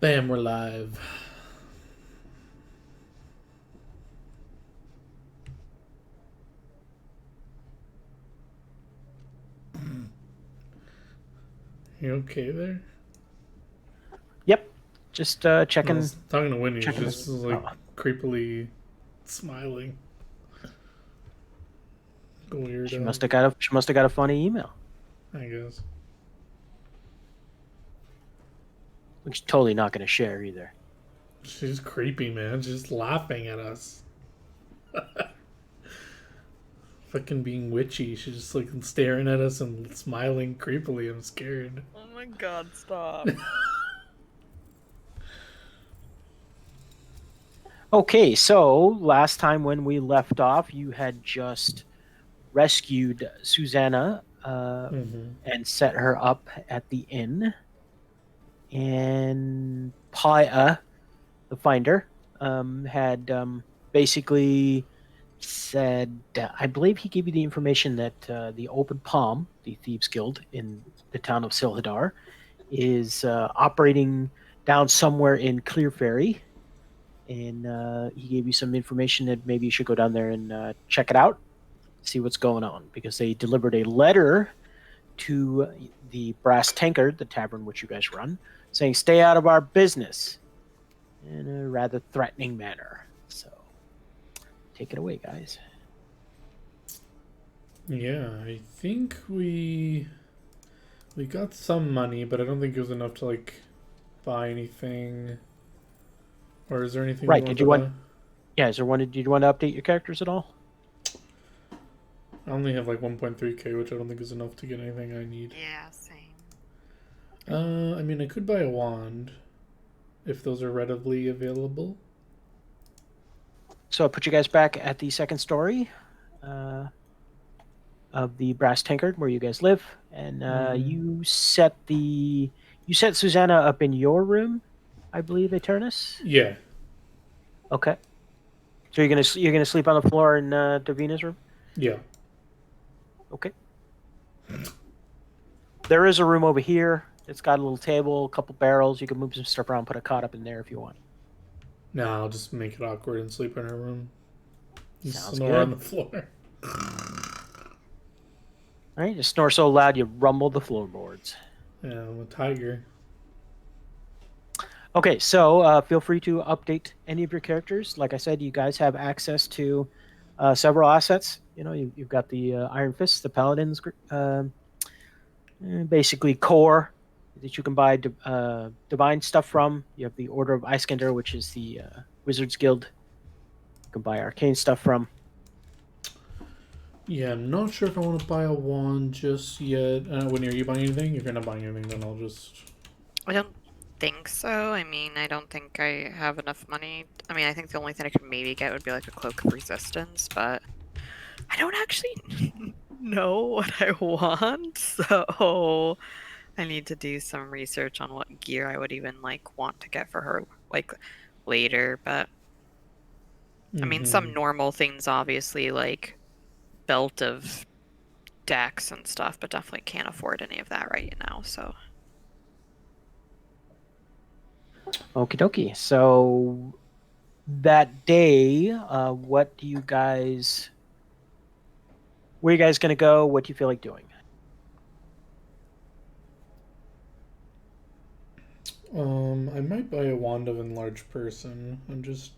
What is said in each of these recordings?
Bam, we're live. You okay there? Yep. Just I checking was talking to Winnie. She's checking just this. like Oh, creepily smiling. she Weirdo, must have got a funny email, I guess. which she's totally not going to share either. She's creepy, man. She's laughing at us. Fucking being witchy. She's just like staring at us and smiling creepily. I'm scared. Oh my god, stop. Okay, so last time when we left off, you had just rescued Susanna Mm-hmm. and set her up at the inn, and Paya, the finder, had basically said, I believe he gave you the information that the Open Palm, the Thieves Guild in the town of Silhadar, is operating down somewhere in Clear Ferry. And he gave you some information that maybe you should go down there and check it out, see what's going on, because they delivered a letter to the Brass Tankard, the tavern which you guys run, saying, stay out of our business in a rather threatening manner. So take it away, guys. Yeah, I think we got some money, but I don't think it was enough to like buy anything. Or is there anything we Right. want Did to you want, buy? yeah, did you want to update your characters at all? I only have like 1.3k, which I don't think is enough to get anything I need. Yeah, same. I mean, I could buy a wand if those are readily available. So I put you guys back at the second story uh, of the Brass Tankard where you guys live, and Mm-hmm. you set Susanna up in your room, I believe, Eternus. Yeah, Okay, so you're gonna sleep on the floor in Davina's room. yeah. Okay, there is a room over here. It's got a little table, a couple barrels. You can move some stuff around, put a cot up in there if you want. Nah, I'll just make it awkward and sleep in her room. And Sounds snore on good. the floor. All right, just snore so loud you rumble the floorboards. Yeah, I'm a tiger. Okay, so feel free to update any of your characters. Like I said, you guys have access to several assets. You've got the Iron Fist, the Paladins, basically core that you can buy divine stuff from. You have the Order of Iskander, which is the Wizards Guild. You can buy arcane stuff from. Yeah, I'm not sure if I want to buy a wand just yet. When are you buying anything? If you're not buying anything, then I'll just. I don't think so. I mean, I don't think I have enough money. I mean, I think the only thing I could maybe get would be like a cloak of resistance, but I don't actually know what I want, so I need to do some research on what gear I would even like want to get for her like later, but I mean, Mm-hmm. some normal things obviously like belt of decks and stuff, but definitely can't afford any of that right now, so Okie dokie. So that day, what do you guys? Where are you guys gonna go? What do you feel like doing? I might buy a wand of enlarged person. I'm just.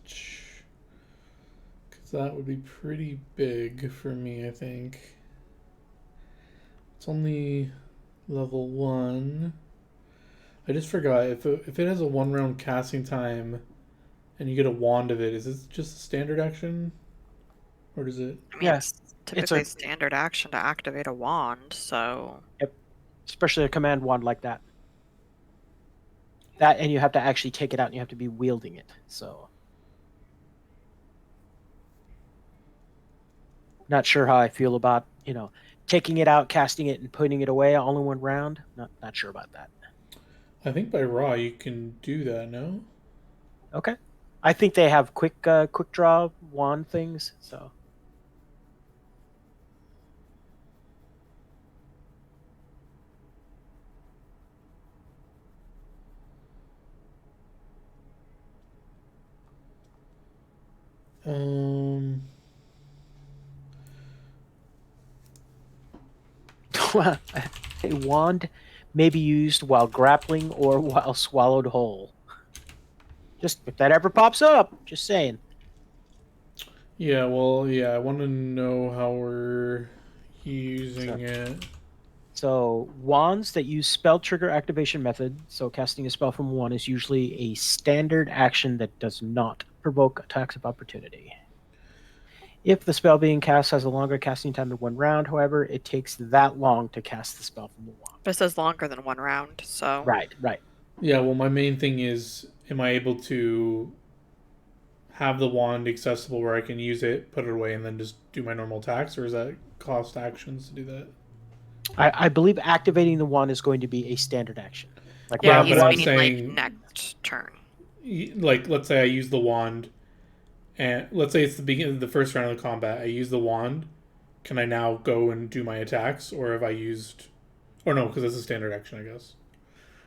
Because that would be pretty big for me, I think. It's only level 1. I just forgot. If it has a 1 round casting time and you get a wand of it, is this just a standard action? Or does it. I mean, Yeah, it's it's typically standard action to activate a wand, so yep, especially a command wand like that. That and you have to actually take it out and you have to be wielding it. So not sure how I feel about, taking it out, casting it and putting it away all in one round. Not sure about that. I think by Raw you can do that, no? Okay. I think they have quick draw wand things, so Um. A wand may be used while grappling or while swallowed whole. Just if that ever pops up, just saying. Yeah. Well. Yeah. I want to know how we're So, using it. so wands that use spell trigger activation method, so casting a spell from one, is usually a standard action that does not provoke attacks of opportunity. If the spell being cast has a longer casting time than one round, however, it takes that long to cast the spell from a wand. But it says longer than 1 round, so. Right, right. Yeah. Well, my main thing is, am I able to have the wand accessible where I can use it, put it away, and then just do my normal attacks, or is that cost actions to do that? I believe activating the wand is going to be a standard action. Like Yeah, Yeah, round he's but I'm one. meaning saying- like next turn. Like, let's say I use the wand, and let's say it's the beginning of the first round of the combat. I use the wand. Can I now go and do my attacks, or have I used? Or no, because it's a standard action, I guess.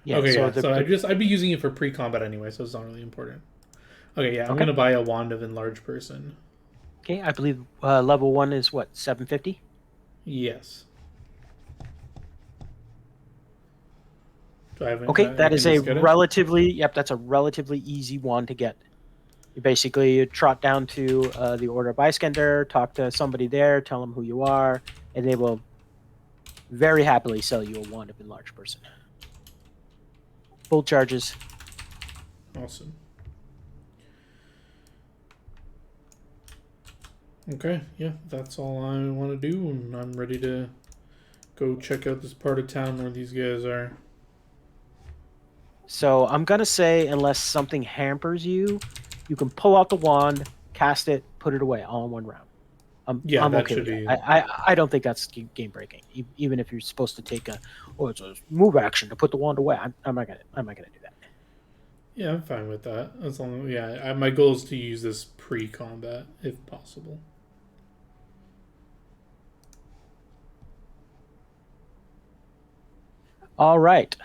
Yeah, Okay, so yeah. the, So the- I'd be using it for pre-combat anyway, so it's not really important. Okay, yeah. I'm Okay. gonna buy a wand of enlarge person. okay, I believe level one is what, 750? Yes. Do I have Okay, I that can is a just get it? relatively that's a relatively easy one to get. You trot down to the Order of Bystander, talk to somebody there, tell them who you are, and they will very happily sell you a wand of enlarged person. Full charges. Awesome. Okay, yeah, that's all I want to do, and I'm ready to go check out this part of town where these guys are. So I'm gonna say, unless something hampers you, you can pull out the wand, cast it, put it away, all in one round. Yeah, I'm that okay should with be. that. I don't think that's game breaking. Even if you're supposed to take it's a move action to put the wand away. I'm not gonna do that. Yeah, I'm fine with that. As long, my goal is to use this pre-combat if possible. All right.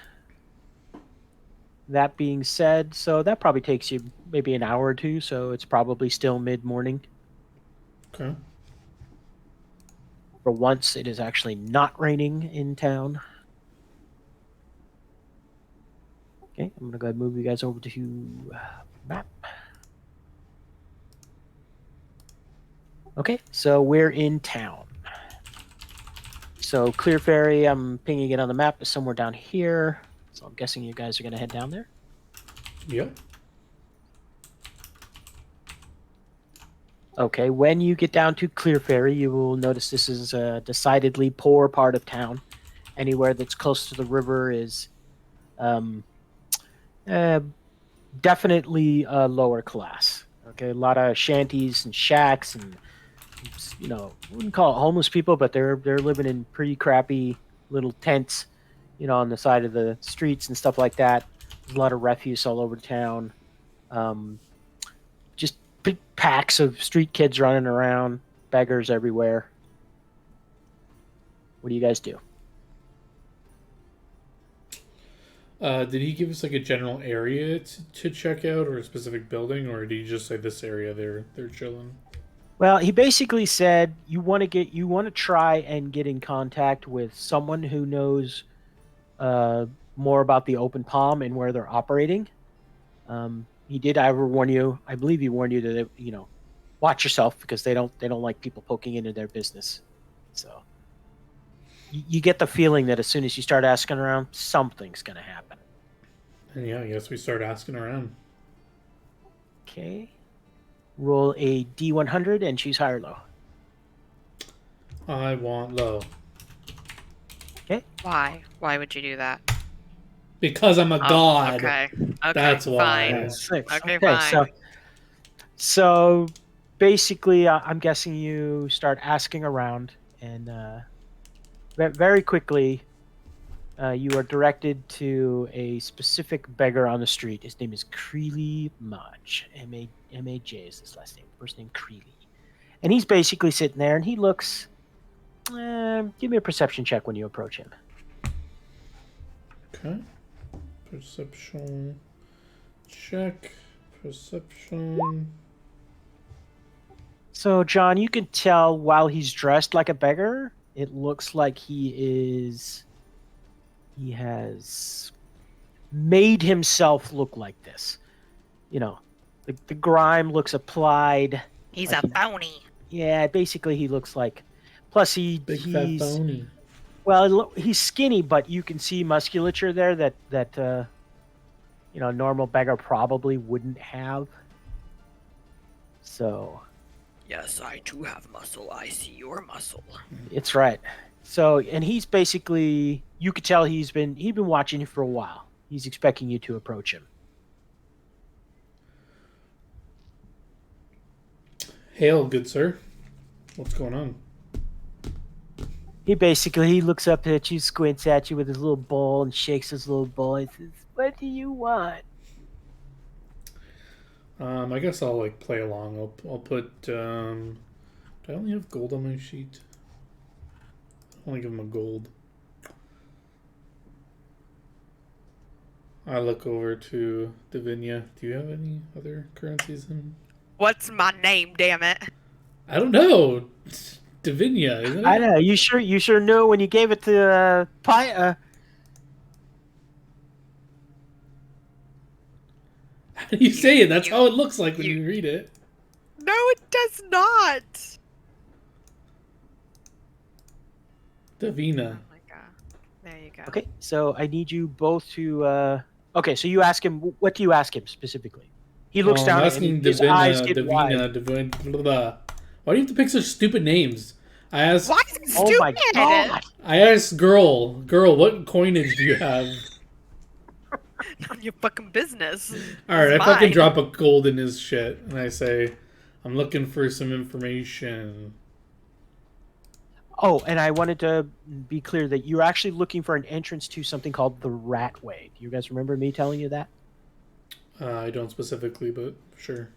That being said, so that probably takes you maybe an hour or two. So it's probably still mid morning. Okay. For once, it is actually not raining in town. Okay, I'm gonna go ahead and move you guys over to map. Okay, so we're in town. So Clear Ferry, I'm pinging it on the map, is somewhere down here. So I'm guessing you guys are gonna head down there. Yep. Okay, when you get down to Clear Ferry, you will notice this is a decidedly poor part of town. Anywhere that's close to the river is definitely lower class. Okay, a lot of shanties and shacks, and wouldn't call it homeless people, but they're living in pretty crappy little tents, on the side of the streets and stuff like that. There's a lot of refuse all over town. Just big packs of street kids running around, beggars everywhere. What do you guys do? Did he give us like a general area to check out, or a specific building, or did he just say this area they're chilling? Well, he basically said you want to try and get in contact with someone who knows more about the Open Palm and where they're operating. He did, I believe he warned you that watch yourself, because they don't like people poking into their business. So you get the feeling that as soon as you start asking around, something's going to happen. And yeah, I guess we start asking around. Okay. Roll a D100 and choose high or low. I want low. Why? Why would you do that? Because I'm a god. Okay. Okay. That's why. Fine. Six. Okay, fine. So basically, I'm guessing you start asking around, and very quickly, you are directed to a specific beggar on the street. His name is Creely Maj. M-A-J is his last name. First name Creely. And he's basically sitting there, and he looks... give me a perception check when you approach him. Okay. Perception check. Perception. So, John, you can tell while he's dressed like a beggar, it looks like he has made himself look like this. You know, the grime looks applied. He's Like a phony. Yeah, basically he looks like. Plus, Big fat phony. well, he's skinny, but you can see musculature there that normal beggar probably wouldn't have. So Yes, I too have muscle. I see your muscle. it's right. So, and he's basically, you could tell he's been watching you for a while. He's expecting you to approach him. Hail, good sir. What's going on? He looks up at you, squints at you with his little bowl, and shakes his little bowl. And says, "What do you want?" I guess I'll like play along. I'll put. Do I only have gold on my sheet? I only give him a gold. I look over to Davinia. Do you have any other currencies in? What's my name, damn it? I don't know. It's Davinia, isn't it? I know. You sure know when you gave it to How do you say it? That's how it looks like when you read it. No, it does not. Davina. Oh my god. There you go. Okay, so I need you both to. Okay, so you ask him. What do you ask him specifically? He looks I'm down asking and his eyes get wide. Davina, blah, blah. Why do you have to pick such stupid names? I asked. Why is it stupid? Oh my god! I asked girl, what coinage do you have? None of your fucking business. All right, I It's fucking mine. drop a gold in his shit, and I say, I'm looking for some information. Oh, and I wanted to be clear that you're actually looking for an entrance to something called the Ratway. Do you guys remember me telling you that? I don't specifically, but sure.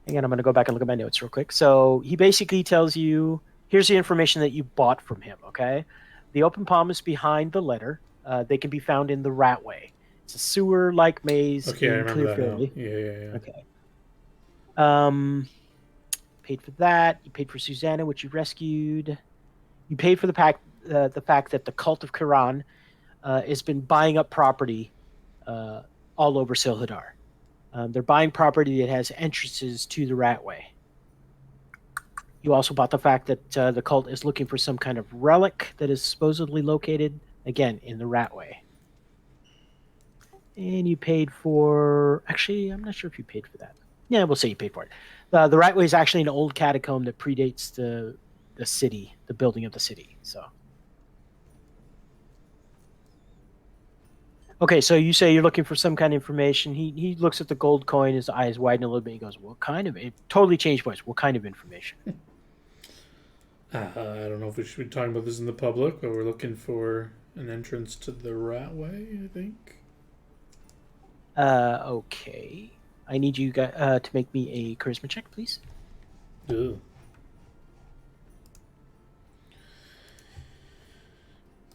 Hang on, I'm going to go back and look at my notes real quick. So he basically tells you, here's the information that you bought from him, okay? The open palm is behind the letter. They can be found in the Ratway. It's a sewer-like maze Okay, I in remember that now. Clearfield. Yeah. Okay. Paid for that. You paid for Susanna, which you rescued. You paid for the fact that the cult of Quran has been buying up property all over Silhadar. They're buying property that has entrances to the Ratway. You also bought the fact that the cult is looking for some kind of relic that is supposedly located, again, in the Ratway. And you paid for... Actually, I'm not sure if you paid for that. Yeah, we'll say you paid for it. The Ratway is actually an old catacomb that predates the city, the building of the city. So... Okay, so you say you're looking for some kind of information. He looks at the gold coin, his eyes widen a little bit. He goes, "What kind of?" It totally changed voice. What kind of information? I don't know if we should be talking about this in the public, but we're looking for an entrance to the Ratway, I think. Okay. I need you guys to make me a charisma check, please. Ugh.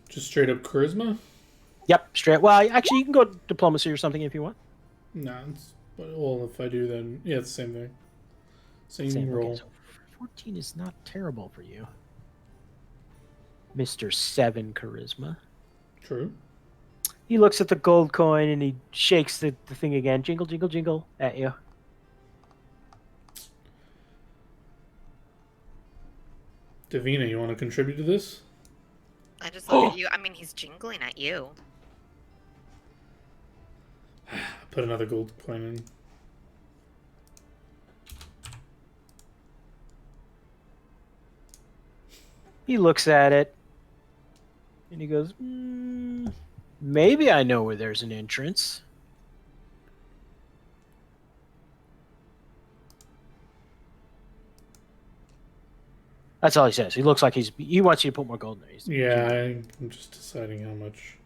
Just straight up charisma? Yep, straight. Well, actually, you can go diplomacy or something if you want. Nah, well, if I do, then yeah, it's the same thing. Same roll. Okay, so 14 is not terrible for you, Mr. 7 charisma. True. He looks at the gold coin and he shakes the thing again. Jingle, jingle, jingle at you. Davina, you want to contribute to this? I just look at you. I mean, he's jingling at you. Put another gold coin in. He looks at it and he goes, maybe I know where there's an entrance. That's all he says. He looks like he wants you to put more gold in there. Yeah, I'm just deciding how much.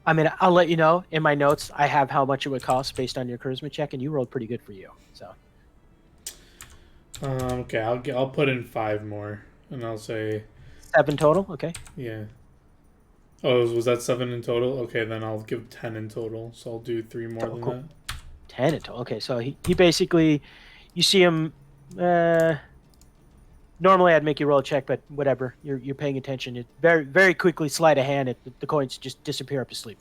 I mean, I'll let you know. In my notes, I have how much it would cost based on your charisma check, and you rolled pretty good for you. So. Okay, I'll put in 5 more, and I'll say 7 total. Okay. yeah. Oh, was that 7 in total? Okay, then I'll give 10 in total. So I'll do 3 more Oh, than cool. that. 10 in total. Okay, so he basically, you see him. Normally, I'd make you roll a check, but whatever. You're paying attention. It very quickly sleight of hand. The coins just disappear up his sleeve.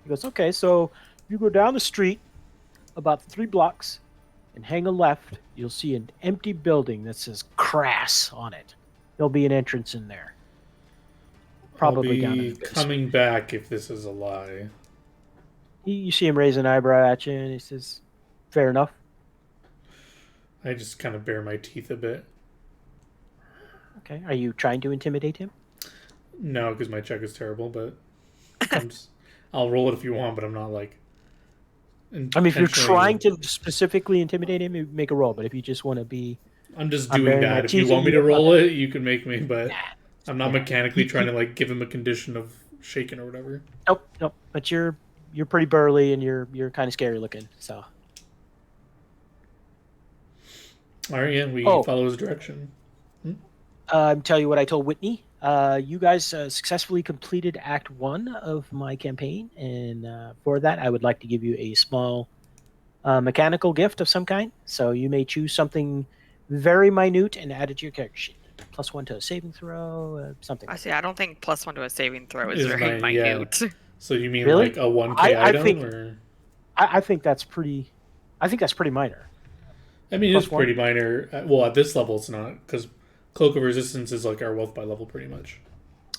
He goes, okay, so you go down the street about 3 blocks and hang a left. You'll see an empty building that says Crass on it. There'll be an entrance in there. Probably I'll down in be the basement. coming back if this is a lie. You see him raise an eyebrow at you, and he says, "Fair enough." I just kind of bare my teeth a bit. Okay. Are you trying to intimidate him? No, because my check is terrible, but I'll roll it if you want, but I'm not like. I mean, if you're intentionally- trying to specifically intimidate him, you make a roll. But if you just want to be, I'm just I'm doing bearing my that. If you teeth want me and to you're roll not- it, you can make me, but I'm not Yeah. mechanically trying to like give him a condition of shaking or whatever. nope. But you're pretty burly and you're kind of scary looking. So All right, yeah, we Oh. follow his direction. tell you what I told Whitney. You guys successfully completed Act 1 of my campaign, and for that, I would like to give you a small mechanical gift of some kind. So you may choose something very minute and add it to your character sheet. +1 to a saving throw, something. I see. I don't think +1 to a saving throw is Is very my- yeah. minute. So you mean Really? like a 1K I item, think- or? I think that's pretty. I think that's pretty minor. I mean, it's +1? pretty minor. Well, at this level, it's not because Cloak of Resistance is like our wealth by level, pretty much.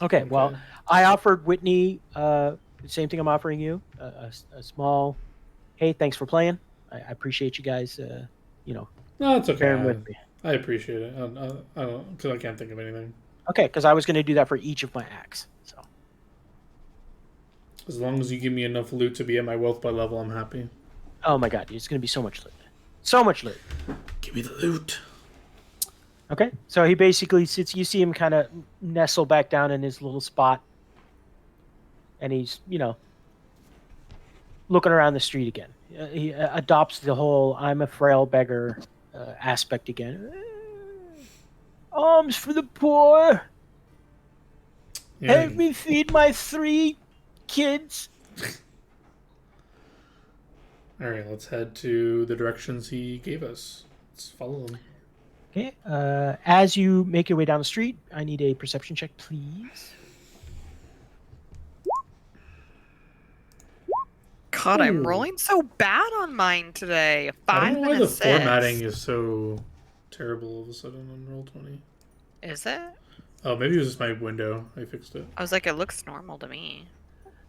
Okay, well, I offered Whitney the same thing I'm offering you, a small. Hey, thanks for playing. I appreciate you guys. No, it's okay. Bearing with me. I appreciate it. I don't because I can't think of anything. Okay, because I was going to do that for each of my acts. So As long as you give me enough loot to be at my wealth by level, I'm happy. oh my god, it's going to be so much loot. So much loot. Give me the loot. Okay, so he basically sits. You see him kind of nestle back down in his little spot, and he's looking around the street again. He adopts the whole "I'm a frail beggar" aspect again. Alms for the poor. Yeah, Help me feed my 3 kids. All right, let's head to the directions he gave us. Let's follow them. Okay. As you make your way down the street, I need a perception check, please. God, I'm Ooh. rolling so bad on mine today. I 5 don't know why and the a 6. formatting is so terrible all of a sudden on Roll20. Is it? Oh, maybe it was just my window. I fixed it. I was like, it looks normal to me.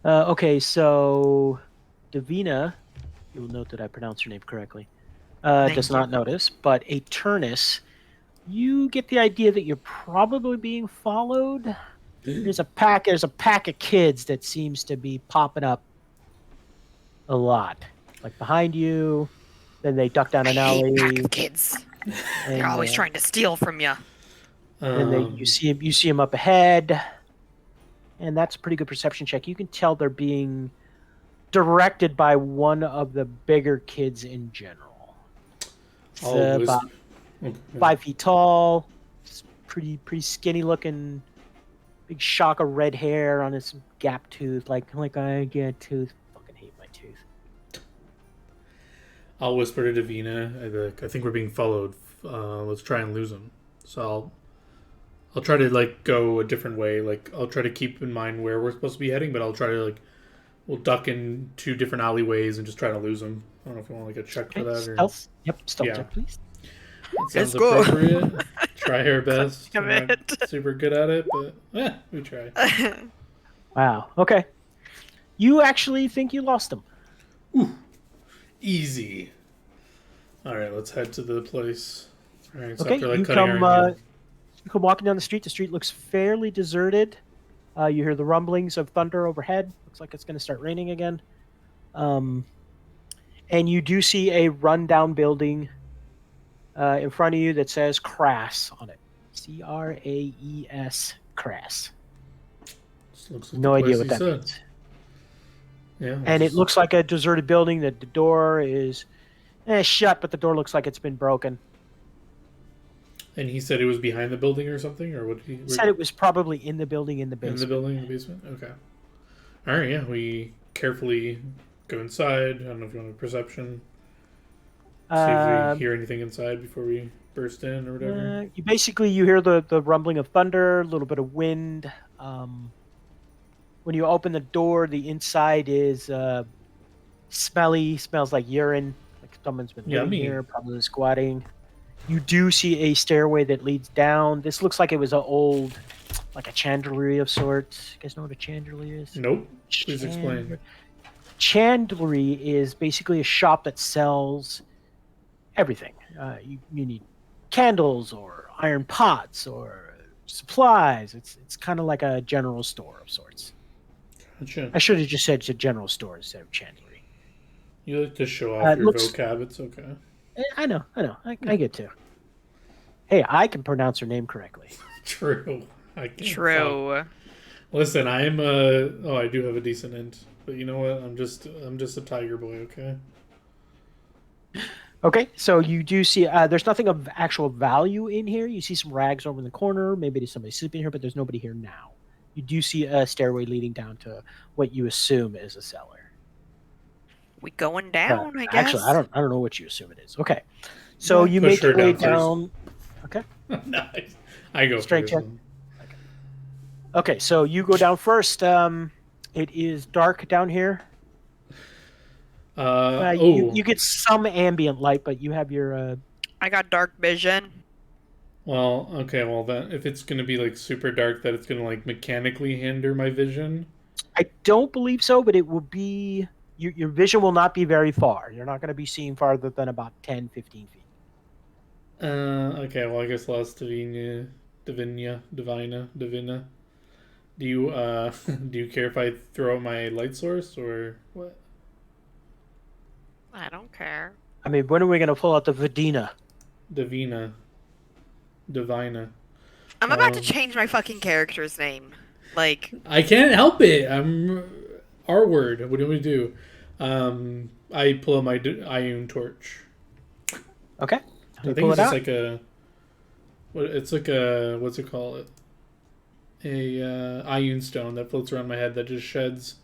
Okay, so Davina, you'll note that I pronounced her name correctly, Thank does you. not notice, but Aternus, you get the idea that you're probably being followed. There's a pack of kids that seems to be popping up a lot, like behind you. Then they duck down an I hate alley. pack of kids. and, They're always trying to steal from you. And you see him up ahead, and that's a pretty good perception check. You can tell they're being directed by one of the bigger kids in general. It's I'll about okay. 5 feet tall, it's pretty skinny looking, big shock of red hair on his gap tooth, like I get a tooth. Fucking hate my tooth. I'll whisper to Davina. I think we're being followed. Let's try and lose him. So I'll try to like go a different way. Like I'll try to keep in mind where we're supposed to be heading, but I'll try to we'll duck in 2 different alleyways and just try to lose him. I don't know if you want like a check for that or Stealth. Yep, stealth Yeah. check, please. that sounds Let's go. appropriate. Try our best. Come We're not in. super good at it, but we try. Wow. Okay. You actually think you lost him. Easy. All right, let's head to the place. All right, so Okay, after like you cutting come. You come walking down the street. The street looks fairly deserted. You hear the rumblings of thunder overhead. Looks like it's going to start raining again. And you do see a rundown building in front of you that says Crass on it. Craes. Crass. This looks like No the idea place what he that said. means. Yeah, And it looks like a deserted building. That the door is shut, but the door looks like it's been broken. And he said it was behind the building or something, or what? Did he Said it was probably in the building in the in the basement. building in the basement. Okay. All right. Yeah, we carefully go inside. I don't know if you want a perception. See if we hear anything inside before we burst in or whatever. You hear the rumbling of thunder, a little bit of wind. When you open the door, the inside is smelly, smells like urine, like someone's been living Yummy. here, probably squatting. You do see a stairway that leads down. This looks like it was an old, like a chandlery of sorts. You guys know what a chandlery is? Nope. Please explain. Chandlery is basically a shop that sells everything. You need candles or iron pots or supplies. It's kind of like a general store of sorts. Gotcha. I should have just said it's a general store instead of chandlery. You like to show off your looks- vocab. It's okay. I know. I get to. Hey, I can pronounce her name correctly. True. I can't True. fuck. Listen, I'm I do have a decent int, but you know what? I'm just a tiger boy. Okay. Okay, so you do see there's nothing of actual value in here. You see some rags over in the corner. Maybe there's somebody sleeping here, but there's nobody here now. You do see a stairway leading down to what you assume is a cellar. We going down, I guess. Actually, I don't know what you assume it is. Okay, so Yeah, you push make her your way down down. Okay. Nice. I go Strength first. check. Okay, so you go down first. It is dark down here. You get some ambient light, but you have your. I got dark vision. Well, okay. Well, then if it's gonna be like super dark, that it's gonna like mechanically hinder my vision. I don't believe so, but it will be. Your vision will not be very far. You're not going to be seeing farther than about 10, 15 feet. Okay. Well, I guess last Divina. Do you do you care if I throw out my light source or what? I don't care. I mean, when are we going to pull out the Vidina? Divina. I'm about to Um, change my fucking character's name. Like, I can't help it. I'm R word. What do we do? I pull out my Ioun torch. Okay. I You think pull it's it just out. like a. What it's like a what's it called? A Ioun stone that floats around my head that just sheds.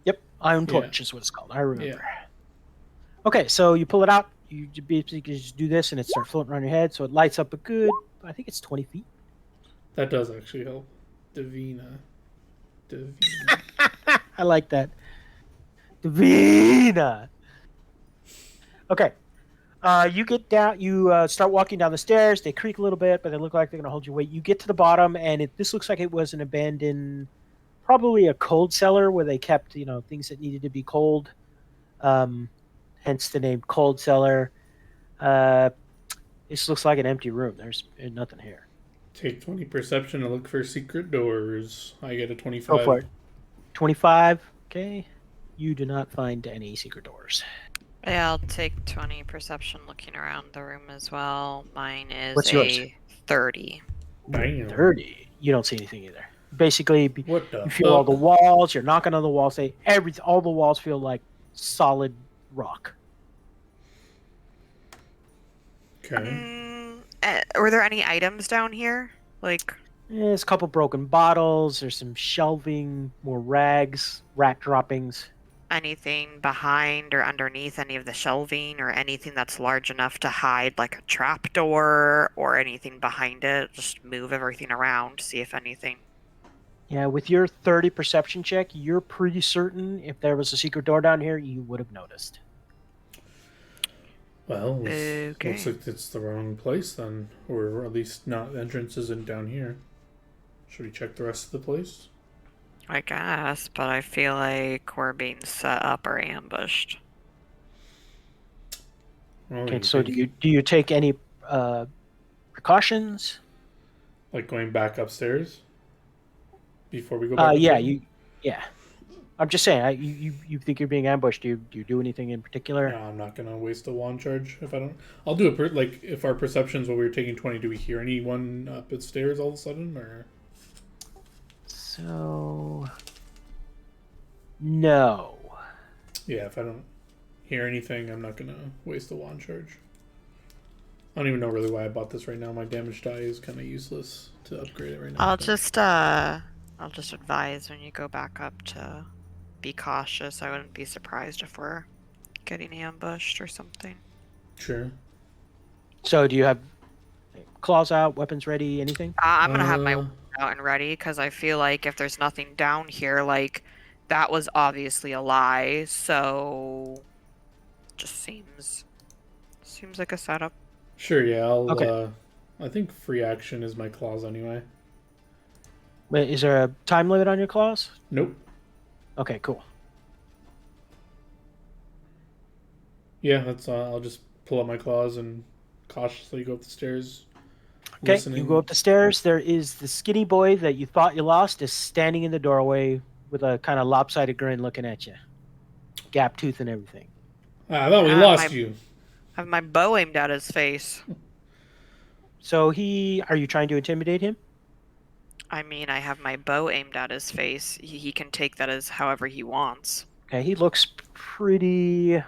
Yep. Iron Yeah. Torch is what it's called. I remember. Okay, so you pull it out. You basically just do this, and it starts floating around your head. So it lights up a good, I think it's 20 feet. That does actually help. Divina. I like that. Divina. Okay. You get down. You start walking down the stairs. They creak a little bit, but they look like they're going to hold your weight. You get to the bottom, and this looks like it was an abandoned, probably a cold cellar where they kept, things that needed to be cold. Hence the name Cold Cellar. This looks like an empty room. There's nothing here. Take 20 perception and look for secret doors. I get a 25. Go for it. 25. Okay. You do not find any secret doors. yeah, I'll take 20 perception looking around the room as well. Mine is What's yours? 30. Damn. 30. You don't see anything either. Basically, What the you feel all the fuck? walls. You're knocking on the walls. All the walls feel like solid rock. Okay. Were there any items down here? Like, There's a couple broken bottles. There's some shelving, more rags, rat droppings. anything behind or underneath any of the shelving or anything that's large enough to hide like a trapdoor or anything behind it? Just move everything around, see if anything. Yeah, with your 30 perception check, you're pretty certain if there was a secret door down here, you would have noticed. Well, Okay. looks like it's the wrong place then. Or at least not, the entrance isn't down here. Should we check the rest of the place? I guess, but I feel like we're being set up or ambushed. Well, Okay, you so think, do you take any precautions? like going back upstairs? Before we go back Yeah, upstairs? yeah. I'm just saying, you think you're being ambushed? Do you do anything in particular? No, I'm not gonna waste a wand charge if I don't. I'll do it like if our perceptions while we were taking 20. Do we hear anyone up the stairs all of a sudden, or So, no. yeah? If I don't hear anything, I'm not gonna waste a wand charge. I don't even know really why I bought this right now. My damage die is kind of useless to upgrade it right now. I'll but- just advise when you go back up to be cautious. I wouldn't be surprised if we're getting ambushed or something. Sure. So do you have claws out, weapons ready, anything? I'm gonna have my Uh, weapon out and ready because I feel like if there's nothing down here, like that was obviously a lie. So just seems like a setup. Sure, yeah. Okay. I think free action is my claws anyway. Wait, is there a time limit on your claws? Nope. Okay, cool. Yeah, that's. I'll just pull out my claws and cautiously go up the stairs. Okay, listening. you go up the stairs. There is the skinny boy that you thought you lost is standing in the doorway with a kind of lopsided grin looking at you. Gap tooth and everything. I thought we Ah, lost my- you. I have my bow aimed at his face. So are you trying to intimidate him? I mean, I have my bow aimed at his face. He can take that as however he wants. Okay, he looks pretty.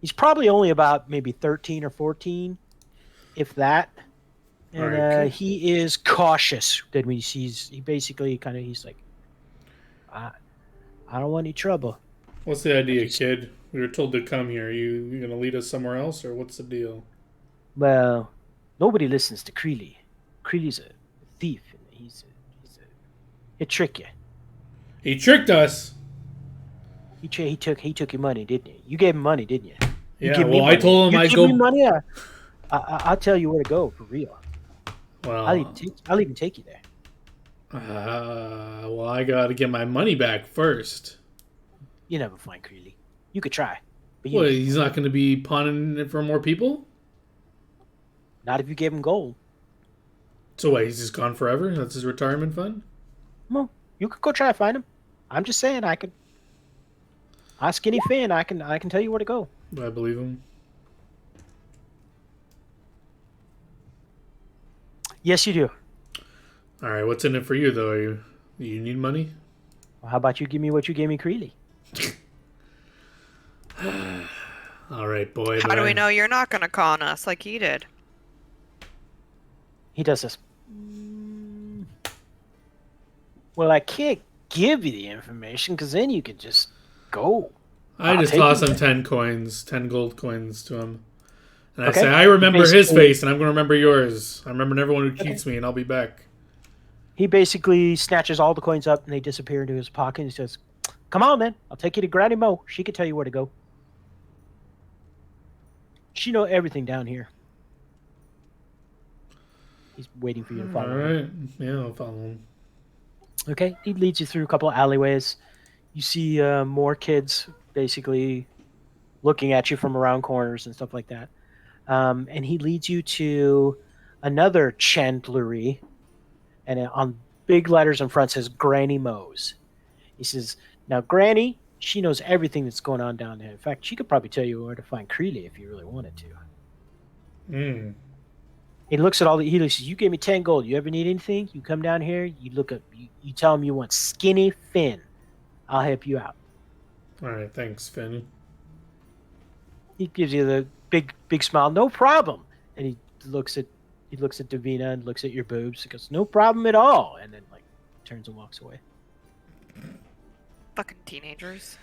He's probably only about maybe 13 or 14, if that. And Alright, cool. he is cautious that when he sees. He basically he's like, I don't want any trouble. What's the idea, kid? We were told to come here. You gonna lead us somewhere else, or what's the deal? Well, nobody listens to Creely. Creely's a thief. And he'll trick you. He tricked us. He took your money, didn't he? You gave him money, didn't you? Yeah. give me Well, I money. told him You I'd give go. me money. I'll tell you where to go for real. Well, I'll even take you there. well, I gotta get my money back first. You never find Creely. You could try, but What? He's not gonna be pawning it for more people. not if you gave him gold. So wait, he's just gone forever? That's his retirement fund? Well, you could go try to find him. I'm just saying, I could. I skinny Finn. I can tell you where to go. I believe him. Yes, you do. All right, what's in it for you though? You need money? Well, how about you give me what you gave me, Creely? All right, boy. How do we know you're not gonna con us like he did? He does this. Well, I can't give you the information because then you could just go. I I'll just take toss it him then. 10 gold coins to him. And Okay. I say, I remember his Basically- face, and I'm going to remember yours. I remember everyone who cheats me, and I'll be back. He basically snatches all the coins up and they disappear into his pocket. And he says, "Come on, then. I'll take you to Granny Mo. She can tell you where to go. She know everything down here." He's waiting for you to All follow him. right. Yeah, I'll follow him. Okay, he leads you through a couple of alleyways. You see more kids basically looking at you from around corners and stuff like that. And he leads you to another chandlery, and on big letters in front says Granny Mo's. He says, "Now, Granny, she knows everything that's going on down there. In fact, she could probably tell you where to find Creely if you really wanted to." Mm. He looks at all the. He says, "You gave me 10 gold. You ever need anything? You come down here. You look up. You tell him you want Skinny Finn. I'll help you out." All right, thanks, Finn. He gives you the big smile. "No problem." And he looks at Davina and looks at your boobs. He goes, "No problem at all." And then turns and walks away. Fucking teenagers.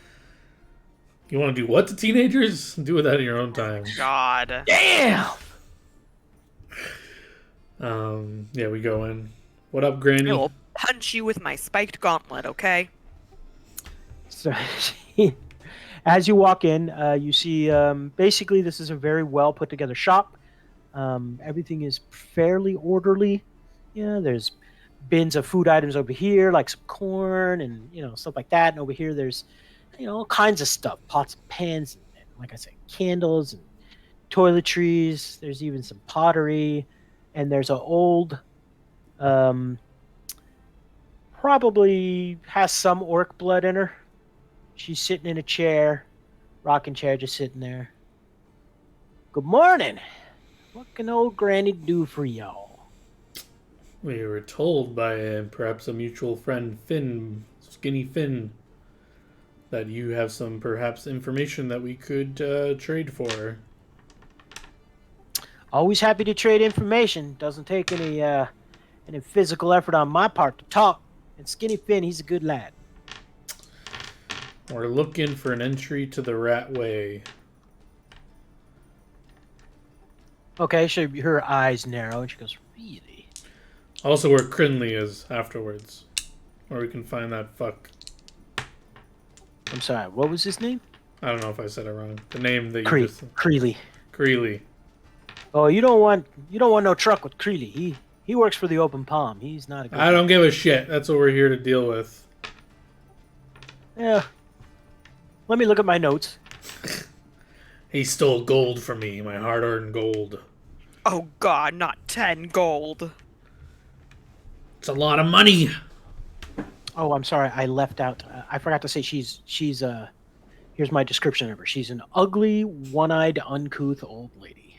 You want to do what to teenagers? Do that in your own time. God. Damn. Yeah, we go in. What up, Granny? I will punch you with my spiked gauntlet, okay? So, as you walk in, you see basically this is a very well put together shop. Everything is fairly orderly. Yeah, there's bins of food items over here, like some corn and stuff like that. And over here, there's all kinds of stuff, pots and pans, and like I said, candles and toiletries. There's even some pottery, and there's an old, probably has some orc blood in her. She's sitting in a chair, rocking chair, just sitting there. "Good morning. What can old Granny do for y'all?" We were told by perhaps a mutual friend, Finn, Skinny Finn, that you have some perhaps information that we could trade for. Always happy to trade information. Doesn't take any physical effort on my part to talk. And Skinny Finn, he's a good lad. We're looking for an entry to the Ratway. Okay, so her eyes narrow, and she goes, really? Also, where Crinley is afterwards. Where we can find that fuck. I'm sorry, what was his name? I don't know if I said it wrong. The name that you just... Creeley. Creeley. Oh, you don't want no truck with Creeley. He works for the Open Palm. He's not a good I don't give a shit. That's what we're here to deal with. Yeah. Let me look at my notes. He stole gold from me, my hard-earned gold. Oh god, not 10 gold. It's a lot of money. Oh, I'm sorry. I left out. I forgot to say she's here's my description of her. She's an ugly, one-eyed, uncouth old lady.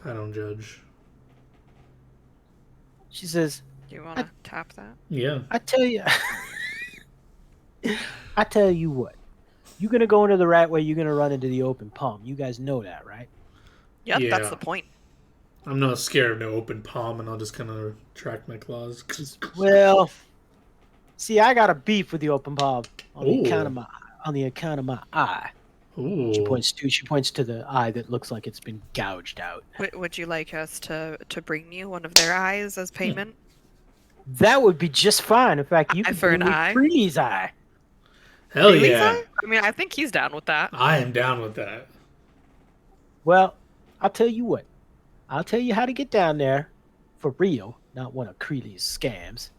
I don't judge. She says, Do you want to tap that? Yeah. I tell you what. You're going to go into the right way, you're going to run into the Open Palm. You guys know that, right? Yep, Yeah. that's the point. I'm not scared of no open palm, and I'll just kind of track my claws. Well, see, I got a beef with the Open Palm on the Ooh. account of my eye. Ooh. She points to the eye that looks like it's been gouged out. Would you like us to bring you one of their eyes as payment? That would be just fine. In fact, you Eye could for bring an me eye? Freely's eye. Hell Really, yeah. Zai? I mean, I think he's down with that. I am down with that. Well, I'll tell you what. I'll tell you how to get down there for real, not one of Creeley's scams.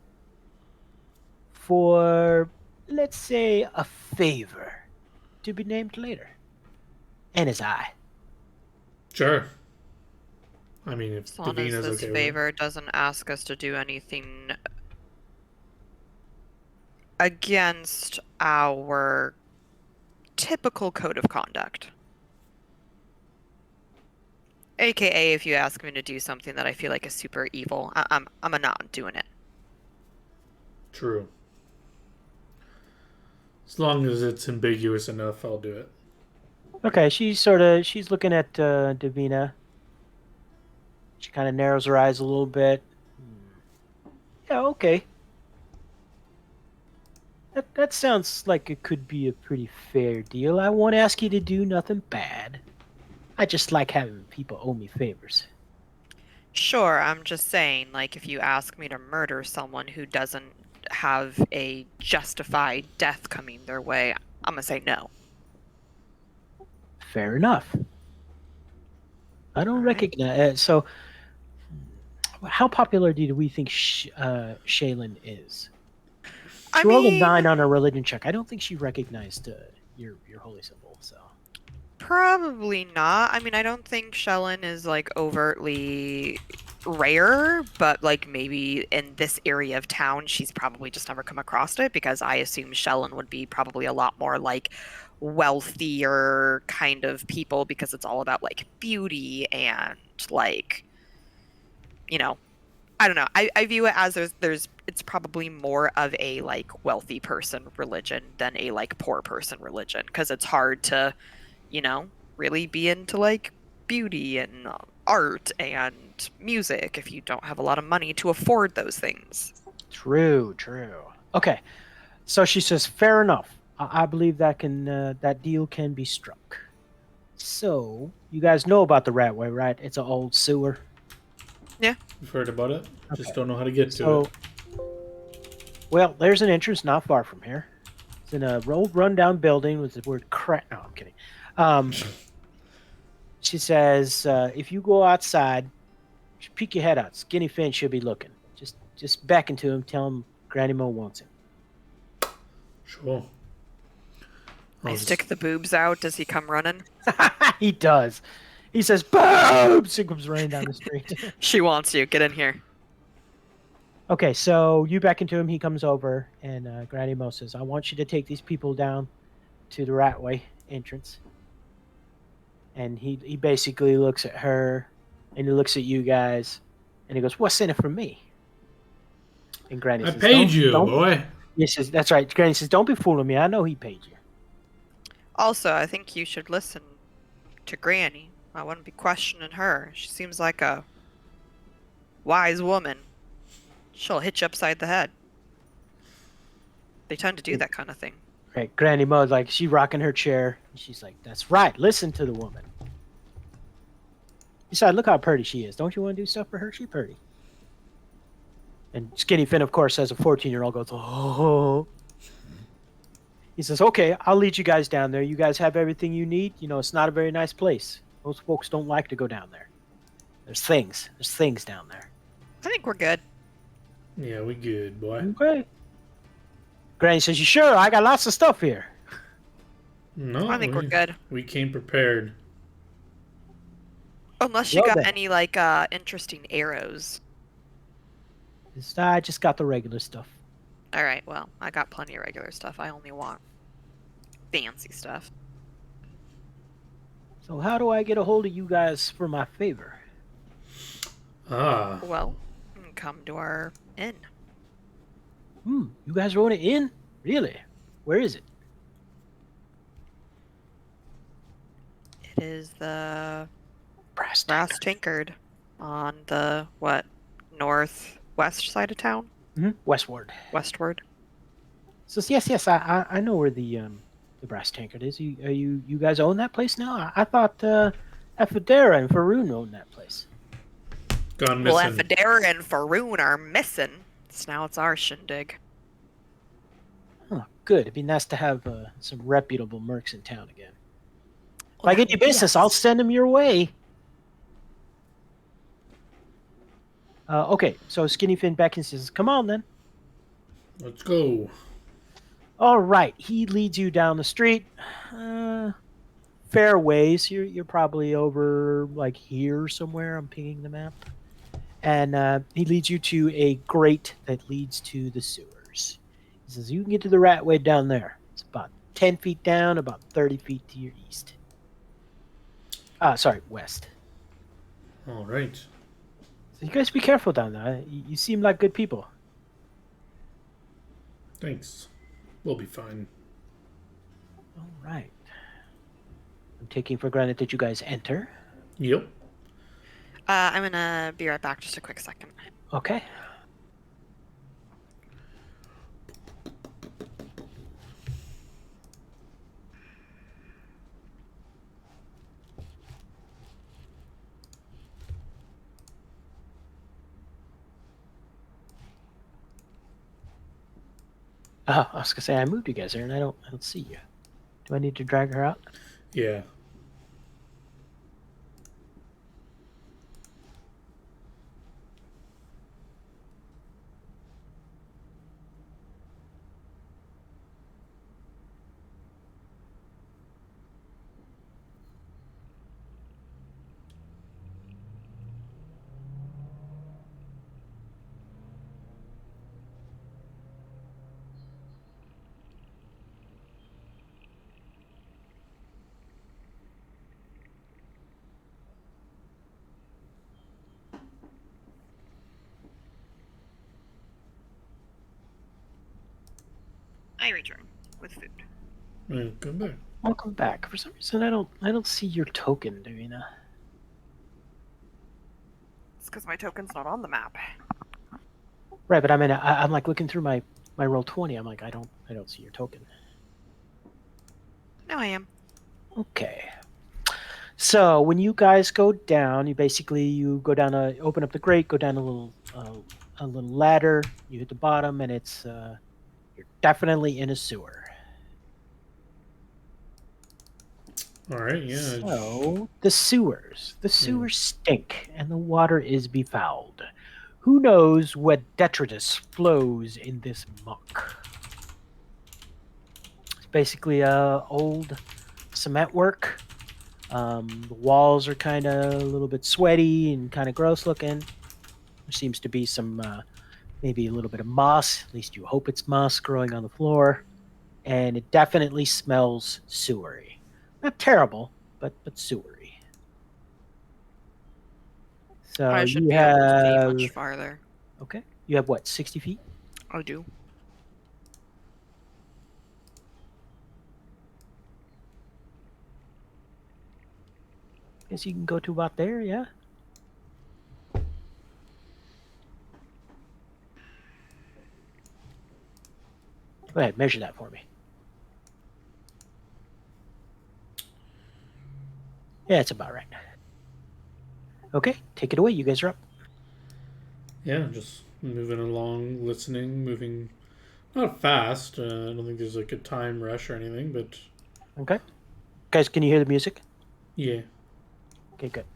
For, let's say, a favor to be named later. And his eye. Sure. I mean, if As long as Davina's this okay with it. favor doesn't ask us to do anything against our typical code of conduct. AKA, if you ask me to do something that I feel like is super evil, I'm not doing it. True. As long as it's ambiguous enough, I'll do it. Okay, she's looking at Davina. She kind of narrows her eyes a little bit. Yeah, okay. That sounds like it could be a pretty fair deal. I won't ask you to do nothing bad. I just like having people owe me favors. Sure, I'm just saying, like, if you ask me to murder someone who doesn't have a justified death coming their way, I'm gonna say no. Fair enough. I don't Alright. recognize. So, how popular do we think Shaylin is? I She rolled a mean, 9 on her religion check. I don't think she recognized your holy symbol. So, probably not. I mean, I don't think Shellen is, like, overtly rare, but, like, maybe in this area of town, she's probably just never come across it, because I assume Shellen would be probably a lot more, like, wealthier kind of people, because it's all about, like, beauty and, like, you know, I don't know. I view it as it's probably more of a, like, wealthy person religion than a, like, poor person religion, because it's hard to, you know, really be into, like, beauty and art and music if you don't have a lot of money to afford those things. true. Okay, so she says, "Fair enough. I believe that that deal can be struck." So, you guys know about the Ratway, right? It's an old sewer. You've heard about it? Just Okay. don't know how to get to So, it. well, there's an entrance not far from here. It's in a old rundown building with the word crap. No, I'm kidding. She says, if you go outside, just peek your head out. Skinny Finn should be looking. Just beckon to him. Tell him Granny Mo wants him. Sure. I I'll stick the boobs out. Does he come running? He does. He says, "Boobs!" and comes running down the street. She wants you. Get in here. Okay, so you beckon to him. He comes over, and Granny Mo says, "I want you to take these people down to the Ratway entrance." And he basically looks at her, and he looks at you guys, and he goes, "What's in it for me?" And Granny I says, paid you, don't, boy. He says, "That's right." Granny says, "Don't be fooling me. I know he paid you." Also, I think you should listen to Granny. I wouldn't be questioning her. She seems like a wise woman. She'll hit you upside the head. They tend to do that kind of thing. Right, Granny Mo's like, she rocking her chair. And she's like, that's right. Listen to the woman. Besides, look how pretty she is. Don't you want to do stuff for her? She's pretty. And Skinny Finn, of course, as a 14-year-old, goes, oh. He says, okay, I'll lead you guys down there. You guys have everything you need. You know, it's not a very nice place. Most folks don't like to go down there. There's things. There's things down there. I think we're good. Yeah, we good, boy. Okay. Granny says, you sure? I got lots of stuff here. No, I think we're good. We came prepared. Unless you Well got then. any, interesting arrows. I just got the regular stuff. Alright, well, I got plenty of regular stuff. I only want fancy stuff. So how do I get a hold of you guys for my favor? Ah, Well, you can come to our inn. You guys own an inn? Really? Where is it? It is the Brass Brass Tankard on the, northwest side of town? Westward. Westward. So yes, I know where the Brass Tankard is. You guys own that place now? I thought Ephedera and Faroon owned that place. gone Well, missing. Ephedera and Faroon are missing. So now it's our shindig. Oh, good. It'd be nice to have some reputable mercs in town again. If Well, I get that you would be business, us. I'll send them your way. Okay, so Skinny Finn beckons and says, come on then. Let's go. All right, he leads you down the street. Fair ways. You're probably over like here somewhere. I'm pinging the map. And he leads you to a grate that leads to the sewers. He says, you can get to the rat way down there. It's about 10 feet down, about 30 feet to your east. Sorry, west. All right. So you guys be careful down there. You seem like good people. Thanks. We'll be fine. All right. I'm taking for granted that you guys enter. Yep. I'm gonna be right back just a quick second. Okay. I was gonna say I moved you guys there, and I don't see you. Do I need to drag her out? Yeah. I return with food. Come back. Welcome back. For some reason, I don't see your token, Davina. It's because my token's not on the map. Right, but I mean, I'm like looking through my roll 20. I'm like, I don't see your token. No, I am. Okay. So when you guys go down, you go down open up the grate, go down a little ladder. You hit the bottom, and it's you're definitely in a sewer. All right. Yeah. So the sewers stink, and the water is befouled. Who knows what detritus flows in this muck? It's basically old cement work. The walls are kind of a little bit sweaty and kind of gross looking. There seems to be some, maybe a little bit of moss. At least you hope it's moss growing on the floor. And it definitely smells sewery. Not terrible, but sewery. So I should you be able to see have much farther. okay. You have what? 60 feet. I do. Guess you can go to about there, yeah? Go ahead, measure that for me. Yeah, it's about right. Okay, take it away. You guys are up. Yeah, just moving along, listening, moving. Not fast. I don't think there's like a time rush or anything, but Okay. Guys, can you hear the music? yeah. Okay, good.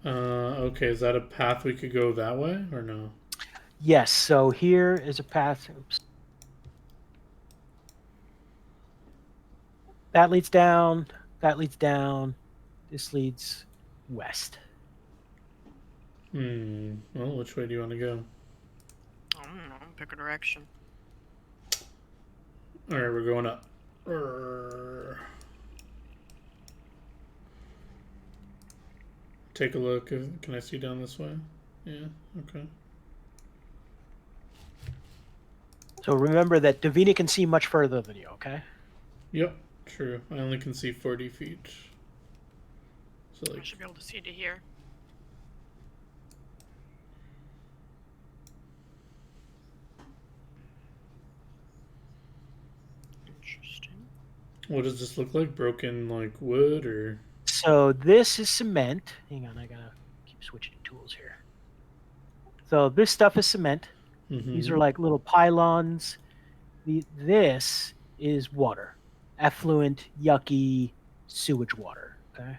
Okay, is that a path we could go that way or no? Yes, so here is a path. Oops. That leads down. That leads down. This leads west. Well, which way do you want to go? I don't know. Pick a direction. All right, we're going up. Urgh. Take a look. Can I see down this way? Yeah. Okay. So remember that Davina can see much further than you, okay? Yep. True. I only can see 40 feet. So I like. should be able to see to here. Interesting. What does this look like? Broken like wood or? So this is cement. Hang on, I gotta keep switching tools here. So this stuff is cement. These are like little pylons. This is water, effluent, yucky sewage water. Okay,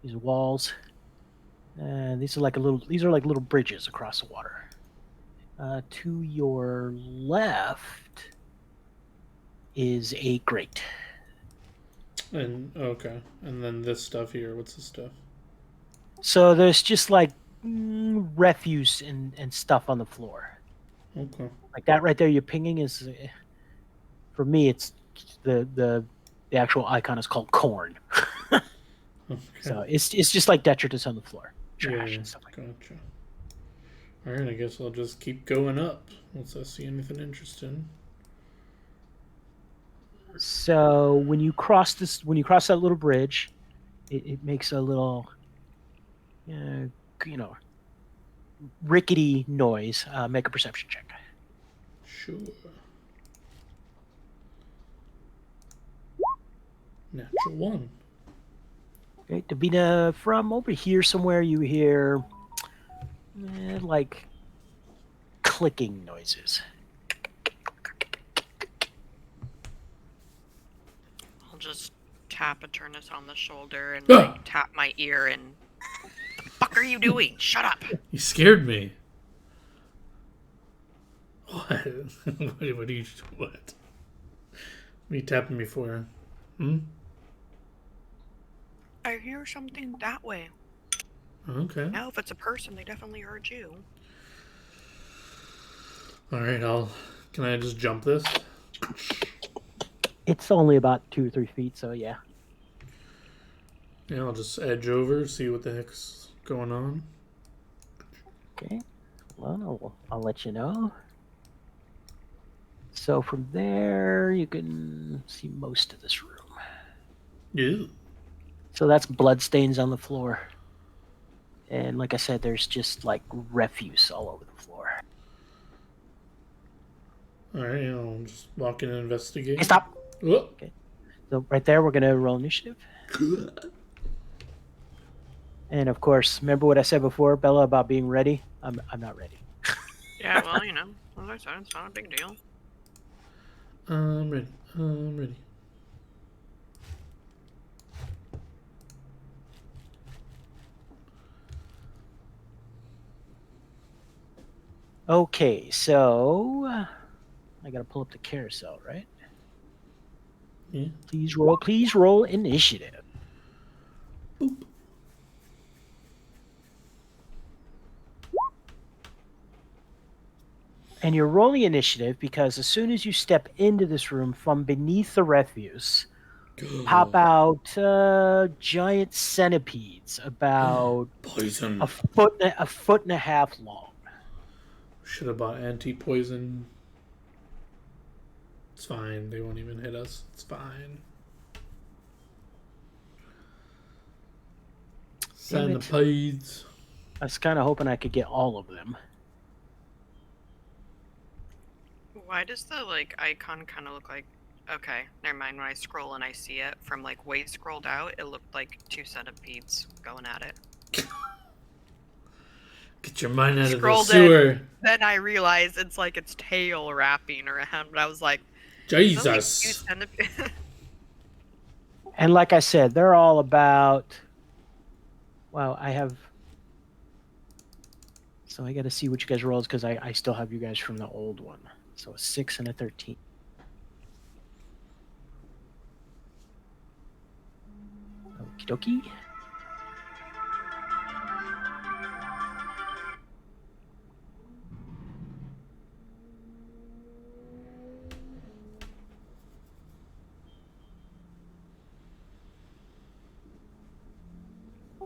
these are walls, and these are like little bridges across the water. To your left is a grate. And okay, and then this stuff here. What's this stuff? So there's just like refuse and stuff on the floor. Okay. Like that right there, you're pinging is, for me, it's the actual icon is called corn. Okay. So it's just like detritus on the floor, trash Yeah, and stuff like that. gotcha. All right, I guess I'll just keep going up. Once I see anything interesting. So when you cross that little bridge, it makes a little, rickety noise. Make a perception check. Sure. Natural 1. Okay, Davina, from over here somewhere, you hear like clicking noises. I'll just tap Eternus on the shoulder and Ah! like tap my ear and. The fuck are you doing? Shut up! You scared me. What? What are you? What? What are you tapping me for? I hear something that way. Okay. Now, if it's a person, they definitely heard you. All right. Can I just jump this? It's only about 2 or 3 feet, so yeah. Yeah, I'll just edge over, see what the heck's going on. Okay. Well, I'll let you know. So from there, you can see most of this room. Yeah. So that's bloodstains on the floor. And like I said, there's just like refuse all over the floor. All right. I'll just walk in and investigate. Hey, stop! Oh. Okay. So right there, we're going to roll initiative. And of course, remember what I said before, Bella, about being ready? I'm not ready. Yeah, well, as I said, it's not a big deal. I'm ready. I'm ready. Okay, so I got to pull up the carousel, right? Yeah. Please roll initiative. Boop. And you're rolling initiative because as soon as you step into this room from beneath the refuse, pop out giant centipedes about Poison. a foot and a half long. Should have bought anti-poison. It's fine. They won't even hit us. It's fine. Damn it. Centipedes. I was kind of hoping I could get all of them. Why does the like icon kind of look like? Okay, never mind. When I scroll and I see it from like way scrolled out, it looked like 2 centipedes going at it. Get your mind out of the Scrolled in. sewer. Then I realized it's like its tail wrapping around, but I was like, "Is that, like, 2 Jesus. centipedes?" And like I said, they're all about. Wow, I have. So I got to see what you guys rolls because I still have you guys from the old one. So a 6 and a 13. Okie dokie.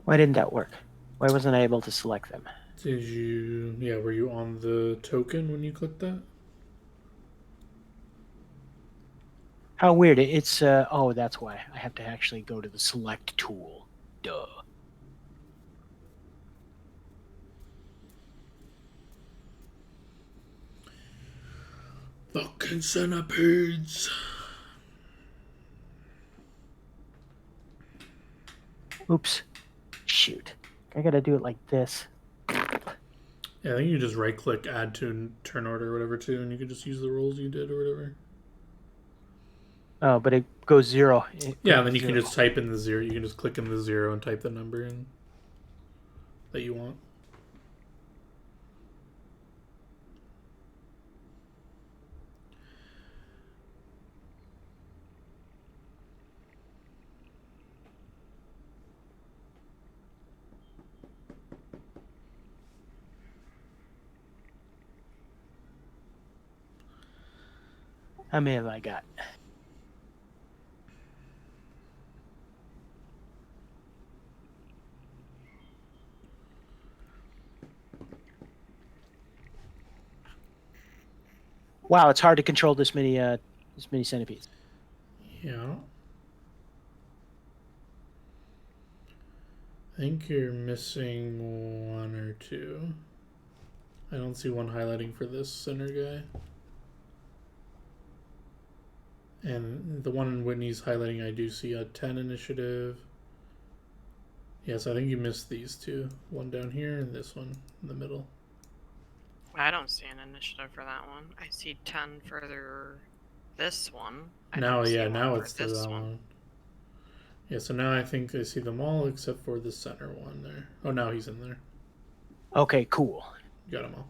Why didn't that work? Why wasn't I able to select them? Did you... Yeah, were you on the token when you clicked that? How weird. It's, oh, that's why. I have to actually go to the select tool. Duh. Fucking centipedes. Oops. Shoot. I gotta do it like this. Yeah, I think you just right click add to turn order or whatever too, and you can just use the rolls you did or whatever. Oh, but it goes 0. Yeah, and then you can just type in the 0. You can just click in the 0 and type the number in that you want. How many have I got? Wow, it's hard to control this many centipedes. Yeah. I think you're missing 1 or 2. I don't see one highlighting for this center guy. And the one in Whitney's highlighting, I do see a 10 initiative. Yes, I think you missed these 2. One down here and this one in the middle. I don't see an initiative for that one. I see 10 for this one. I Now, don't see yeah, one now for it's to this that one. one. Yeah, so now I think I see them all except for the center one there. Oh, now he's in there. Okay, cool. Got them all.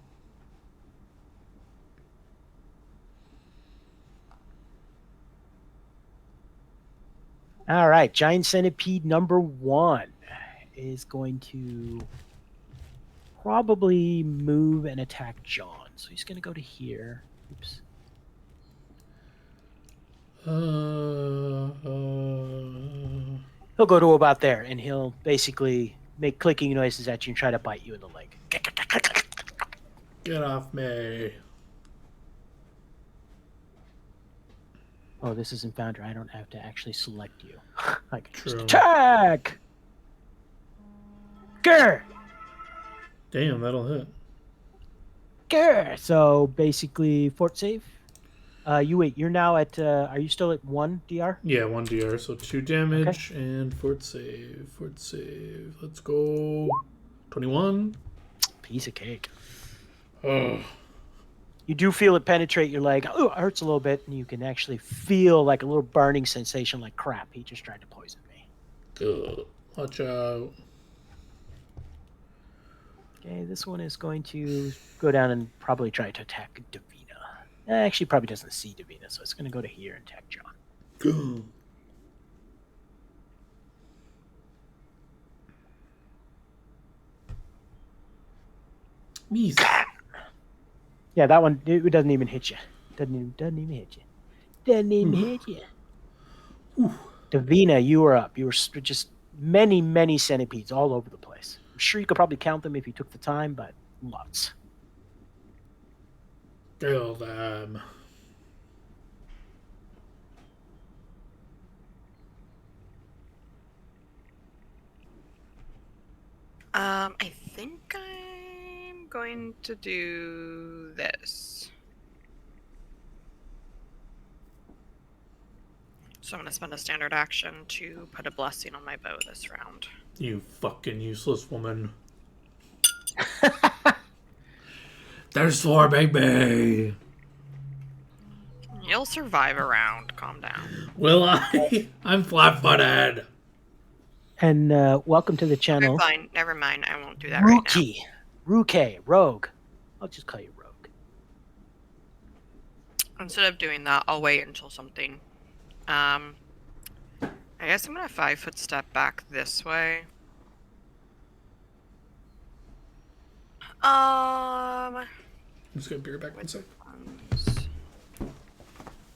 All right, giant centipede number 1 is going to probably move and attack John. So he's going to go to here. Oops. He'll go to about there, and he'll basically make clicking noises at you and try to bite you in the leg. Get off me. Oh, this isn't Founder. I don't have to actually select you. I can just True. attack! Grr! Damn, that'll hit. Grr! So basically, fort save. You're now at, are you still at 1 DR? Yeah, 1 DR, so 2 damage and fort save. Fort save. Let's go. 21. Piece of cake. Oh. You do feel it penetrate your leg. Oh, it hurts a little bit, and you can actually feel like a little burning sensation like crap. He just tried to poison me. Ugh. Watch out. Okay, this one is going to go down and probably try to attack Davina. Actually, probably doesn't see Davina, so it's going to go to here and attack John. Go. Meese. Yeah, that one, it doesn't even hit you. Doesn't even hit you. Doesn't even hit you. Davina, you were up. You were just many, many centipedes all over the place. I'm sure you could probably count them if you took the time, but lots. Kill them. I think I'm going to do this. So I'm going to spend a standard action to put a blessing on my bow this round. You fucking useless woman. There's 4, baby. You'll survive a round. Calm down. Will I? I'm flat-footed. And welcome to the You're channel, fine. Never mind. I won't do that right now. Ruke, Rogue. I'll just call you Rogue. Instead of doing that, I'll wait until something. I guess I'm gonna 5-foot step back this way. I'm just gonna be right back 1 sec.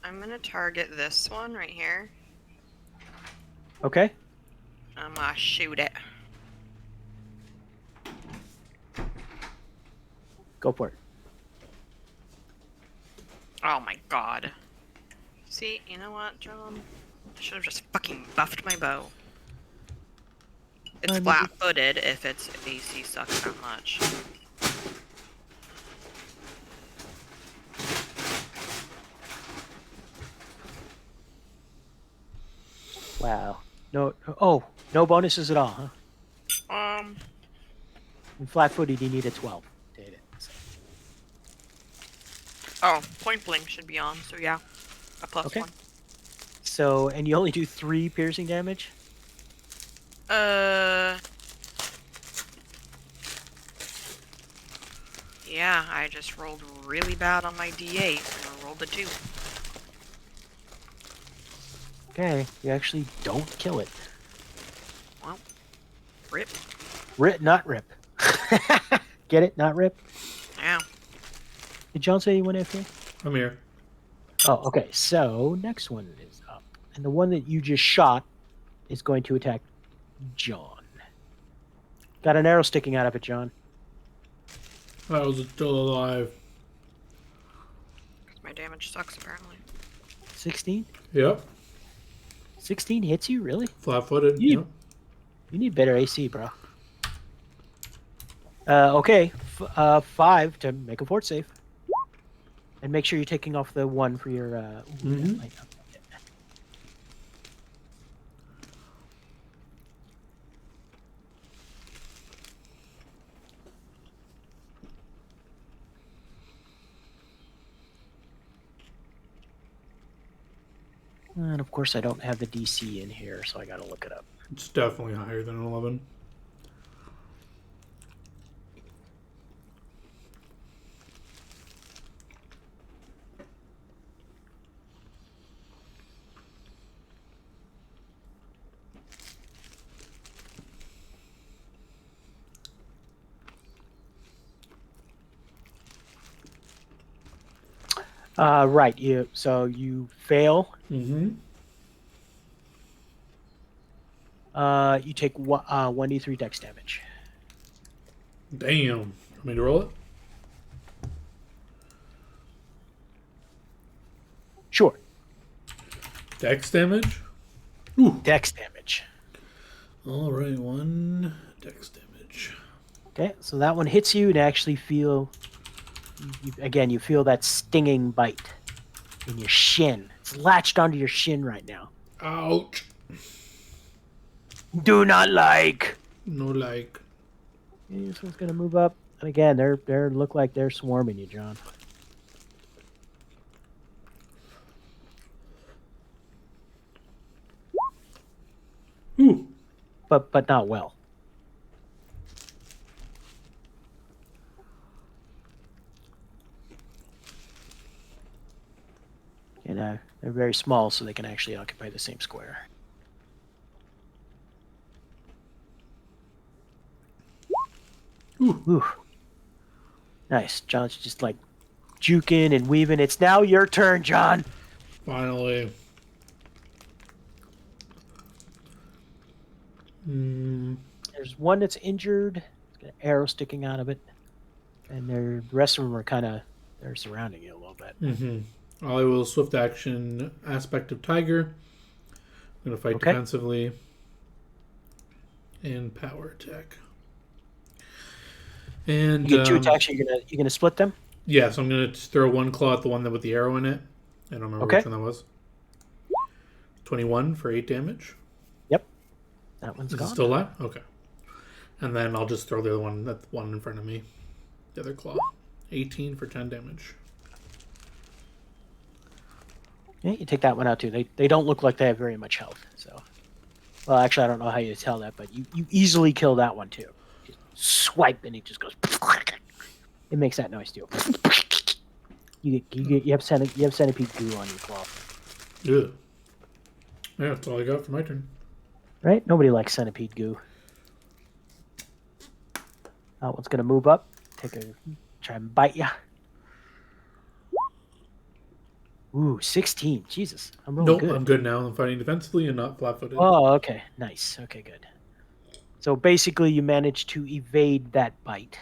I'm gonna target this one right here. Okay. I'm gonna shoot it. Go for it. Oh my god. See, you know what, John? I should have just fucking buffed my bow. It's flat-footed if its AC sucks that much. Wow. No. Oh, no bonuses at all, huh? In flat-footed, you need a 12 to hit it. So. Oh, point blank should be on, so yeah. A plus Okay. 1. So, and you only do 3 piercing damage? Yeah, I just rolled really bad on my D8 and I rolled a 2. Okay, you actually don't kill it. Well, rip. Rip, not rip. Get it? Not rip? Yeah. Did John say you went after? I'm here. Oh, okay. So, next one is up. And the one that you just shot is going to attack John. Got an arrow sticking out of it, John. I was still alive. My damage sucks, apparently. 16? Yep. 16 hits you, really? Flat-footed. You- Yep. You need better AC, bro. Okay. 5 to make a fort save. And make sure you're taking off the 1 for your... Mhm. And of course, I don't have the DC in here, so I gotta look it up. It's definitely higher than 11. Right. So you fail. Mm-hmm. You take 1d3 dex damage. Damn. Want me to roll it? Sure. Dex damage? Ooh. Dex damage. All right, 1 dex damage. Okay, so that one hits you and actually feel... again, you feel that stinging bite in your shin. It's latched onto your shin right now. Ouch. Do not like. No like. Okay, this one's gonna move up. And again, they're look like they're swarming you, John. Ooh. But not well. You know, they're very small, so they can actually occupy the same square. Ooh. Nice. John's just like juking and weaving. It's now your turn, John. Finally. There's one that's injured. It's got an arrow sticking out of it. And the rest of them are they're surrounding you a little bit. Mm-hmm. I will swift action aspect of Tiger. I'm going to fight defensively. And power attack. And You get 2 attacks. You're gonna split them. yeah, so I'm gonna just throw one claw at the one that with the arrow in it. I don't remember Okay. which one that was. 21 for 8 damage. Yep, that one's Is it gone. still alive? Okay. And then I'll just throw the other one, that one in front of me. The other claw. 18 for 10 damage. Yeah, you take that one out too. They don't look like they have very much health. So, well, actually, I don't know how you tell that, but you easily kill that one too. Just swipe, and it just goes. It makes that noise too. You have centipede goo on your claw, Yeah. Yeah, that's all I got for my turn. right? Nobody likes centipede goo. That one's gonna move up, try and bite ya. Ooh, 16. Jesus, I'm really Nope, good. I'm good now. I'm fighting defensively and not flat-footed. Oh, okay, nice. Okay, good. So basically, you managed to evade that bite.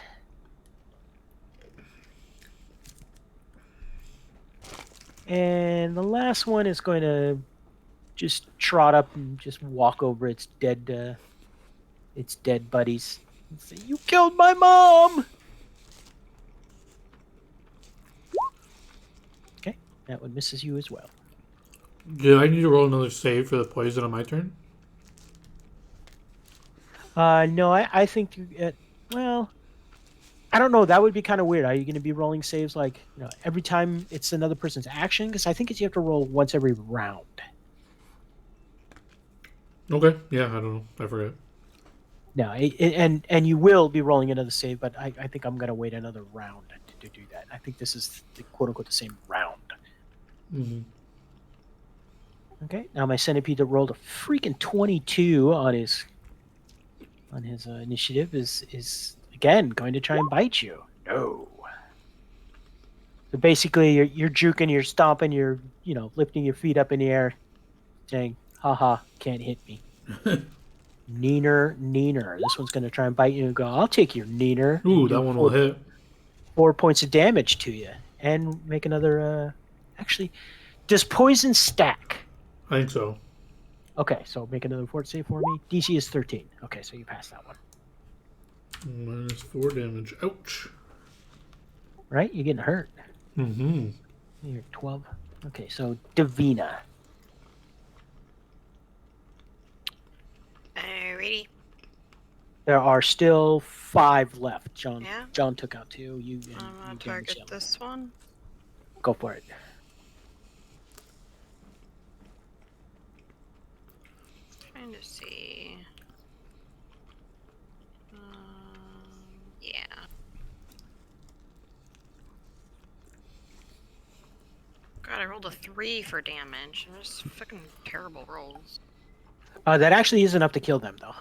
And the last one is going to just trot up and just walk over its dead buddies and say, "You killed my mom!" Okay, that one misses you as well. Do I need to roll another save for the poison on my turn? No, I think well, I don't know. That would be kind of weird. Are you going to be rolling saves like every time it's another person's action? Because I think you have to roll once every round. Okay. Yeah, I don't know. I forget. No, and you will be rolling another save, but I think I'm going to wait another round to do that. I think this is the quote unquote the same round. Mm-hmm. Okay, now my centipede that rolled a freaking 22 on his initiative is again going to try and bite you. No. So basically, you're juking, you're stomping, you're lifting your feet up in the air, saying, "Haha, can't hit me." Neener. This one's going to try and bite you and go, "I'll take your neener." Ooh, and that do one will hit. 4 points of damage to you, and make another. Actually, does poison stack? I think so. Okay, so make another fort save for me. DC is 13. Okay, so you pass that one. Minus 4 damage. Ouch. Right? You're getting hurt. Mm-hmm. You're 12. Okay, so Davina. Alrighty. There are still 5 left. John Yeah. John took out 2. You I'm gonna you target damaged him. this one. Go for it. Trying to see. Yeah. God, I rolled a 3 for damage. Those fucking terrible rolls. That actually isn't enough to kill them, though.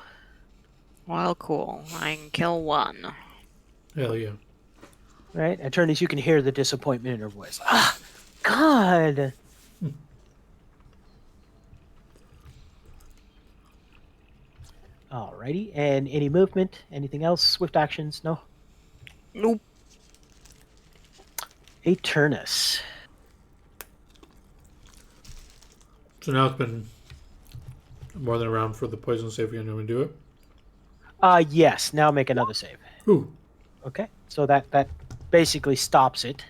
Well, cool. I can kill one. Hell yeah. Right? Attorneys, you can hear the disappointment in her voice. Ah, God. Alrighty. And any movement? Anything else? Swift actions? No? Nope. Aturnus. So now it's been more than a round for the poison save. You're going to do it? Yes. Now make another save. Ooh. Okay. So that basically stops it.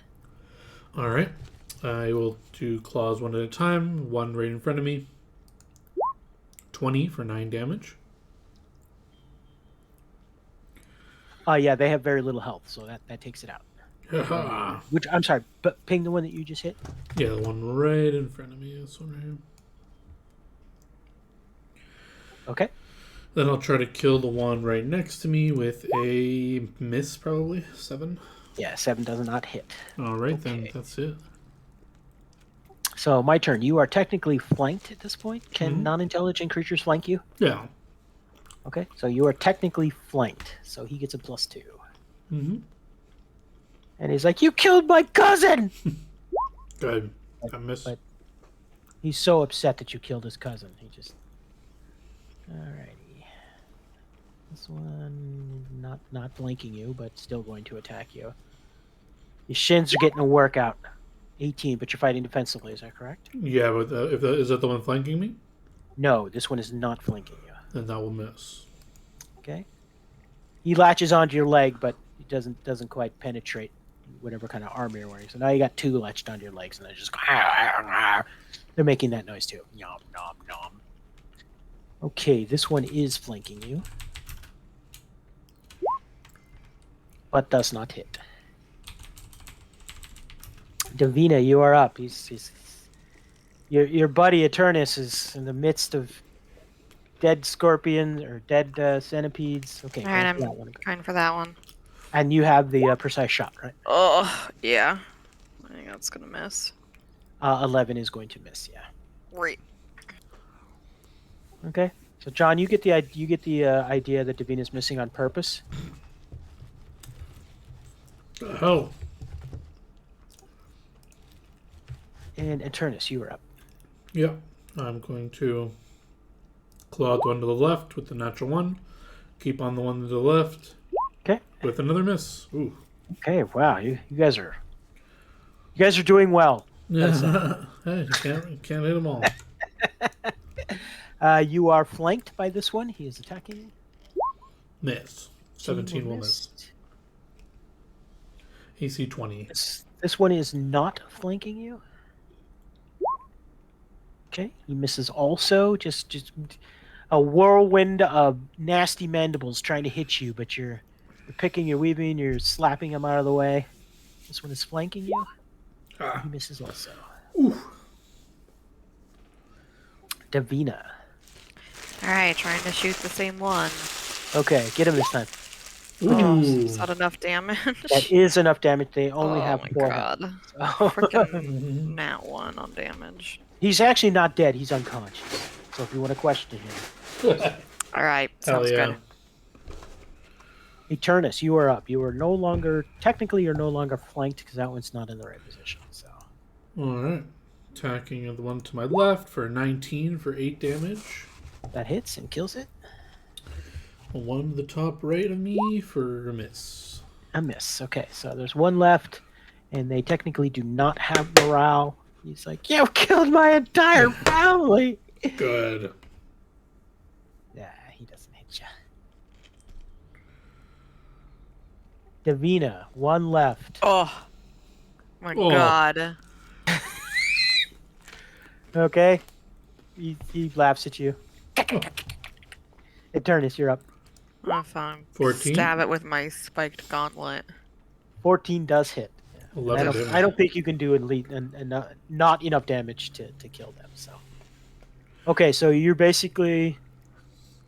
All right. I will do claws one at a time. One right in front of me. 20 for 9 damage. Yeah, they have very little health, so that takes it out. Yeah, Which, I'm sorry, but ping the one that you just hit. the one right in front of me. This one right here. Okay. Then I'll try to kill the one right next to me with a miss, probably. 7. Yeah, 7 does not hit. All right, then Okay. that's it. So my turn. You are technically flanked at this point. Can Mhm. non-intelligent creatures flank you? Yeah. Okay, so you are technically flanked. So he gets a +2. Mm-hmm. And he's like, "You killed my cousin!" Good. I missed. but- He's so upset that you killed his cousin. He just... Alrighty. This one, not flanking you, but still going to attack you. Your shins are getting a workout. 18, but you're fighting defensively, is that correct? Yeah, but is that the one flanking me? No, this one is not flanking you. Then that will miss. Okay. He latches onto your leg, but It doesn't quite penetrate whatever kind of armor you're wearing. So now you got 2 latched onto your legs, and they're just they're making that noise too. Nom nom nom. Okay, this one is flanking you, but does not hit. Davina, you are up. He's your buddy Eternus is in the midst of dead scorpions or dead centipedes. Okay, All right, go for I'm that one. trying for that one. And you have the precise shot, right? Oh, yeah. I think that's gonna miss. 11 is going to miss. Yeah. Right. Okay. So John, you get the idea that Davina's missing on purpose. Oh, And Eternus, you are up. yep. I'm going to claw out the one to the left with the natural 1. Keep on the one to the left Okay. with another miss. Ooh. Okay. Wow. You guys are doing well. Yeah. Hey, you can't hit them all. You are flanked by this one. He is attacking you. Miss. 17 will miss. AC 20. This one is not flanking you. Okay, he misses also. Just a whirlwind of nasty mandibles trying to hit you, but you're picking, you're weaving, you're slapping him out of the way. This one is flanking you. Ah. He misses also. Ooh. Davina. All right, trying to shoot the same one. Okay, get him this time. Ooh. Is that enough damage? That is enough damage. They only have my 4 god. health. So- Freaking Mhm. nat 1 on damage. He's actually not dead. He's unconscious. So if you want to question him. All right, Hell sounds yeah. good. Eternus, you are up. You are no longer, technically, you're no longer flanked because that one's not in the right position. So Alright. Attacking the one to my left for 19 for 8 damage. that hits and kills it. One to the top right of me for a miss. A miss. Okay, so there's one left, and they technically do not have morale. He's like, "You've killed my entire family." Good. Yeah, he doesn't hit you. Davina, one left. Oh my Oh. god. Okay, he laughs at you. Eternus, you're up. Oh, fine. 14? Stab it with my spiked gauntlet. 14 does hit. And 11 I damage. don't think you can do not enough damage to kill them. So, okay, so you're basically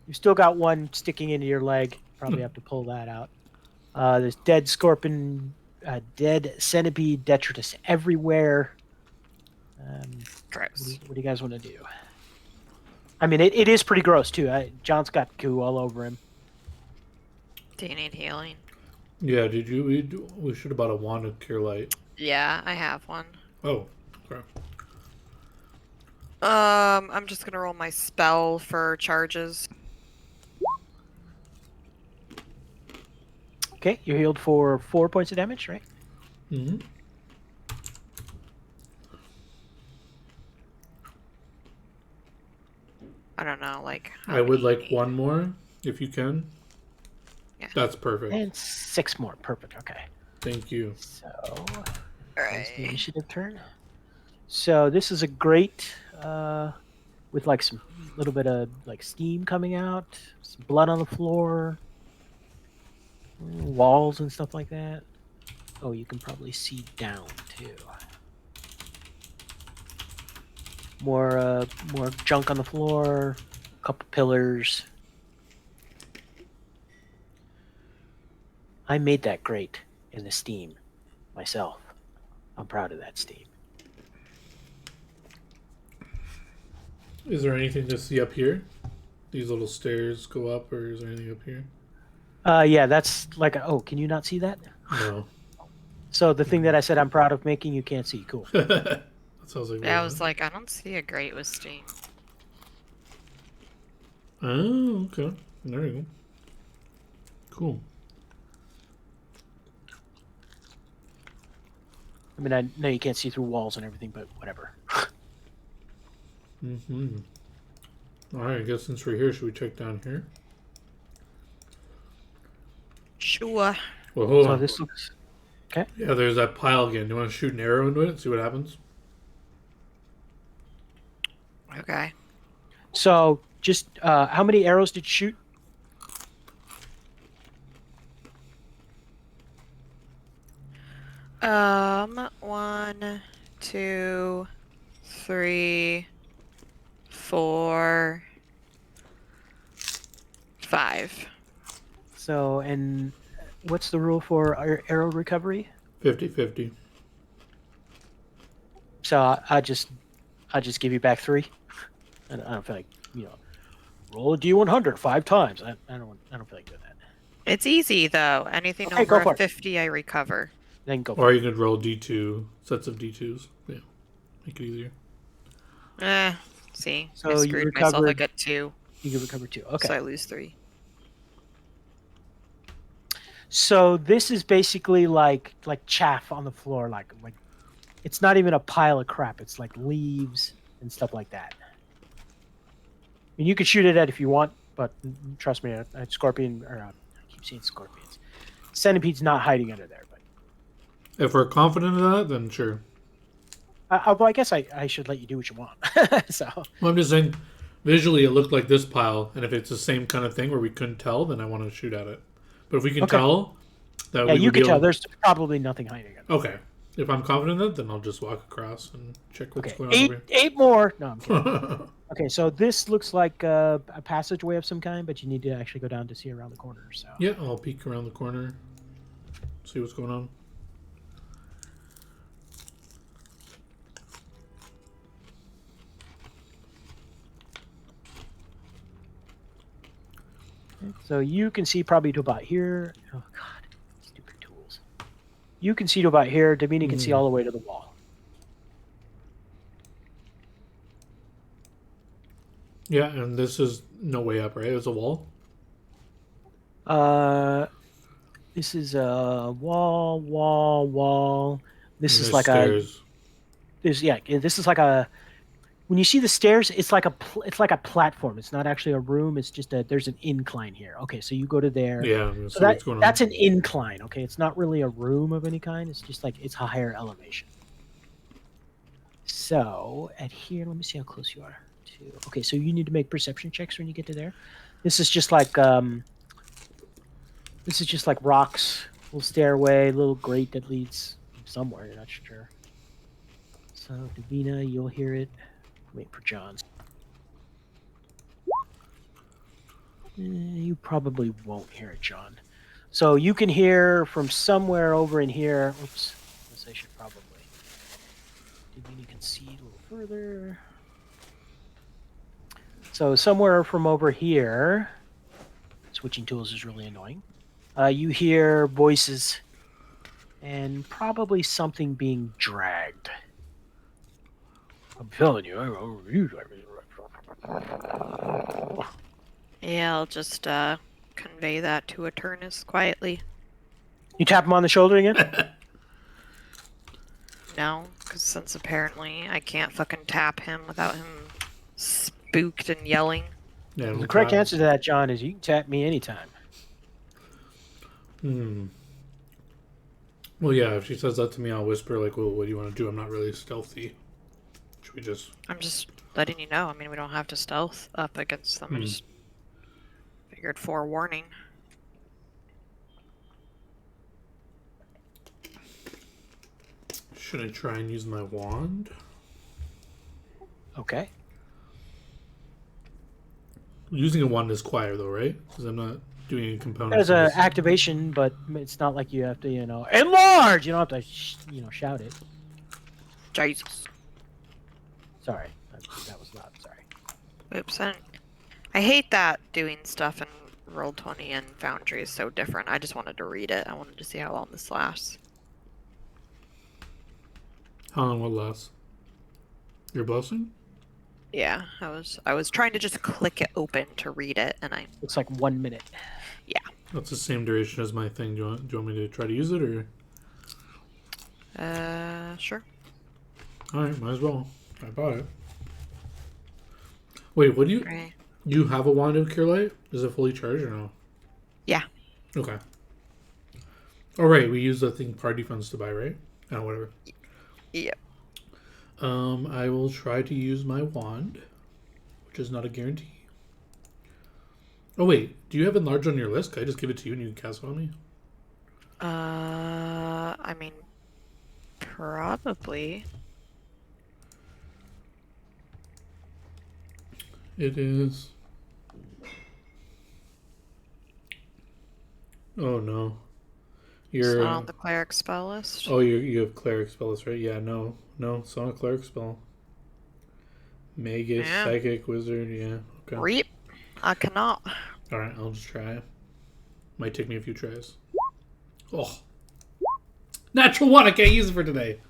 you still got one sticking into your leg. Probably have to pull that out. There's dead scorpion, dead centipede, detritus everywhere. Gross. What do you guys want to do? I mean, it is pretty gross too. John's got goo all over him. Do you need healing? Yeah, did you? We should have bought a wand of cure light. Yeah, I have one. Oh, okay. I'm just gonna roll my spell for charges. Okay, you're healed for 4 points of damage, right? Mm-hmm. I don't know, like. I would like one more, if you can. Yeah. That's perfect. And 6 more. Perfect. Okay. Thank you. So, All that's the right. initiative turn. So this is a grate with like some little bit of like steam coming out, some blood on the floor, walls and stuff like that. Oh, you can probably see down too. More junk on the floor, a couple pillars. I made that grate in the steam myself. I'm proud of that steam. Is there anything to see up here? These little stairs go up, or is there anything up here? Yeah, that's like oh, can you not see that? No. So the thing that I said I'm proud of making, you can't see. Cool. That sounds like. Yeah, I was like, I don't see a grate with steam. Oh, okay. There you go. Cool. I mean, I know you can't see through walls and everything, but whatever. Mm-hmm. All right. I guess since we're here, should we check down here? Sure. Well, hold So on. this looks Yeah, there's that pile again. Do you want to shoot an arrow into it and see what happens? Okay. so. Just how many arrows did you shoot? One, two, three, four, five. So, and what's the rule for arrow recovery? 50-50. So I just give you back 3. I don't feel like roll a d100 5 times. I don't feel like doing that. It's easy though. Anything Okay, go over for a it. 50, I recover. Then go for Or it. you could roll D2 sets of D2s. Yeah, make it easier. See, So I you screwed myself. I recovered- get 2, You can recover 2. Okay. so I lose 3. So this is basically like chaff on the floor, like it's not even a pile of crap. It's like leaves and stuff like that. And you could shoot it at if you want, but trust me, a scorpion or I keep saying scorpions. Centipede's not hiding under there. But If we're confident of that, then sure. although I guess I should let you do what you want. So Well, I'm just saying, visually it looked like this pile, and if it's the same kind of thing where we couldn't tell, then I want to shoot at it. But if we can Okay. tell, that yeah, we you would be can tell able- there's probably nothing hiding under. Okay. If I'm confident in that, then I'll just walk across and check what's Okay, going on eight more. No, I'm kidding. over Okay, so this looks like a passageway of some kind, but you need to actually go down to see around the corner. So here. Yeah, I'll peek around the corner, see what's going on. So you can see probably to about here. Oh God, stupid tools. You can see to about here. Davina can see all the way to the wall. Yeah, and this is no way up, right? It's a wall. This is a wall. This And is there's like stairs. this is like a. When you see the stairs, it's like a platform. It's not actually a room. It's just there's an incline here. Okay, so you go to there. Yeah, I'm gonna So see what's going on. that's an incline. Okay, it's not really a room of any kind. It's just like it's a higher elevation. So at here, let me see how close you are to. Okay, so you need to make perception checks when you get to there. This is just like rocks, little stairway, little grate that leads somewhere. You're not sure. So Davina, you'll hear it. Wait for John. You probably won't hear it, John. So you can hear from somewhere over in here. Oops. I guess I should probably. Davina can see a little further. So somewhere from over here, switching tools is really annoying. You hear voices and probably something being dragged. I'm telling you. Yeah, I'll just convey that to Eternus quietly. You tap him on the shoulder again? No, because since apparently I can't fucking tap him without him spooked and yelling. Yeah, The correct answer to that, John, is you can tap me anytime. Well, yeah, if she says that to me, I'll whisper, like, well, what do you want to do? I'm not really stealthy. Should we just... I'm just letting you know. I mean, we don't have to stealth up against them. I just figured forewarning. Should I try and use my wand? Okay. Using a wand is quiet, though, right? Because I'm not doing any components. There's of an this. activation, but it's not like you have to, enlarge! You don't have to, shout it. Jesus. Sorry. That was loud. Sorry. Oops. I hate that doing stuff in Roll20 and Foundry is so different. I just wanted to read it. I wanted to see how long this lasts. How long will it last? Your blessing? Yeah, I was trying to just click it open to read it, and I Looks like 1 minute. That's the same duration as my thing. Do you want me to try to use it, or...? Sure. Alright, might as well. I bought it. Wait, what do you... Right. You have a wand of Cure Light? Is it fully charged or no? Yeah. Okay. Oh, right. We use the thing party funds to buy, right? Oh, whatever. Yep. I will try to use my wand, which is not a guarantee. Oh, wait. Do you have enlarge on your list? Can I just give it to you and you can cast it on me? I mean, probably. It is. Oh, no. It's You're. not on the cleric spell list. Oh, you have cleric spells, right? Yeah, no. It's not a cleric spell. Magus, Yeah. psychic, wizard, yeah. Okay. Reap. I cannot. Alright, I'll just try. Might take me a few tries. Oh. Natural one! I can't use it for today.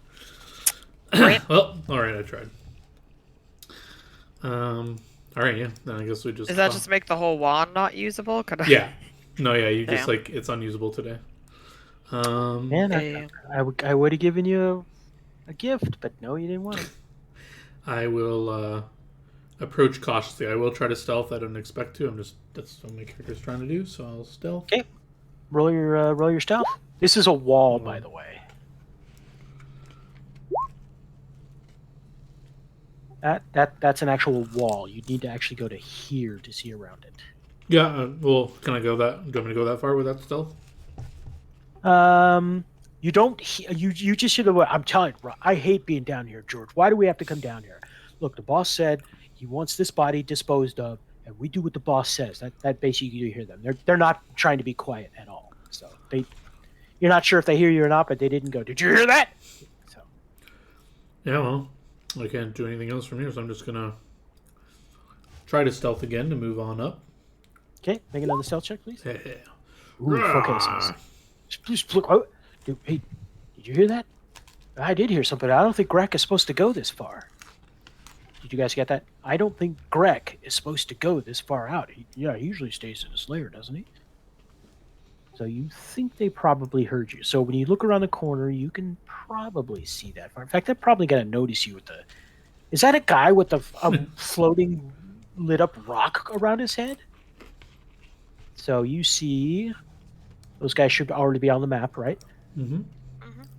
Well, alright, I tried. Alright, yeah. Then I guess we just... Does that just make the whole wand not usable? Could I... Yeah. No, yeah, you just, Damn. like, it's unusable today. Man, Damn. I would have given you a gift, but no, you didn't want it. I will, approach cautiously. I will try to stealth. I don't expect to. That's what my character's trying to do, so I'll stealth. Okay. Roll your stealth. This is a wall, by the way. That's an actual wall. You need to actually go to here to see around it. Yeah, well, can I go that... Do you want me to go that far with that stealth? You don't. You just hear the word. I'm telling you, I hate being down here, George. Why do we have to come down here? Look, the boss said he wants this body disposed of, and we do what the boss says. That basically you hear them. They're not trying to be quiet at all. So you're not sure if they hear you or not, but they didn't go. Did you hear that? So Yeah, well, I can't do anything else from here, so I'm just gonna try to stealth again to move on up. okay, make another stealth check, please. Yeah. Ooh, okay, so please look. Oh, hey, did you hear that? I did hear something. I don't think Greg is supposed to go this far. Did you guys get that? I don't think Greg is supposed to go this far out. He usually stays in his lair, doesn't he? So you think they probably heard you. So when you look around the corner, you can probably see that far. In fact, they're probably going to notice you with the... Is that a guy with a floating lit up rock around his head? So you see... Those guys should already be on the map, right? Mm-hmm.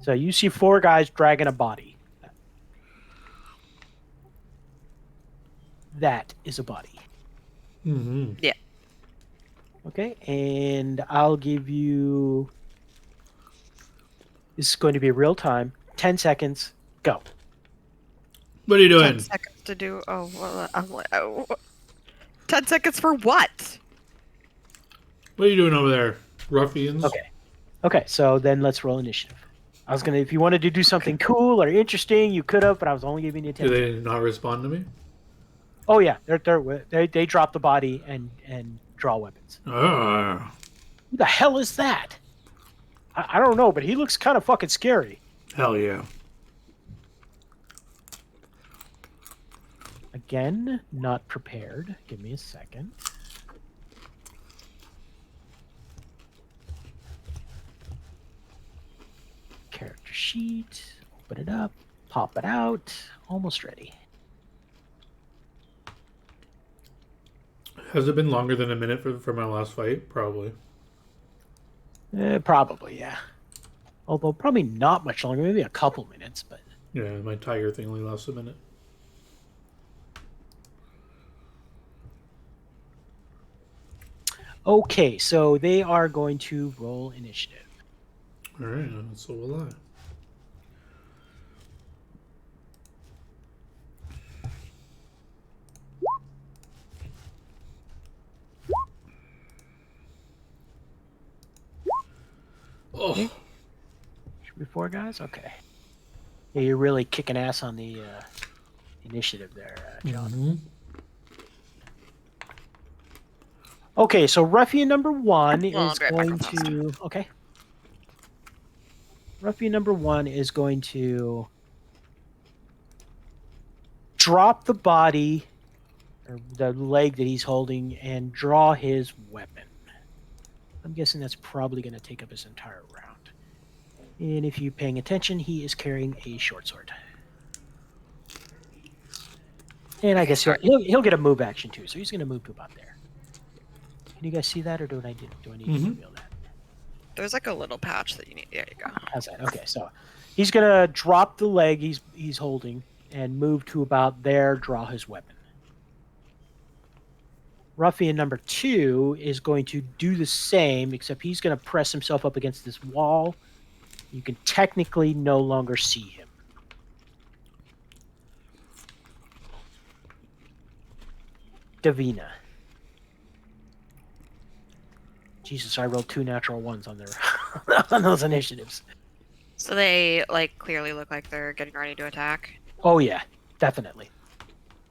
So you see 4 guys dragging a body. That is a body. Mm-hmm. Yeah. Okay, and I'll give you... This is going to be real time. 10 seconds. Go. What are you 10 doing? seconds to do. Oh, well, I'm like, oh, 10 seconds for what? What are you doing over there, ruffians? Okay, so then let's roll initiative. I was gonna, if you wanted to do something cool or interesting, you could have, but I was only giving you 10. Do they not respond to me? Oh yeah, they drop the body and draw weapons. Ah, Who the hell is that? I don't know, but he looks kind of fucking scary. hell yeah. Again, not prepared. Give me a second. Character sheet. Open it up. Pop it out. Almost ready. Has it been longer than a minute for my last fight? Probably. Probably, yeah. Although probably not much longer. Maybe a couple minutes, but... Yeah, my tiger thing only lasts a minute. Okay, so they are going to roll initiative. Alright, so will I. Oh, Should be 4 guys? Okay. Yeah, you're really kicking ass on the initiative there, John. mm-hmm. Okay, so ruffian number 1 Well, I'll is be right back going real fast. to... Okay. Ruffian number 1 is going to drop the body, or the leg that he's holding, and draw his weapon. I'm guessing that's probably going to take up his entire round. And if you're paying attention, he is carrying a short sword. And I guess he'll get a move action too, so he's going to move to about there. Can you guys see that, or do I need to reveal that? There's like a little patch that you need. There you go. How's that? Okay, so he's gonna drop the leg he's holding and move to about there. Draw his weapon. Ruffian number 2 is going to do the same, except he's going to press himself up against this wall. You can technically no longer see him. Davina. Jesus, I rolled 2 natural ones on their on those initiatives. So they like clearly look like they're getting ready to attack. Oh yeah, definitely.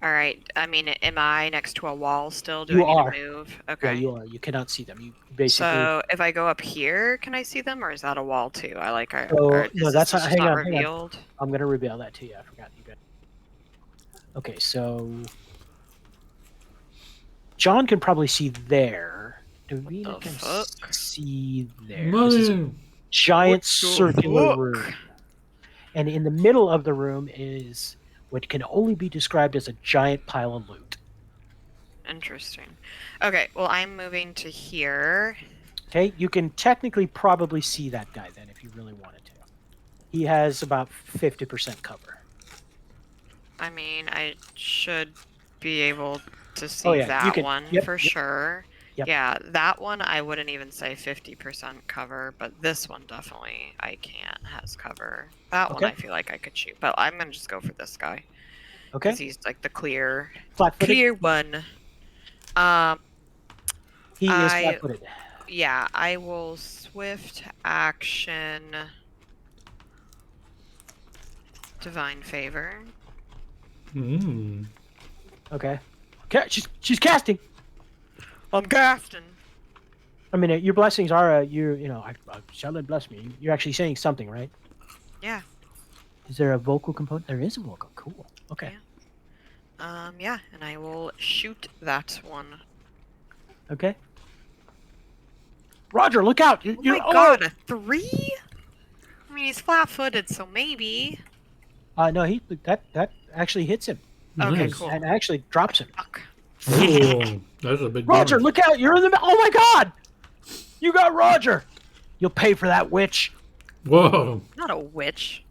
All right. I mean, am I next to a wall still? Do You I need are. to move? Yeah, Okay. you are. You cannot see them. You basically. So if I go up here, can I see them, or is that a wall too? I like. So, or is no, this that's just not. Hang not on. Hang on. revealed? I'm gonna reveal that to you. I forgot you guys. Okay, so John can probably see there. Davina The can fuck? see there. This is a Man. giant What the circular fuck? room, and in the middle of the room is what can only be described as a giant pile of loot. Interesting. Okay. Well, I'm moving to here. Okay, you can technically probably see that guy then if you really wanted to. He has about 50% cover. I mean, I should be able to see Oh, yeah, you that can- one yep, for yep, sure. yep. Yeah, that one I wouldn't even say 50% cover, but this one definitely I can't has cover. That one Okay. I feel like I could shoot, but I'm gonna just go for this guy Okay, because he's like the clear flat-footed. one. He is I- flat-footed. Yeah, I will swift action divine favor. Mm. Okay. She's casting. I'm casting. I mean, your blessings are shall it bless me. You're actually saying something, right? Yeah. Is there a vocal component? There is a vocal. Cool. Okay. Yeah, and I will shoot that one. Okay. Roger, look out! Oh my god, a 3? I mean, he's flat-footed, so maybe. No, that actually hits him. Okay, Nice. cool. And actually drops him. Fuck. Oh, that's a big Roger, bonus. look out! You're in the. Oh my god! You got Roger. You'll pay for that, witch. Whoa. Not a witch.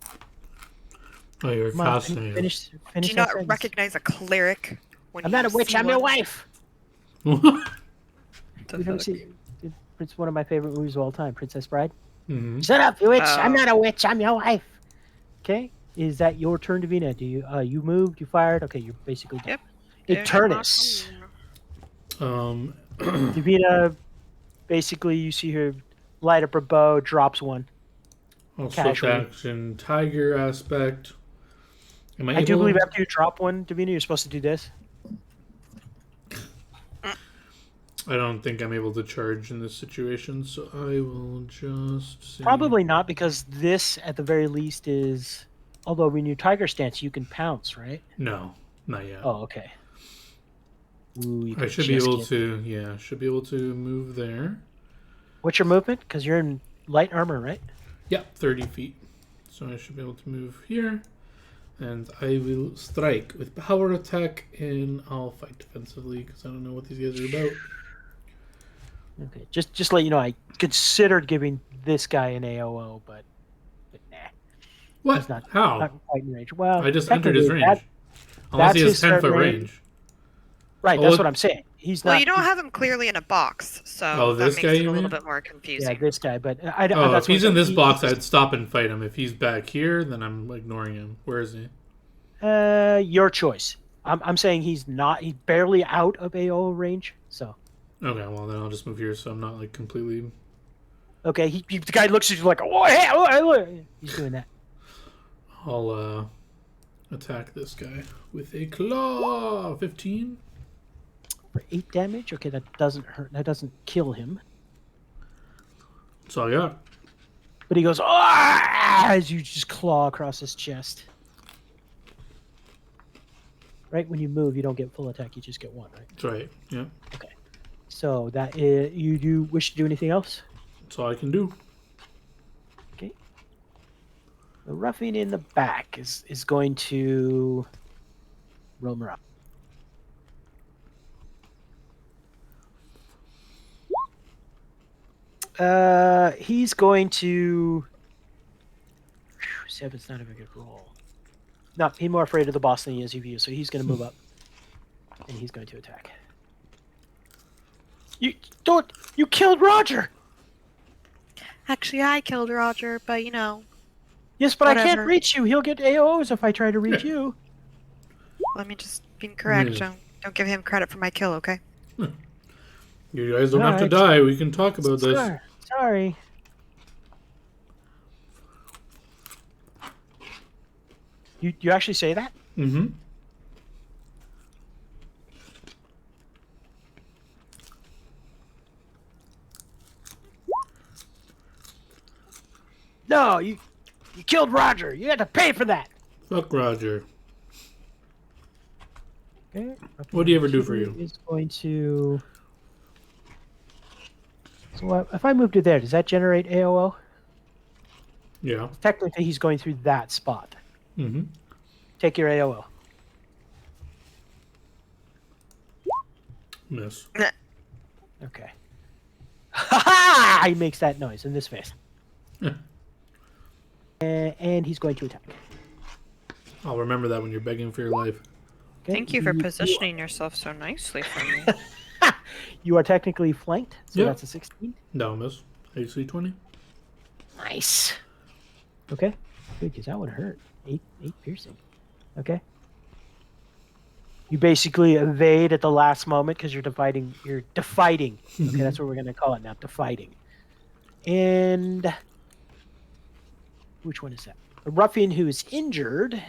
Oh, you're Come on, casting. finish Do that you not sentence. recognize a cleric? When I'm you not a witch. see I'm your one? wife. The You never fuck? see? It's one of my favorite movies of all time, Princess Bride. Mhm. Shut up, you witch! I'm Oh. not a witch. I'm your wife. Okay, is that your turn, Davina? Do you moved? You fired? Okay, you're basically done. Yep. There's my Eternus. phone. Davina, basically, you see her light up her bow, drops one. I'll swift Casually. action tiger aspect. Am I I do able- believe after you drop one, Davina, you're supposed to do this. I don't think I'm able to charge in this situation, so I will just see. Probably not, because this, at the very least, is. Although when you tiger stance, you can pounce, right? No, not yet. Oh, okay. Ooh, you I could should be just able get- to. Yeah, should be able to move there. What's your movement? Because you're in light armor, right? Yep, 30 feet. So I should be able to move here. And I will strike with power attack, and I'll fight defensively because I don't know what these guys are about. Okay. Just to let you know, I considered giving this guy an AOO, but nah, What? He's not- How? not quite in range. Well, I just entered his technically, range. Unless he that's has his 10-foot start range. range. right, Oh, that's what- what I'm saying. He's Well, not. you don't have him clearly in a box, so Oh, that this makes guy, it you a little mean? bit more Yeah, confusing. this guy, but Oh, that's if he's in this box, I'd. I'd stop and fight him. If he's back here, then I'm ignoring him. Where is he? Your choice. I'm saying he's not. He's barely out of AOO range. So Okay, well then I'll just move here so I'm not like completely. okay, the guy looks at you like, oh, hey, oh, he's doing that. I'll attack this guy with a claw. 15. For 8 damage. Okay, that doesn't hurt. That doesn't kill him. That's all I got. But he goes, ah, as you just claw across his chest. Right when you move, you don't get full attack. You just get one, right? That's right. Yeah. So that is, you do wish to do anything else? That's all I can do. Okay. The ruffian in the back is going to roam around. He's going to. Phew, 7's not a very good roll. No, he's more afraid of the boss than he is of you, so he's going to move up. And he's going to attack. You don't. You killed Roger! Actually, I killed Roger, but you know, Yes, but I can't Whatever. reach you. He'll get AOs if I try to reach you. let me just be correct. Yeah. Don't give him credit for my kill, okay? You guys don't have to Alright. die. We can talk about this. Sorry. You actually say that? Mm-hmm. No, you killed Roger. You had to pay for that. Fuck Roger. Okay. What'd he ever do for you? Is going to. So if I move to there, does that generate AOO? Yeah. Technically, he's going through that spot. Mm-hmm. Take your AOO. Miss. Okay. Ha ha! He makes that noise in this face. And he's going to attack. I'll remember that when you're begging for your life. Okay? Thank you for positioning yourself so nicely for me. You are technically flanked, so Yep. that's a 16. No, miss. AC 20. Nice. Okay. Good, because that would hurt. 8 piercing. Okay. You basically evade at the last moment because you're defiding. Okay, that's what we're gonna call it now. Defiding. And which one is that? A ruffian who is injured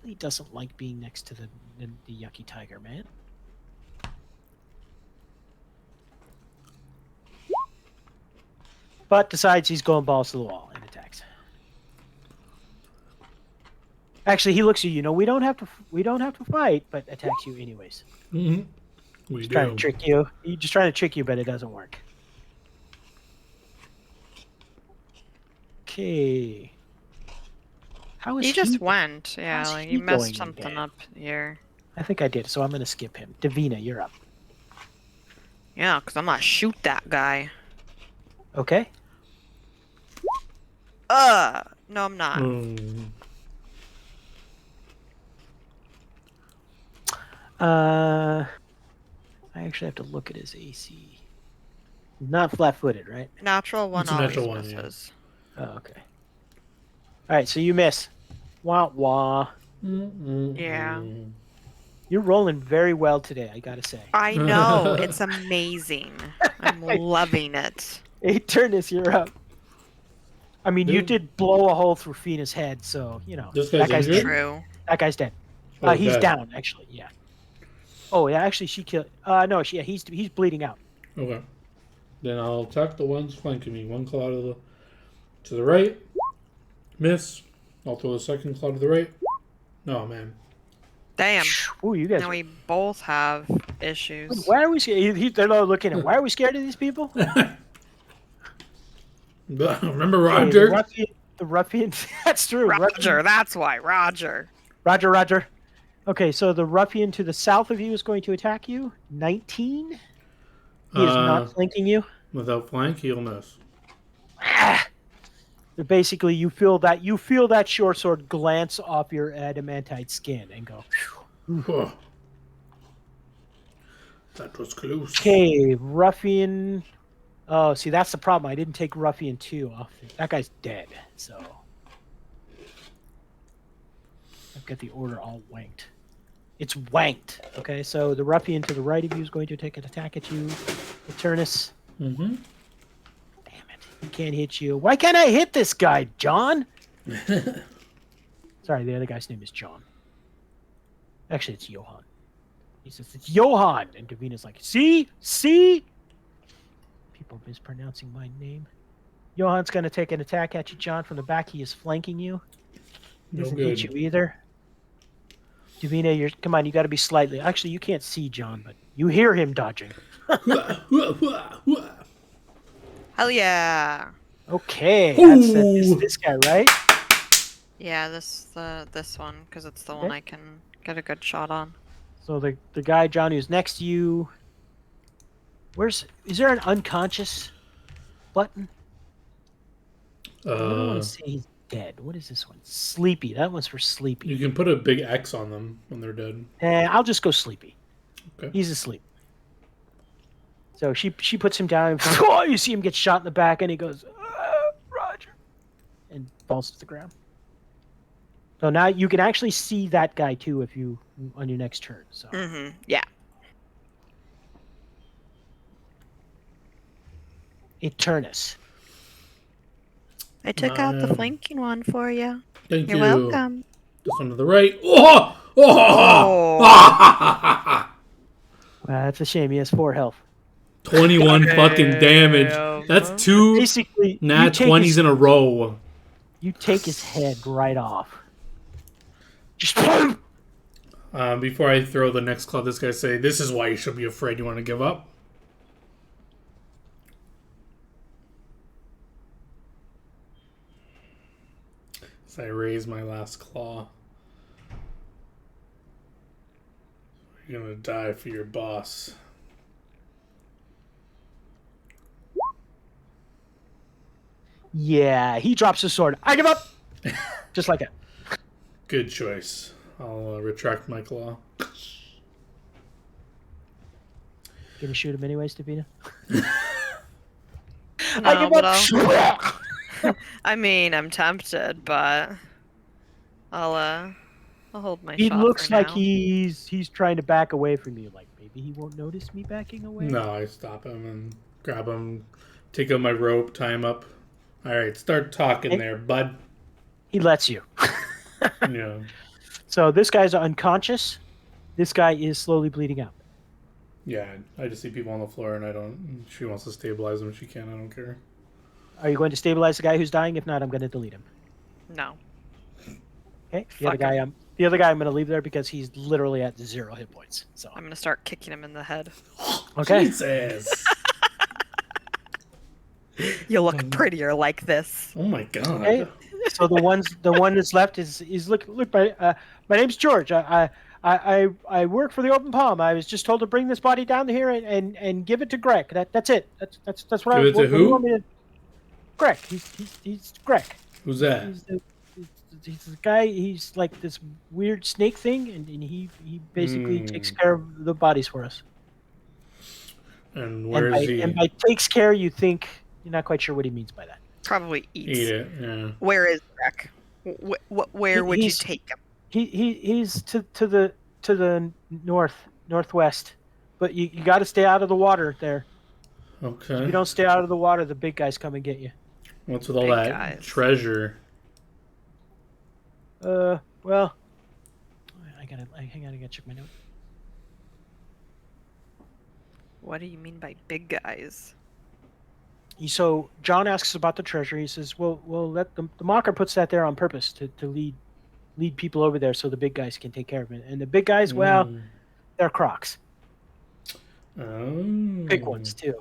really doesn't like being next to the yucky tiger man. But decides he's going balls to the wall and attacks. Actually, he looks at you. You know, we don't have to fight, but attacks you anyways. Mm-hmm. We He's do. trying to trick you. He's just trying to trick you, but it doesn't work. Okay. How is He just went. how's Yeah, like he you messed going something again? up here. I think I did, so I'm gonna skip him. Davina, you're up. Yeah, because I'm gonna shoot that guy. Okay. No, I'm not. I actually have to look at his AC. Not flat-footed, right? Natural one It's a always natural one, yeah. misses. Oh, okay. All right, so you miss. Wah wah. Yeah. You're rolling very well today, I gotta say. I know. It's amazing. I'm loving it. Hey, Turnus, you're up. I mean, you Dude. did blow a hole through Fina's head, so you know This guy's that guy's injured? dead. True. That guy's dead. Oh, He's dead. down, actually. Yeah. Oh, yeah. Actually, she killed. No, he's bleeding out. Okay. Then I'll attack the ones flanking me. One claw to the right. Miss. I'll throw the second claw to the right. No, man. Damn. Ooh, you guys. Now we both have issues. Why are we scared? They're not looking at. Why are we scared of these people? Remember Hey, Roger? the ruffian. That's true. Roger, that's why. Roger. Roger. Okay, so the ruffian to the south of you is going to attack you. 19. He is not flanking you. Without flank, he'll miss. So basically, you feel that short sword glance off your adamantite skin and go. Oh. That was close. Okay, ruffian. Oh, see, that's the problem. I didn't take ruffian 2 off. That guy's dead. So I've got the order all wanked. It's wanked. Okay, so the ruffian to the right of you is going to take an attack at you, Eternus. Mm-hmm. Damn it. He can't hit you. Why can't I hit this guy, John? Sorry, the other guy's name is John. Actually, it's Johan. He says, it's Johan. And Davina's like, see? People mispronouncing my name. Johan's going to take an attack at you, John, from the back. He is flanking you. He No doesn't hit good. you either. Davina, come on, you got to be slightly. Actually, you can't see John, but you hear him dodging. Hell yeah. Okay, that's Ooh. this guy, right? Yeah, this one, because it's the one Okay. I can get a good shot on. So the guy, John, who's next to you. Is there an unconscious? button? I don't want Uh, to say he's dead. What is this one? Sleepy. That one's for you sleepy. can put a big X on them when they're dead. I'll just go sleepy. Okay. He's asleep. So she puts him down, and you see him get shot in the back, and he goes, Roger, and falls to the ground. So now you can actually see that guy too if you on your next turn. So Mm-hmm. Yeah. Eternus. I took out the Um, flanking one for you. Thank You're you. welcome. This one to the right. Oh! Oh. That's a shame. He has 4 health. 21 fucking damage. That's Damn. 2 Basically, nat 20s in a row. you take his head right off. Just Before I throw the next claw, this guy say, "This is why you should be afraid. You want to give up?" So I raise my last claw. You're gonna die for your boss. Yeah, he drops his sword. I give up. Just like that. Good choice. I'll retract my claw. Gonna shoot him anyways, Davina? No, but I mean, I'm tempted, but I'll hold my He shot looks for like now. he's trying to back away from you. Like maybe he won't notice me backing away. No, I stop him and grab him, take out my rope, tie him up. All right, start talking there, bud. He lets you. Yeah. So this guy's unconscious. This guy is slowly bleeding out. Yeah, I just see people on the floor and I don't. She wants to stabilize them. She can. I don't care. Are you going to stabilize the guy who's dying? If not, I'm going to delete him. No. Okay. Fuck him. The other guy I'm going to leave there because he's literally at 0 hit points. So I'm gonna start kicking him in the head. okay. Jesus. You look prettier like this. Oh my god. Okay. So the one that's left is look my name's George. I work for the Open Palm. I was just told to bring this body down here and give it to Greg. That's it. That's what Give it to what who? do you want me to? Greg. He's Greg. Who's that? He's the guy. He's like this weird snake thing, and he basically takes care of the bodies for us. And where is he? And by takes care, you think you're not quite sure what he means by that. Probably eats. Eat it. Yeah. Where is Greg? Where would you He's- take him? He's to the northwest, but you got to stay out of the water there. If Okay. you don't stay out of the water, the big guys come and get you. What's with all Big that guys. treasure? Well, hang on, I gotta check my note. What do you mean by big guys? So John asks about the treasure. He says, "Well, let the Mocker puts that there on purpose to lead people over there so the big guys can take care of it. And the big guys, well, Mm. they're crocs, Oh. big ones too.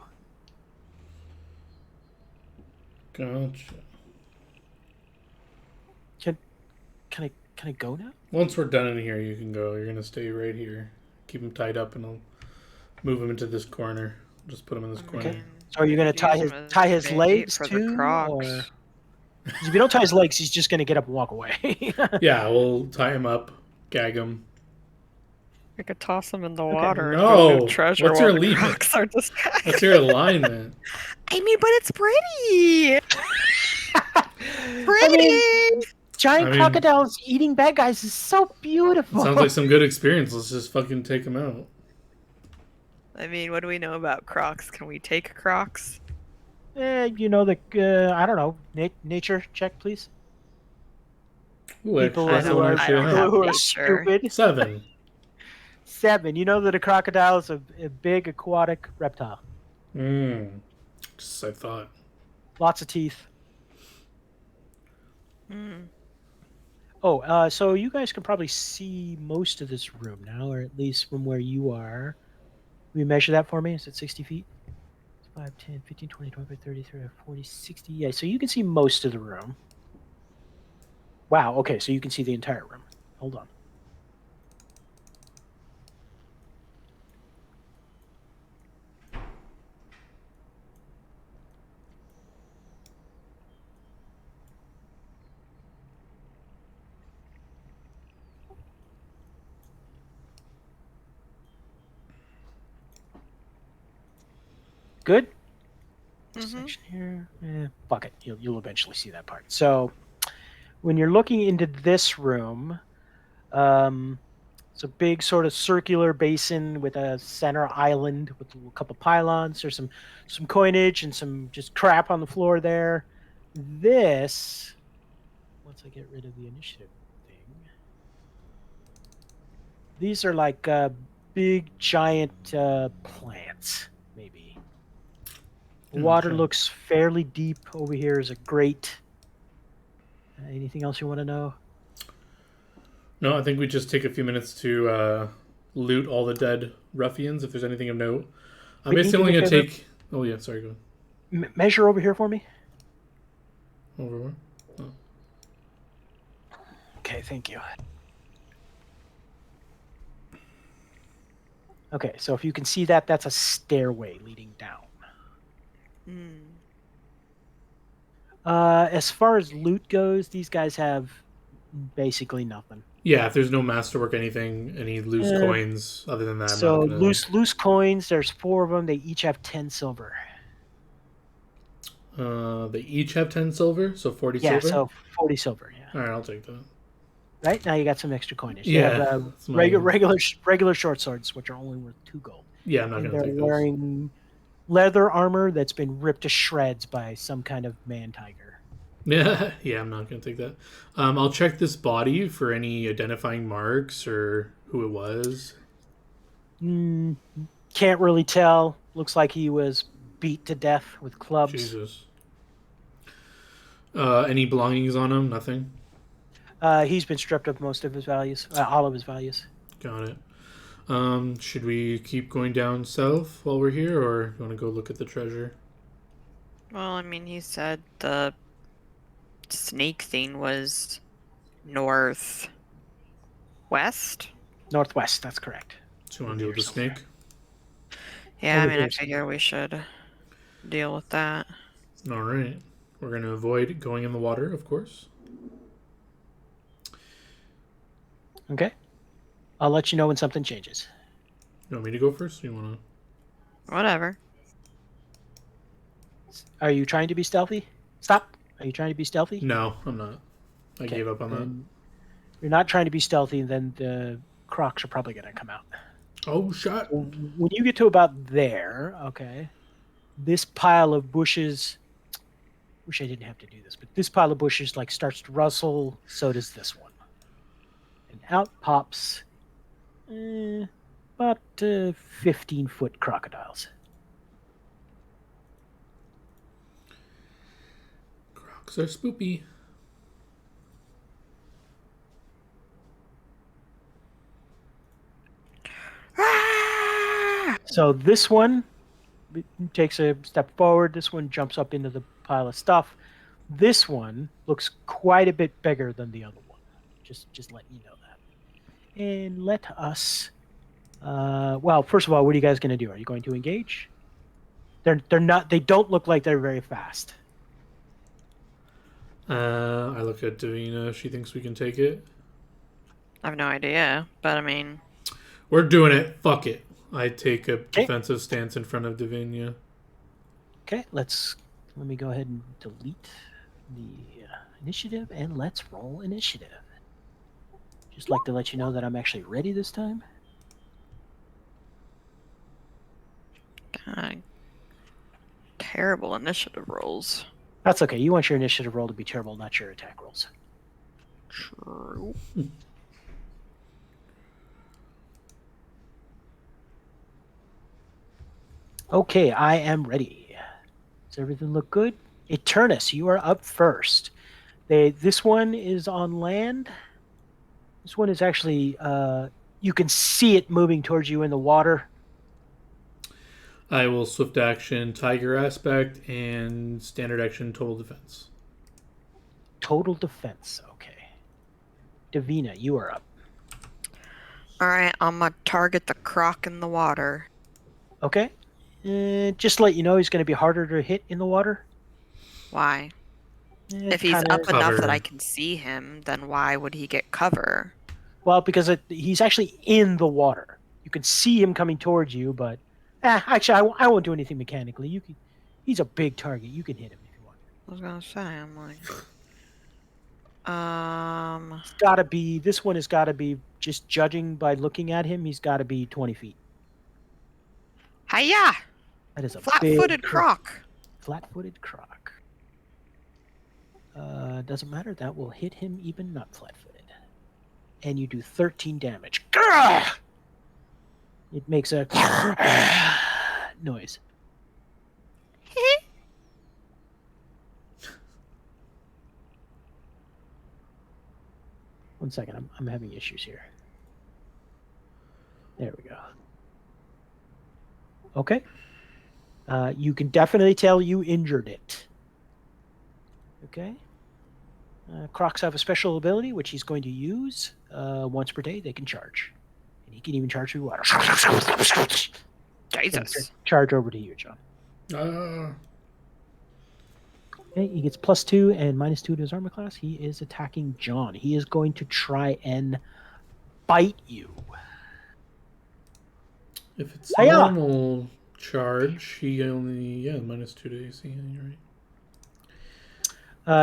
Gotcha. Can I go now? Once we're done in here, you can go. You're gonna stay right here. Keep him tied up, and I'll move him into this corner. Just put him in this corner. mean, So are you gonna could tie use his him as tie his bait legs for too? the Crocs. Or... 'Cause if you don't tie his legs, he's just gonna get up and walk away. Yeah, we'll tie him up, gag him. We could toss him in the water and No. go loot treasure What's while your the limit? Crocs are distracted. What's your alignment? I mean, but it's pretty. I mean, giant I mean- crocodiles eating bad guys is so beautiful. Sounds like some good experience. Let's just fucking take him out. I mean, what do we know about Crocs? Can we take Crocs? You know the I don't know nature check, please. Ooh, People actually, who I are, don't actually have know. who are nature. stupid. 7. 7. You know that a crocodile is a big aquatic reptile. Just I thought. Lots of teeth. Hmm. Oh, so you guys can probably see most of this room now, or at least from where you are. Will you measure that for me? Is it 60 feet? 5, 10, 15, 20, 25, 30, 30, 40, 60. Yeah, so you can see most of the room. Wow, okay, so you can see the entire room. Hold on. Good. Mhm. Section here. Fuck it. You'll eventually see that part. So when you're looking into this room, it's a big sort of circular basin with a center island with a couple pylons. There's some coinage and some just crap on the floor there. This, once I get rid of the initiative thing, these are like big giant plants, maybe. The water Okay. looks fairly deep over here. Is a grate. Anything else you want to know? No, I think we just take a few minutes to loot all the dead ruffians if there's anything of note. I'm Wait, can you basically do me only a gonna favor? take. Oh yeah, sorry, go Measure over here for me. over. Where? Okay, thank you. Okay, so if you can see that, that's a stairway leading down. Mm. As far as loot goes, these guys have basically nothing. Yeah, if there's no masterwork, anything, any loose Uh, coins, other than that, I'm So not gonna. loose coins. There's 4 of them. They each have 10 silver. They each have 10 silver, so 40 Yeah, silver. so 40 silver. Yeah. All right, I'll take that. Right now you got some extra coinage. They Yeah, have that's my- regular short swords, which are only worth 2 gold. Yeah, I'm not And gonna they're take those. wearing leather armor that's been ripped to shreds by some kind of man tiger. Yeah, yeah, I'm not gonna take that. I'll check this body for any identifying marks or who it was. Can't really tell. Looks like he was beat to death with clubs. Jesus. Any belongings on him? Nothing. He's been stripped of most of his values, all of his values. Got it. Should we keep going down south while we're here, or you want to go look at the treasure? Well, I mean, he said the snake thing was northwest. Northwest, that's correct. So you want to deal with the Somewhere. snake? Yeah, I Over mean, I here figure we should deal with that. All right. We're gonna avoid going in the water, of course. Okay. I'll let you know when something changes. You want me to go first? Or you want to? Whatever. Are you trying to be stealthy? Stop. Are you trying to be stealthy? No, I'm not. I Okay, gave up on that. then you're not trying to be stealthy, then the crocs are probably going to come out. Oh, shot. When you get to about there, okay, this pile of bushes. Wish I didn't have to do this, but this pile of bushes like starts to rustle. So does this one, and out pops about 15-foot crocodiles. Crocs are spoopy. Ah! So this one takes a step forward. This one jumps up into the pile of stuff. This one looks quite a bit bigger than the other one. Just letting you know that. And let us. Well, first of all, what are you guys going to do? Are you going to engage? They're not. They don't look like they're very fast. I look at Davina. She thinks we can take it. I have no idea, but I mean, We're doing it. Fuck it. I take a defensive stance in front of Davina. Okay, let me go ahead and delete the initiative and let's roll initiative. Just like to let you know that I'm actually ready this time. terrible initiative rolls. That's okay. You want your initiative roll to be terrible, not your attack rolls. True. Okay, I am ready. Does everything look good? Eternus, you are up first. This one is on land. This one is actually, you can see it moving towards you in the water. I will swift action, tiger aspect, and standard action, total defense. Total defense, okay. Davina, you are up. Alright, I'm gonna target the croc in the water. Okay. Just to let you know, he's going to be harder to hit in the water. Why? If he's Kinda- up enough Cover. that I can see him, then why would he get cover? Well, because he's actually in the water. You can see him coming towards you, but Actually, I won't do anything mechanically. You can. He's a big target. You can hit him if you want. I was gonna say, I'm like, It's gotta be. This one has got to be. Just judging by looking at him, he's got to be 20 feet. hiya, That is a flat-footed big croc. Flat-footed croc. Doesn't matter. That will hit him even not flat-footed. And you do 13 damage. Grr! It makes a noise. One second. I'm having issues here. There we go. Okay. You can definitely tell you injured it. Okay. Crocs have a special ability, which he's going to use once per day. They can charge. And he can even charge through water. Jesus. Charge over to you, John. Okay, he gets +2 and -2 to his armor class. He is attacking John. He is going to try and bite you. If it's Hiya! normal charge, he only -2 to AC. Yeah, you're right.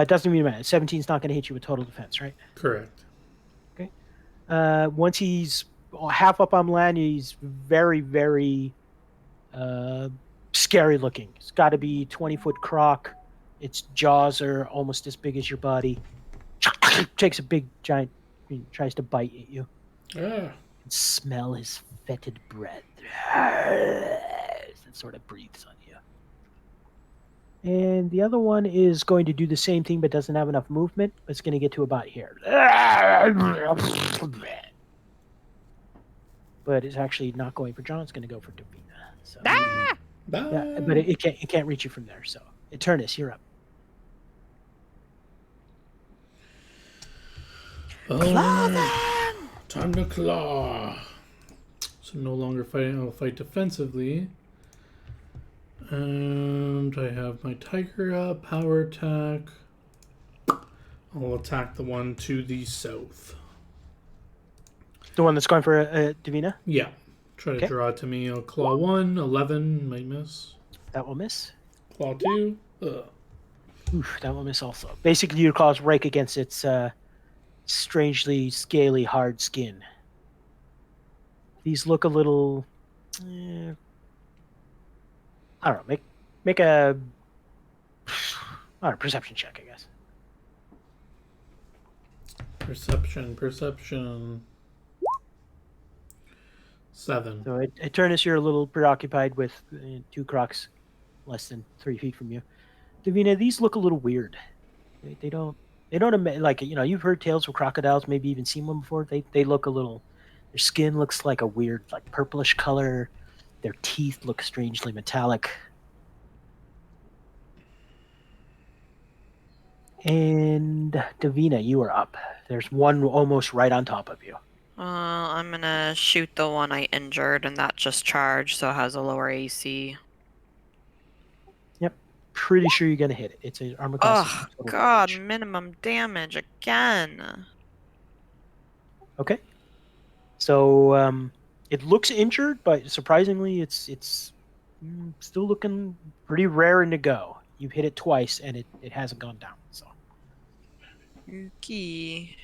It doesn't even matter. 17 is not going to hit you with total defense, right? Correct. Once he's half up on land, he's very, very scary looking. It's got to be 20-foot croc. Its jaws are almost as big as your body. Takes a big, giant, tries to bite at you. Ah. And smell his fetid breath. That sort of breathes on you. And the other one is going to do the same thing, but doesn't have enough movement. It's going to get to about here. But it's actually not going for John. It's going to go for Davina. So, Ah! yeah, but it can't reach you from there. So, Eternus, you're up. Claw them! Time to claw. So no longer fighting. I'll fight defensively. And I have my tiger up, power attack. I'll attack the one to the south. The one that's going for Davina? Yeah. Try to Okay. draw it to me. I'll claw 1, 11, might miss. That will miss. Claw 2. Ugh. Oof, that will miss also. Basically, your claws rake against its strangely scaly, hard skin. These look a little. I don't know. Make a. I don't know, perception check, I guess. Perception. 7. So, Eternus, you're a little preoccupied with 2 crocs less than 3 feet from you. Davina, these look a little weird. They don't like, you've heard tales of crocodiles, maybe even seen one before. They look a little. Their skin looks like a weird, like purplish color. Their teeth look strangely metallic. And Davina, you are up. There's one almost right on top of you. I'm gonna shoot the one I injured, and that just charged, so it has a lower AC. Pretty sure you're gonna hit it. It's an armor class. Oh God! Minimum damage again. Okay. So it looks injured, but surprisingly, it's still looking pretty raring to go. You've hit it twice, and it hasn't gone down. Okay.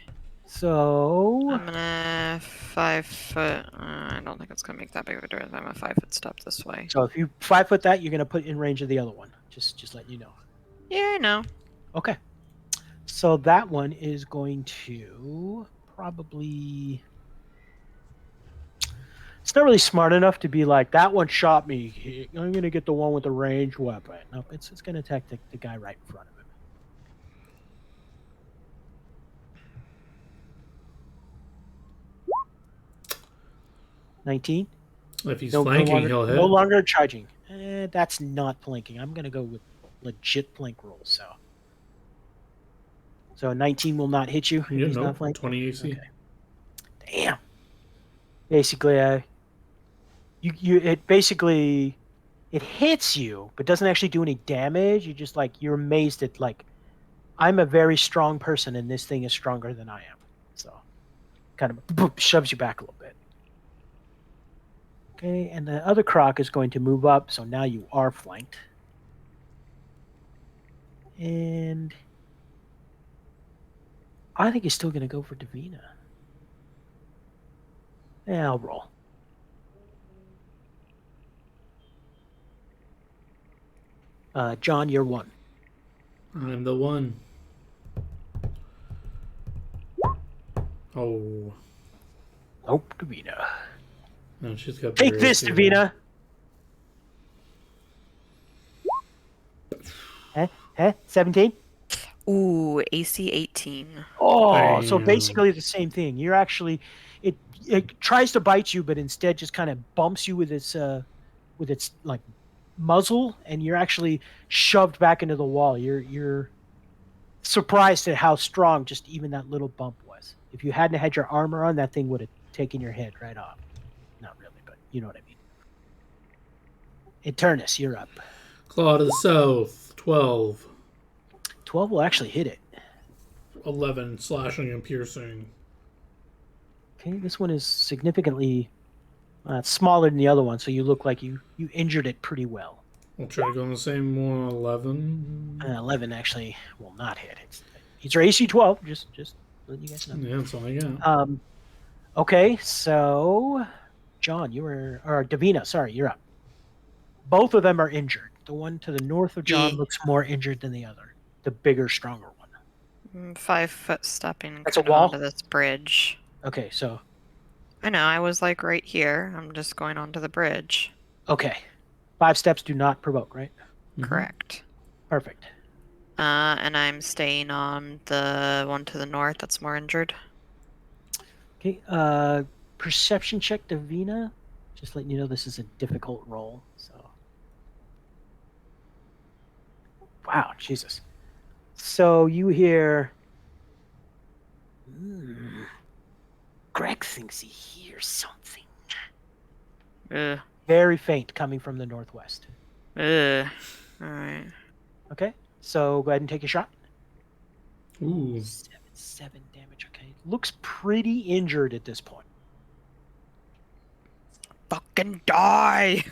So I'm gonna 5 foot. I don't think it's gonna make that big of a difference. I'm a 5 foot step this way. So if you 5 foot that, you're gonna put in range of the other one. Just letting you know. Yeah, I know. Okay. So that one is going to probably. It's not really smart enough to be like, that one shot me. I'm gonna get the one with the ranged weapon. Nope, it's gonna attack the guy right in front of him. (19) If he's flanking, he'll hit. No longer charging. That's not flanking. I'm gonna go with legit flank rolls. So 19 will not hit you. Yeah, He's no, not flanking. 20 AC. Okay. Damn. Basically, it hits you, but doesn't actually do any damage. You just you're amazed at I'm a very strong person, and this thing is stronger than I am. So, kind of shoves you back a little bit. Okay, and the other croc is going to move up, so now you are flanked. And I think he's still going to go for Davina. Yeah, I'll roll. John, you're one. I'm the one. Oh. Nope, Davina. No, she's got Take better this, AC. Davina. Huh? 17? Ooh, AC 18. Oh, so Damn. basically the same thing. You're actually it tries to bite you, but instead just kind of bumps you with its like muzzle, and you're actually shoved back into the wall. You're surprised at how strong just even that little bump was. If you hadn't had your armor on, that thing would have taken your head right off. Not really, but you know what I mean. Eternus, you're up. Claw to the south. 12. 12 will actually hit it. 11. Slashing and piercing. Okay, this one is significantly smaller than the other one, so you look like you injured it pretty well. We'll try to go on the same one. 11. 11 actually will not hit. It's your AC 12. Just letting you guys know. Yeah, that's all I got. Okay, so John, or Davina, sorry, you're up. Both of them are injured. The one to the north of John Yeah. looks more injured than the other. The bigger, stronger one. 5 foot stepping That's a kinda wall? onto this bridge. Okay, so I know, I was like right here. I'm just going onto the bridge. okay. 5 steps do not provoke, right? Mhm. Correct. Perfect. And I'm staying on the one to the north that's more injured. Okay, perception check, Davina. Just letting you know this is a difficult roll. So, wow, Jesus. So you hear. Greg thinks he hears something. Ugh. Very faint coming from the northwest. Ugh. Alright. Okay, so go ahead and take a shot. Ooh. 7 damage. Okay, looks pretty injured at this point. Fucking die!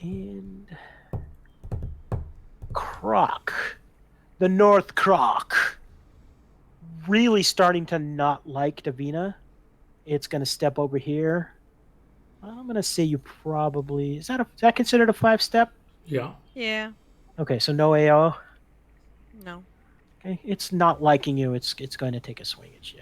And Croc, the North Croc, really starting to not like Davina. It's going to step over here. I'm going to say you probably is that considered a 5-step? Yeah. Yeah. Okay, so no AO. No. Okay, it's not liking you. It's going to take a swing at you.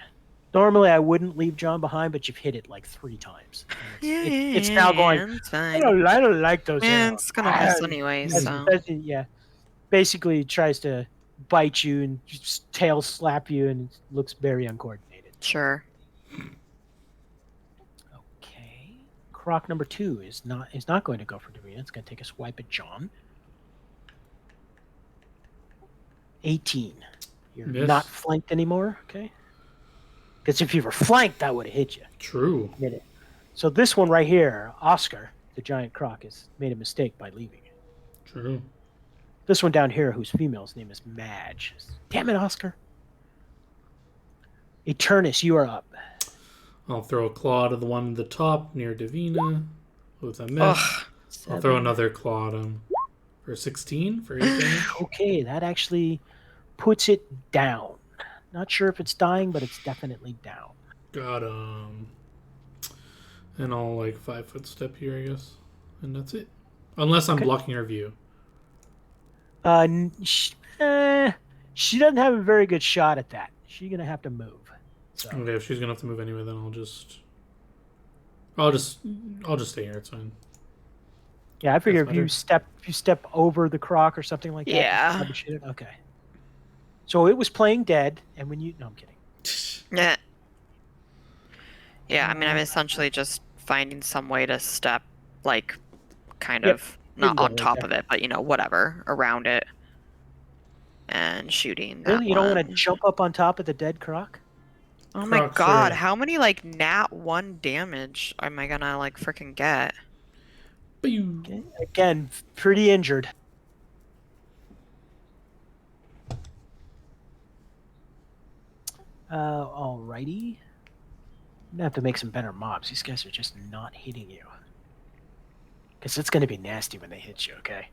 Normally, I wouldn't leave John behind, but you've hit it like 3 times. And it's now going. It's I fine. don't like those. Yeah, arrows." it's gonna miss anyway, As- so. yeah, basically tries to bite you and just tail slap you, and it looks very uncoordinated. Sure. Okay, Croc number 2 is not going to go for Davina. It's going to take a swipe at John. 18. You're Miss. not flanked anymore. Okay. Because if you were flanked, that would have hit you. True. Hit it. So this one right here, Oscar, the giant croc, has made a mistake by leaving it. True. This one down here, whose female's name is Madge. Damn it, Oscar. Eternus, you are up. I'll throw a claw to the one at the top near Davina. With a miss. Ugh. I'll throw 7. another claw at him. For 16 for 8 damage. Okay, that actually puts it down. Not sure if it's dying, but it's definitely down. Got and I'll like 5-foot step here, I guess. And that's it. Unless I'm Okay. blocking her view. She doesn't have a very good shot at that. She's gonna have to move. So Okay, if she's gonna have to move anyway, then I'll just stay here. It's fine. yeah, I figure That's if you step over the croc or something like that. you Yeah. can troubleshoot it. Okay. So it was playing dead, and when you no, I'm kidding. Yeah. Yeah, I mean, I'm essentially just finding some way to step, like, kind Yep. of, You not can go on right top there. of it, but, you know, whatever, around it. And shooting that Really, you don't want to one. jump up on top of the dead croc? Oh my Crocs god, are- how many, like, nat 1 damage am I gonna, like, freaking get? Pew. Okay. Again, pretty injured. Alrighty. gonna have to make some better mobs. These guys are just not hitting you. Because it's gonna be nasty when they hit you, okay?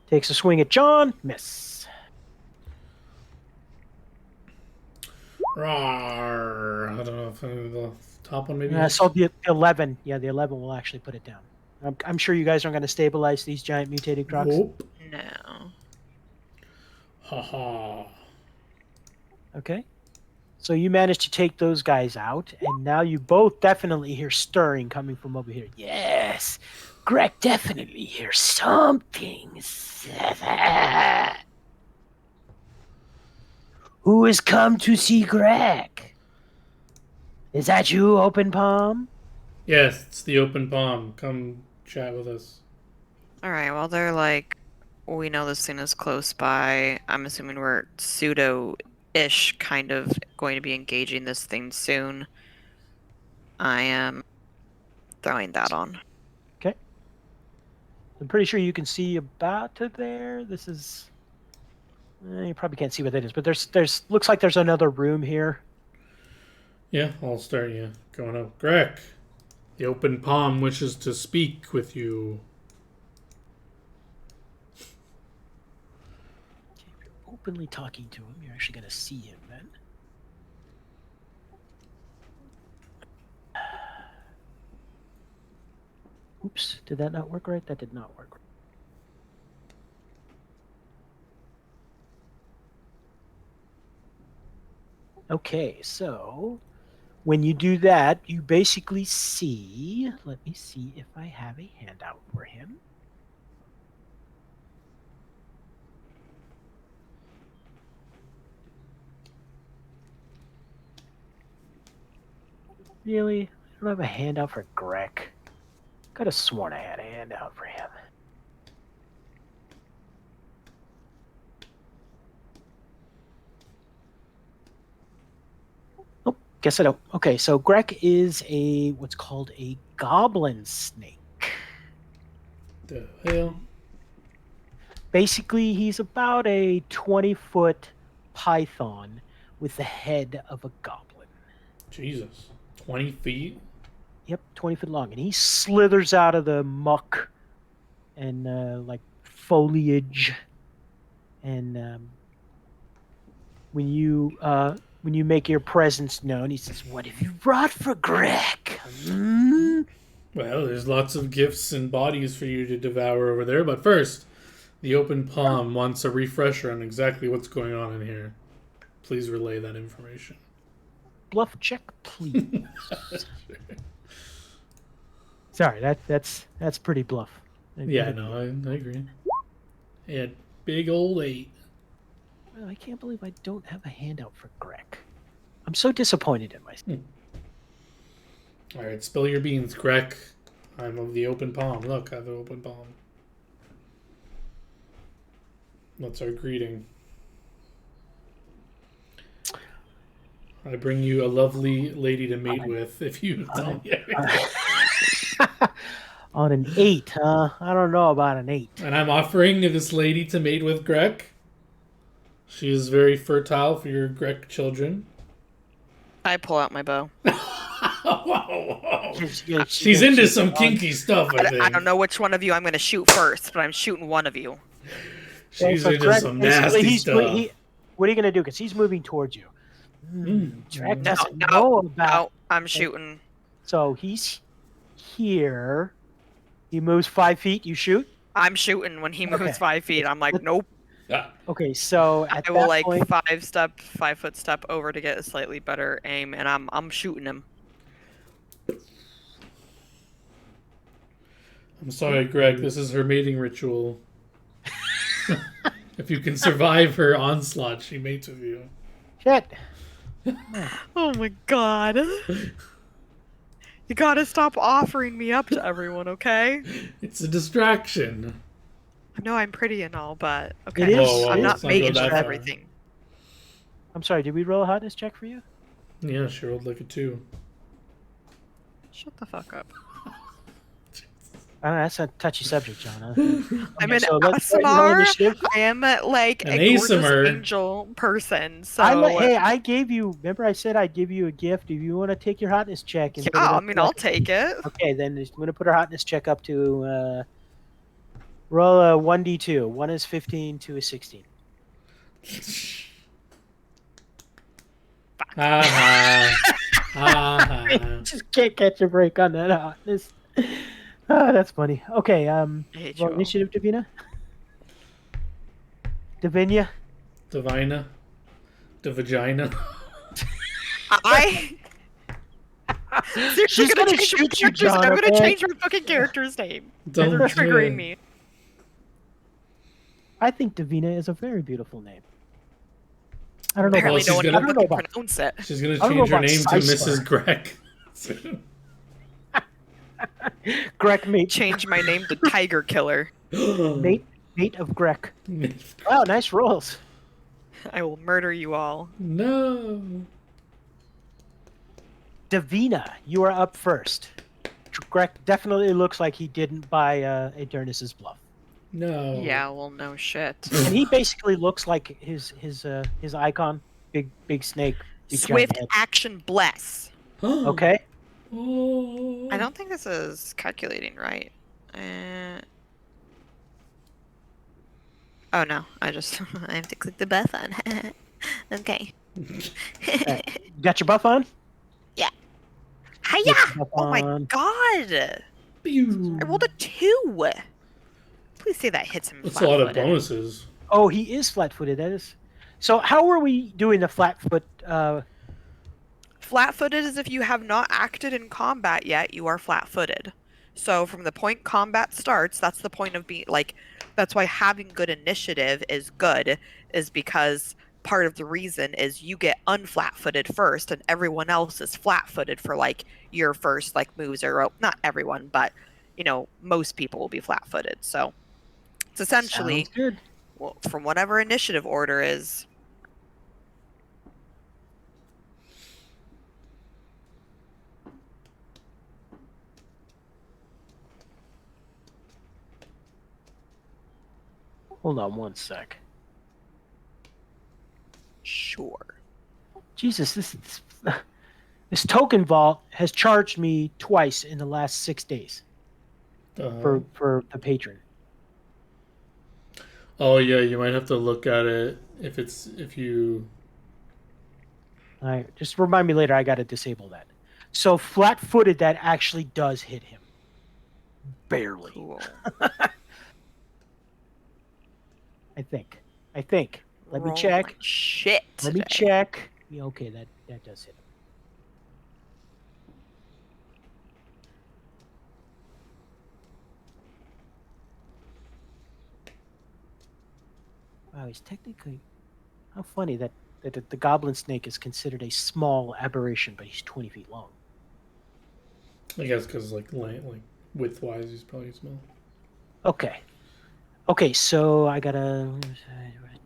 Takes a swing at John. Miss. Rawr. I don't know if the top one maybe. So the 11. Yeah, the 11 will actually put it down. I'm sure you guys aren't going to stabilize these giant mutated crocs. Nope. No. Haha. Okay. So you managed to take those guys out, and now you both definitely hear stirring coming from over here. Yes, Greg definitely hears something. Who has come to see Greg? Is that you, Open Palm? Yes, it's the open palm. Come chat with us. Alright, well, they're like, we know this thing is close by. I'm assuming we're pseudo-ish kind of going to be engaging this thing soon. I am throwing that on. Okay. I'm pretty sure you can see about to there. This is... you probably can't see what that is, but there's looks like there's another room here. Yeah, I'll start you going up. Greg, the open palm wishes to speak with you. Okay, if you're openly talking to him, you're actually going to see him then. Oops, did that not work right? That did not work right. Okay, so when you do that, you basically see... Let me see if I have a handout for him. Really? I don't have a handout for Greg. Could have sworn I had a handout for him. Oh, guess I don't. Okay, so Greg is a what's called a goblin snake. The hell? Basically, he's about a 20-foot python with the head of a goblin. Jesus. 20 feet? Yep, 20 feet long. And he slithers out of the muck and like foliage. And when you make your presence known, he says, "What have you brought for Greg?" Hmm? Well, there's lots of gifts and bodies for you to devour over there, but first, the open palm wants a refresher on exactly what's going on in here. Please relay that information. Bluff check, please. Sorry, that's pretty bluff. Yeah, no, I agree. Yeah, big old 8. Well, I can't believe I don't have a handout for Greg. I'm so disappointed in myself. Alright, spill your beans, Greg. I'm of the open palm. Look, I have the open palm. What's our greeting? I bring you a lovely lady to mate with if you tell me everything. On an 8, huh? I don't know about an 8. And I'm offering this lady to mate with Greg. She is very fertile for your Greg children. I pull out my bow. Whoa. Yeah, She's into some kinky stuff, I think. I don't know which one of you I'm going to shoot first, but I'm shooting one of you. She's so into Greg, some basically, nasty stuff. what are you going to do? Because he's moving towards you. Greg doesn't No, know about... No, I'm shooting. So he's here. He moves 5 feet. You shoot. I'm shooting when he moves Okay. 5 feet. I'm like, nope. Yeah. Okay, so at I will that like point, 5-foot step over to get a slightly better aim, and I'm shooting him. I'm sorry, Greg. This is her mating ritual. If you can survive her onslaught, she mates with you. shit. Oh my god. You gotta stop offering me up to everyone, okay? It's a distraction. I know I'm pretty and all, but okay. It is. Whoa, I'm whoa, not let's not mating go that with far. everything. I'm sorry. Did we roll a hotness check for you? Yeah, she rolled like a 2. Shut the fuck up. I don't know, that's a touchy subject, John. Huh? I'm Okay, an so let's start roll ASMR. initiative. I am like An a gorgeous ASMR. angel person. So Hey, I gave you. Remember, I said I'd give you a gift if you want to take your hotness check and yeah, put it I up. mean, I'll take it. Okay, then I'm going to put our hotness check up to roll a 1d2. 1 is 15, 2 is 16. Ha ha. Ha ha. Just can't catch a break on that hotness. Oh, that's funny. Okay, I hate you roll all. initiative, Davina. Davinia. Divina. The vagina. I seriously She's gonna gonna change my shoot you, character's John. I'm gonna Okay? change my fucking character's name. They're Don't triggering do it. me. I think Davina is a very beautiful name. I don't know Apparently, she's no one gonna- can I don't know fucking about pronounce it. She's gonna I don't know change her about name to Sisler. Mrs. Greg. Greg, mate. Change my name to Tiger Killer. Mate of Greg. Wow, nice rolls. I will murder you all. No. Davina, you are up first. Greg definitely looks like he didn't buy Adernus's bluff, No. Yeah, well, no shit. and he basically looks like his icon, big snake, big Swift giant action bless. head. Okay, Oh. I don't think this is calculating right. Oh no, I have to click the buff on. Okay. you got your buff on. Hiya! Get your buff Oh my on. god! Pew. I rolled a 2! Please say that hits him That's a lot of flat-footed. bonuses. Oh, he is flat-footed. That is. So how are we doing the flat-foot? Flat-footed is if you have not acted in combat yet, you are flat-footed. So from the point combat starts, that's the point of being like. That's why having good initiative is good, is because part of the reason is you get unflat-footed first, and everyone else is flat-footed for like your first like moves, or well, not everyone, but most people will be flat-footed. So it's essentially Sounds good. well, from whatever initiative order is. Hold on one sec. Sure. Jesus, this token vault has charged me twice in the last 6 days for the patron. Oh yeah, you might have to look at it if you. Just remind me later. I got to disable that. So flat-footed, that actually does hit him. Barely, Cool. I think. Let me Roll check. like shit. Let me today. check. Yeah, okay, that does hit him. Wow, he's technically. How funny that the goblin snake is considered a small aberration, but he's 20 feet long. I guess because like width wise, he's probably small. Okay. Okay, so I got a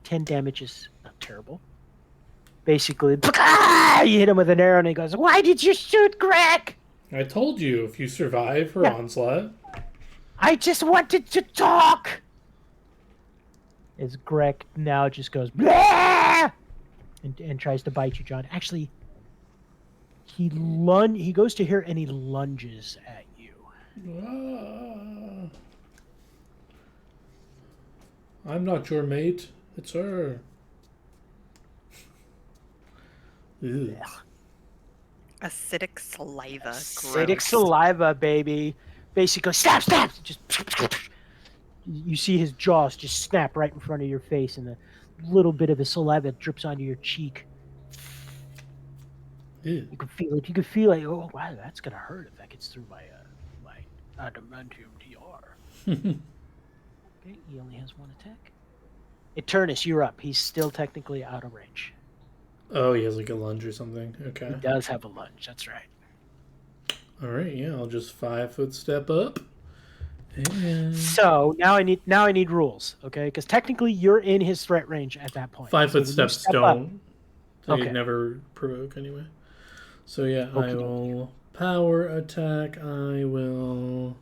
10 damage is not terrible. Basically, you hit him with an arrow, and he goes, "Why did you shoot Greg? I told you if you survive her onslaught. I just wanted to talk." As Greg now just goes, "Blah!" and tries to bite you, John. Actually, he goes to here and he lunges at you. Ah. I'm not your mate. It's her. Ew. Acidic saliva. Acidic Gross. saliva, baby. Basically, stab. Just you see his jaws just snap right in front of your face, and a little bit of his saliva drips onto your cheek. Ew. You can feel it. You can feel it. Oh wow, that's gonna hurt if that gets through my adamantium DR. Okay, he only has one attack. Eternus, you're up. He's still technically out of range. Oh, he has like a lunge or something. Okay. He does have a lunge. That's right. All right. Yeah, I'll just 5-foot step up. And So now I need rules, okay? Because technically you're in his threat range at that point. 5-foot So when you steps step up- don't. They Okay. never provoke anyway. So yeah, I Okey-dokey. will power attack. I will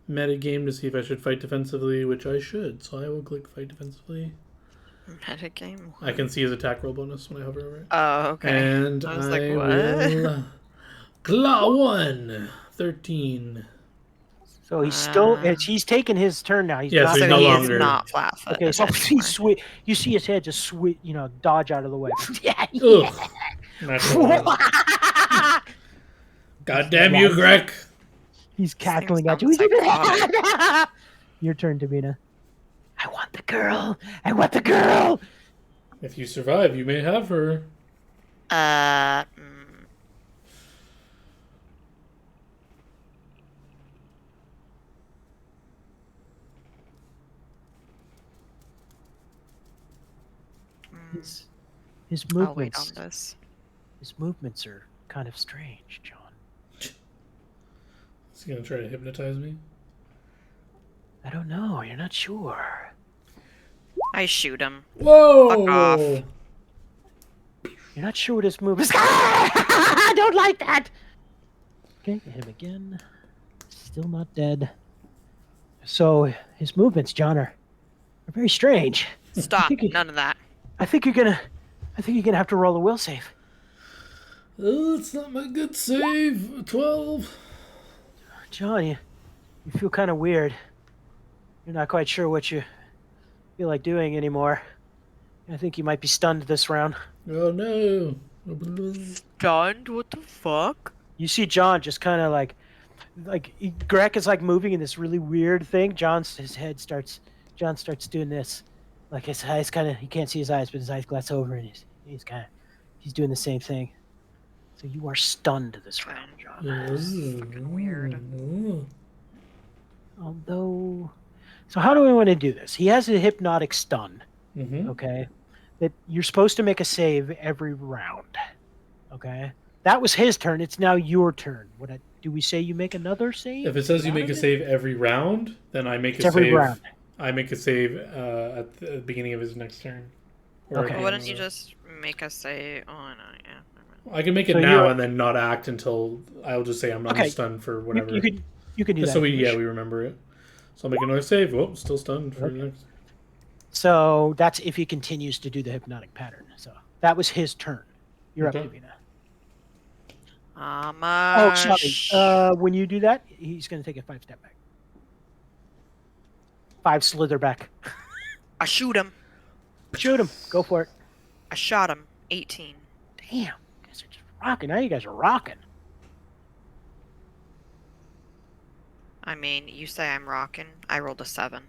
metagame to see if I should fight defensively, which I should. So I will click fight defensively. Metagame. I can see his attack roll bonus when I hover over it. Oh, okay. And I was I like, what? will claw 1. 13. So he's still he's taken his turn now. He's Yeah, not so So he's no he longer- is not flat footed. okay. So anymore. you see his head just dodge out of the way. yeah. Ugh. Natural one. God damn you, Greg. He's This thing cackling at you. sounds psychotic. Your turn, Davina. I want the girl. I want the girl. If you survive, you may have her. Uh. mm, His I'll wait movements. on this. His movements are kind of strange, John. Is he gonna try to hypnotize me? I don't know. You're not sure. I shoot him. Whoa! Fuck off. You're not sure what his move is. I don't like that. Okay, hit him again. Still not dead. So his movements, John, are very strange. Stop. think he- None of that. I think you're gonna have to roll a will save. Oh, it's not my good save. 12. John, you feel kind of weird. You're not quite sure what you feel like doing anymore. I think you might be stunned this round. Oh no. Stunned? What the fuck? You see John just kind of like Greg is like moving in this really weird thing. John starts doing this. Like his eyes kind of, he can't see his eyes, but his eyes glass over and he's doing the same thing. So you are stunned this round, John. Fucking weird. Although, so how do we want to do this? He has a hypnotic stun, Mm-hmm. okay? That you're supposed to make a save every round, okay? That was his turn. It's now your turn. Do we say you make another save? If it says you out make of a it? save every round, then I make It's a every save. round. I make a save at the beginning of his next turn. Or Okay. at the Why end don't you of it. just make us say, oh no, yeah. Never mind. I can make it So now you're- and then not act until I'll just say I'm Okay. stunned for whatever. You can do Just that. so if you wish. we remember it. So I'll make another save. Whoa, still stunned for the next. So that's if he continues to do the hypnotic pattern. So that was his turn. You're Okay. up, Davina. Oh, Sorry. When you do that, he's going to take a 5-step back. 5 slither back. I shoot him. Shoot him. Go for it. I shot him. 18. Damn. You guys are just rocking. Now you guys are rocking. I mean, you say I'm rocking. I rolled a 7.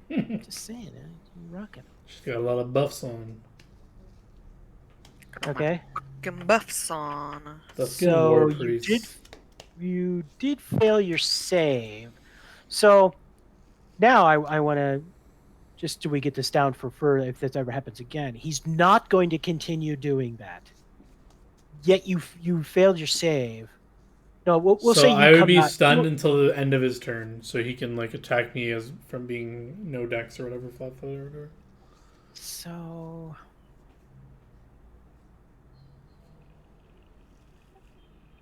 Just saying. You're rocking. She's got a lot of buffs on. Got my Okay. fucking buffs on. Buffkin So War you Priest. you did fail your save. So now I want to just do we get this down for further if this ever happens again. He's not going to continue doing that. Yet you failed your save. No, we'll so say you I would come be out- stunned we'll- until the end of his turn, so he can like attack me as from being no dex or whatever, flat-footed or whatever. So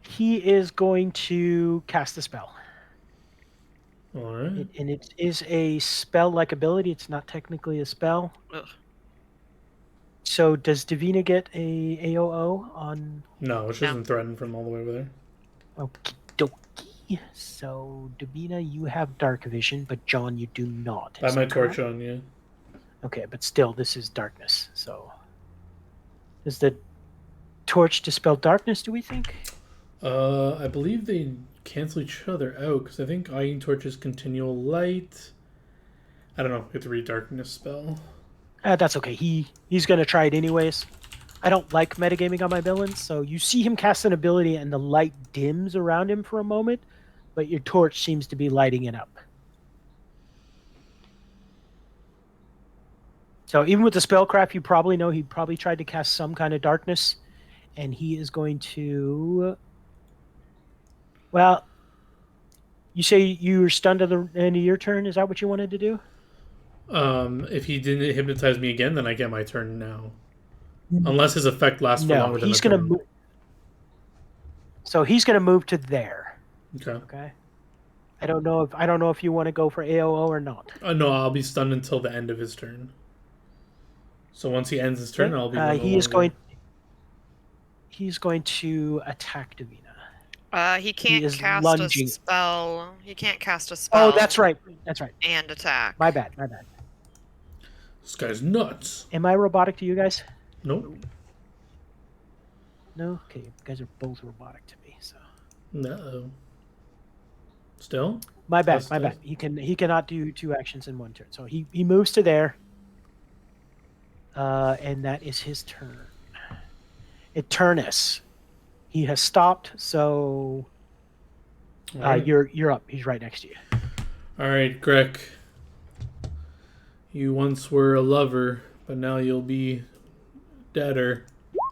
he is going to cast a spell. All right. And it is a spell-like ability. It's not technically a spell. Ugh. So does Davina get a AOO on No, which No. isn't threatened from all the way over there. Okie dokie? So Davina, you have dark vision, but John, you do not. I have Is my that torch correct? on, yeah. Okay, but still, this is darkness. So does the torch dispel darkness? Do we think? I believe they cancel each other out because I think Eyeing Torch is continual light. I don't know. You have to read Darkness spell. That's okay. He's gonna try it anyways. I don't like metagaming on my villains, so you see him cast an ability and the light dims around him for a moment, but your torch seems to be lighting it up. So even with the spellcraft, you probably know he probably tried to cast some kind of darkness, and he is going to. Well, you say you were stunned at the end of your turn. Is that what you wanted to do? If he didn't hypnotize me again, then I get my turn now. Unless his effect lasts for No, longer than he's the gonna turn. move. So he's gonna move to there. Okay. Okay. I don't know if you want to go for AOO or not. No, I'll be stunned until the end of his turn. So once he ends his turn, Okay. I'll be one no He is longer. he's going to attack Davina. He He can't is cast lunging. a spell. He can't cast a spell. Oh, that's right. That's right. And attack. My bad. This guy's nuts. Am I robotic to you guys? Nope. No? Okay, you guys are both robotic to me, so. No. Still? My bad, Test, my bad. test. He cannot do 2 actions in 1 turn. So he moves to there. And that is his turn. Eternus. He has stopped, so All right. you're up. He's right next to you. All right, Greg. You once were a lover, but now you'll be deader.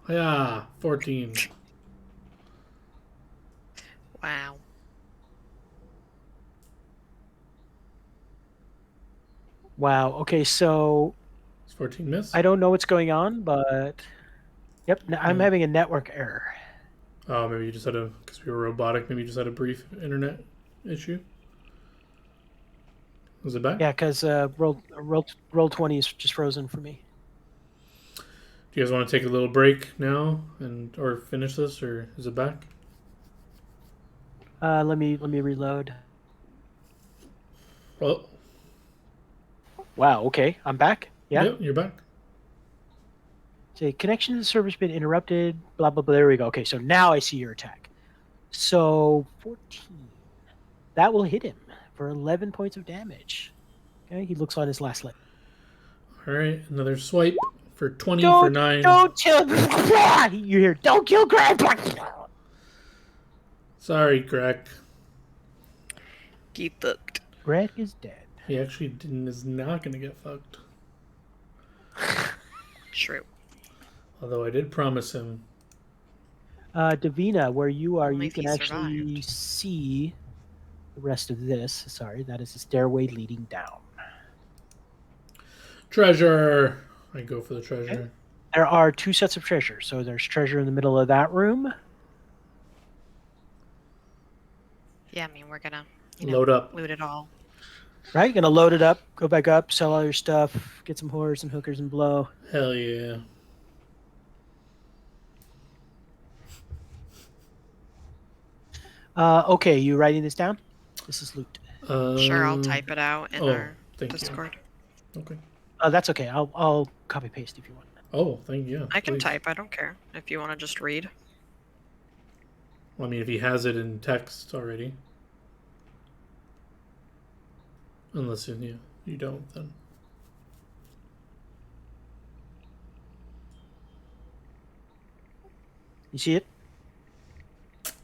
Yeah, 14. Wow. Wow. Okay, so It's 14 miss? I don't know what's going on, but yep, I'm Hmm. having a network error. Oh, maybe you just had because we were robotic, maybe you just had a brief internet issue. Was it back? Yeah, because roll 20 is just frozen for me. Do you guys want to take a little break now or finish this, or is it back? Let me reload. Well, Wow. Okay, I'm back. Yeah. yep, you're back. Say connection to the server's been interrupted. Blah blah blah. There we go. Okay, so now I see your attack. So 14. That will hit him for 11 points of damage. Okay, he looks on his last leg. All right, another swipe for 20 for 9. Don't kill. You hear? Don't kill Greg. Sorry, Greg. Get fucked. Greg is dead. He actually is not going to get fucked. True. Although I did promise him. Davina, where you are, Only you if can he actually survived. see the rest of this. Sorry, that is the stairway leading down. Treasure! I go for the treasure. Okay. There are 2 sets of treasure. So there's treasure in the middle of that room. Yeah, I mean, we're gonna Load up. loot it all. Right? You're gonna load it up, go back up, sell all your stuff, get some whores and hookers and blow. Hell yeah. Okay, you writing this down? This is loot. Sure, I'll type it out in our thank Discord. you. Okay. That's okay. I'll copy paste if you want. Oh, thank you. I can please. type, I don't care. If you want to just read. Well, I mean, if he has it in text already. Unless you don't, then. You see it?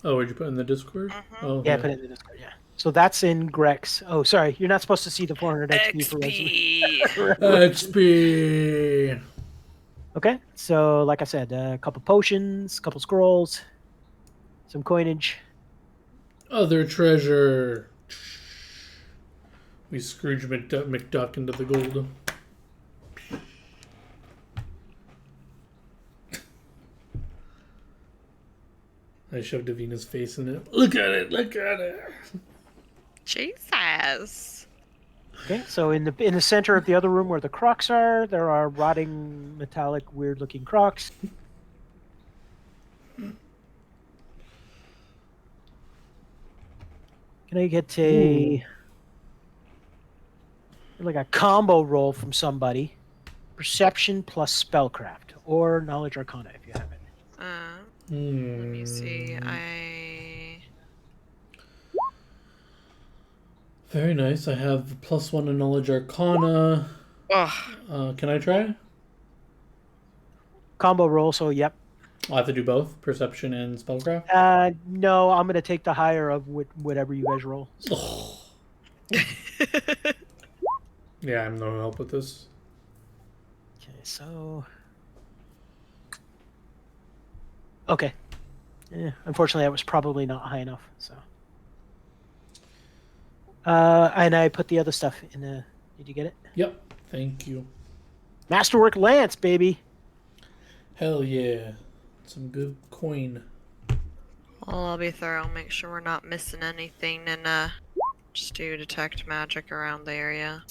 Oh, where'd you put it in the Discord? Mhm. Oh, Yeah, put it in the Discord. Yeah. So that's in Greg's. Oh, sorry, you're not supposed to see the 400 XP for resin. XP. Okay, so like I said, a couple potions, couple scrolls, some coinage. Other treasure. We Scrooge McDuck into the gold. I shoved Davina's face in it. Look at it! Look at it! Jesus. Okay, so in the center of the other room where the crocs are, there are rotting, metallic, weird-looking crocs. Can I get like a combo roll from somebody? Perception plus spellcraft, or knowledge arcana if you have it. Let me see. Very nice. I have +1 in knowledge arcana. Ugh. Can I try? Combo roll, so yep. I'll have to do both perception and spellcraft. No, I'm gonna take the higher of whatever you guys roll. Oh. Yeah, I'm no help with this. Okay, so okay. Unfortunately, that was probably not high enough. So, and I put the other stuff in the. Did you get it? Yep. Thank you. Masterwork lance, baby. Hell yeah. Some good coin. Well, I'll be thorough. Make sure we're not missing anything. And Just do detect magic around the area.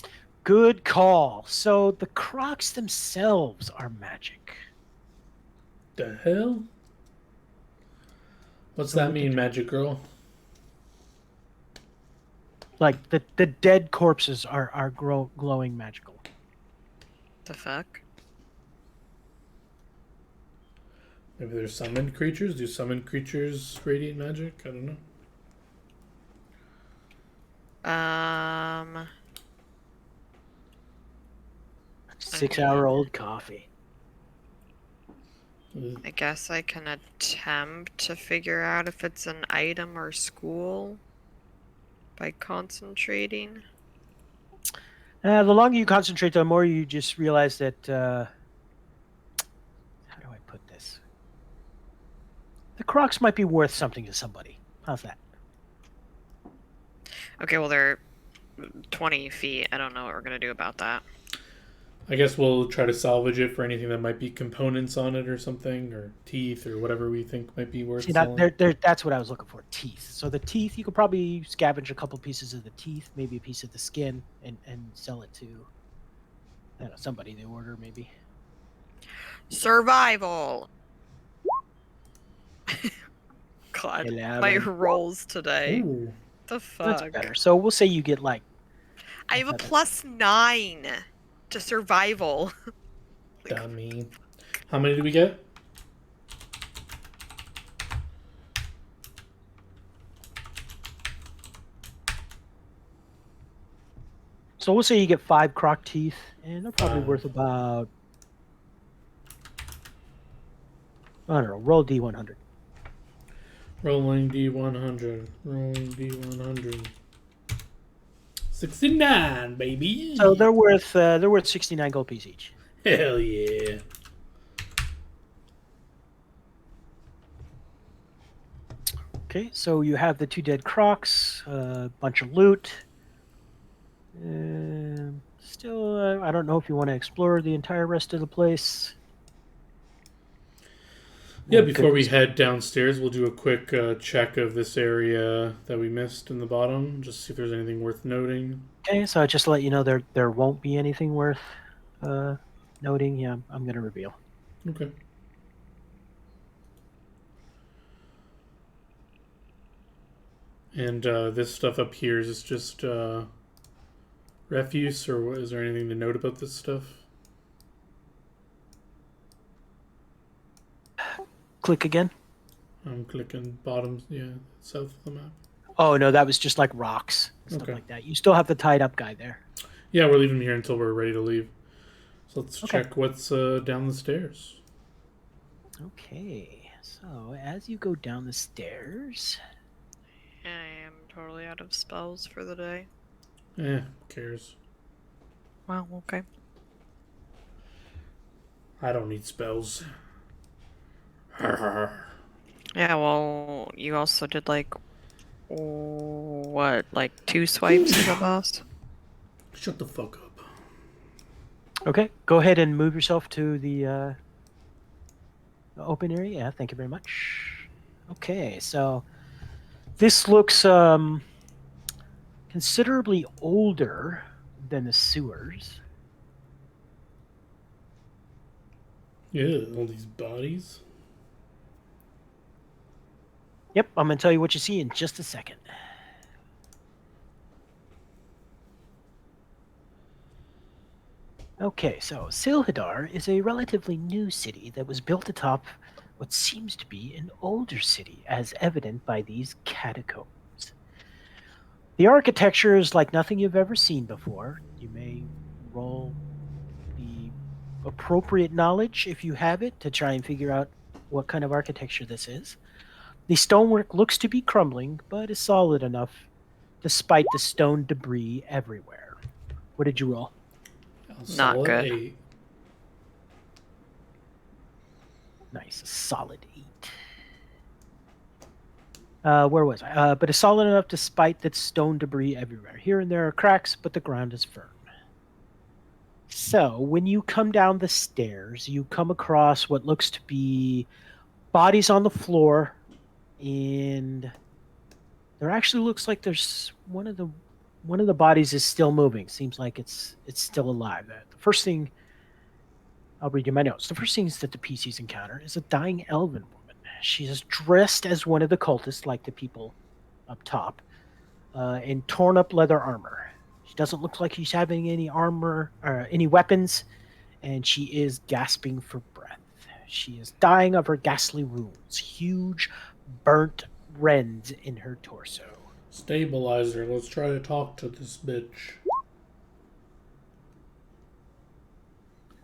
Good call. So the crocs themselves are magic. The hell? What's So that we mean, can- Magic Girl? Like the dead corpses are glowing magical. The fuck? Maybe they're summoned creatures? Do summoned creatures radiate magic? I don't know. Um, 6-hour-old coffee. I guess I can attempt to figure out if it's an item or school by concentrating. The longer you concentrate, the more you just realize that. How do I put this? The crocs might be worth something to somebody. How's that? Okay, well, they're 20 feet. I don't know what we're going to do about that. I guess we'll try to salvage it for anything that might be components on it or something, or teeth or whatever we think might be worth See, selling. that's what I was looking for. Teeth. So the teeth, you could probably scavenge a couple pieces of the teeth, maybe a piece of the skin, and sell it to, I don't know, somebody they order maybe. Survival! God, 11. my rolls today. Ooh, The fuck? That's better. So we'll say you get like. I have a +9 to survival. dummy. How many do we get? So we'll say you get 5 croc teeth, and they're probably 5. worth about. I don't know. Roll D100. Rolling D100. Rolling D100. 69, baby. So they're worth 69 gold piece each. Hell yeah. Okay, so you have the 2 dead crocs, a bunch of loot. Still, I don't know if you want to explore the entire rest of the place. Yeah, before we head downstairs, we'll do a quick check of this area that we missed in the bottom, just see if there's anything worth noting. Okay, so just to let you know, there won't be anything worth noting. Yeah, I'm going to reveal. Okay. And this stuff up here, is this just refuse, or is there anything to note about this stuff? Click again. I'm clicking bottom, yeah, south of the map. Oh, no, that was just like rocks and stuff Okay. like that. You still have the tied up guy there. Yeah, we're leaving here until we're ready to leave. So let's Okay. check what's down the stairs. Okay, so as you go down the stairs. I am totally out of spells for the day. Who cares? Wow, okay. I don't need spells. Yeah, well, you also did like, what, like 2 swipes of the boss? Shut the fuck up. Okay, go ahead and move yourself to the open area. Yeah, thank you very much. Okay, so this looks considerably older than the sewers. Yeah, all these bodies. Yep, I'm going to tell you what you see in just a second. Okay, so Silhadar is a relatively new city that was built atop what seems to be an older city, as evident by these catacombs. The architecture is like nothing you've ever seen before. You may roll the appropriate knowledge, if you have it, to try and figure out what kind of architecture this is. The stonework looks to be crumbling, but is solid enough despite the stone debris everywhere. What did you roll? Not Solid good. 8. Nice, a solid 8. Where was I? But it's solid enough despite that stone debris everywhere. Here and there are cracks, but the ground is firm. So, when you come down the stairs, you come across what looks to be bodies on the floor, and there actually looks like there's one of the one of the bodies is still moving. Seems like it's still alive. The first thing I'll read you my notes. The first things that the PCs encounter is a dying elven woman. She is dressed as one of the cultists, like the people up top, in torn up leather armor. She doesn't look like she's having any armor or any weapons, and she is gasping for breath. She is dying of her ghastly wounds, huge burnt rends in her torso. Stabilizer. Let's try to talk to this bitch.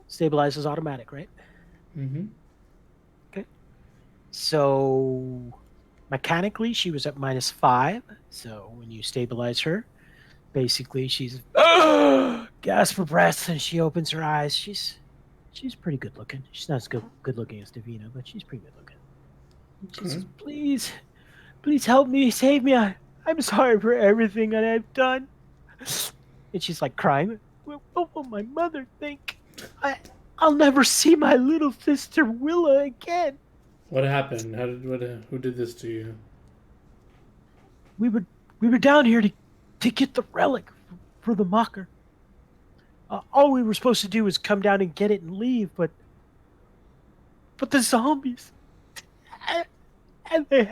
Stabilize is automatic, right? Mm-hmm. So mechanically, she was at -5. So when you stabilize her, basically she's gasp for breath, and she opens her eyes. She's pretty good looking. She's not as good looking as Davina, but she's pretty good looking. She says, please help me, save me. I'm sorry for everything that I've done. And she's like crying. What will my mother think? I'll never see my little sister Willa again. What happened? Who did this to you? We were down here to get the relic for the mocker. All we were supposed to do was come down and get it and leave, but the zombies, and they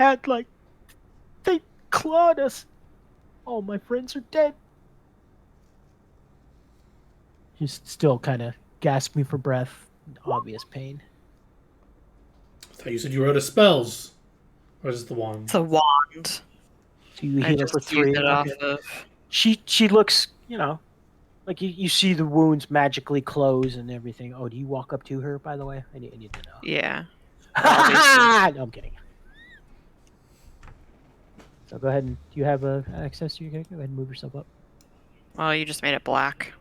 clawed us. All my friends are dead. She's still kind of gasping for breath, obvious pain. I thought you said you wrote a spells. Or is it the wand? It's a wand. So you I heal her for just 3. used it off Okay. of. She looks, like you see the wounds magically close and everything. Oh, do you walk up to her, by the way? I need to know. Yeah. No, I'm kidding. So go ahead and do you have access to your character? Go ahead and move yourself up. Well, you just made it black.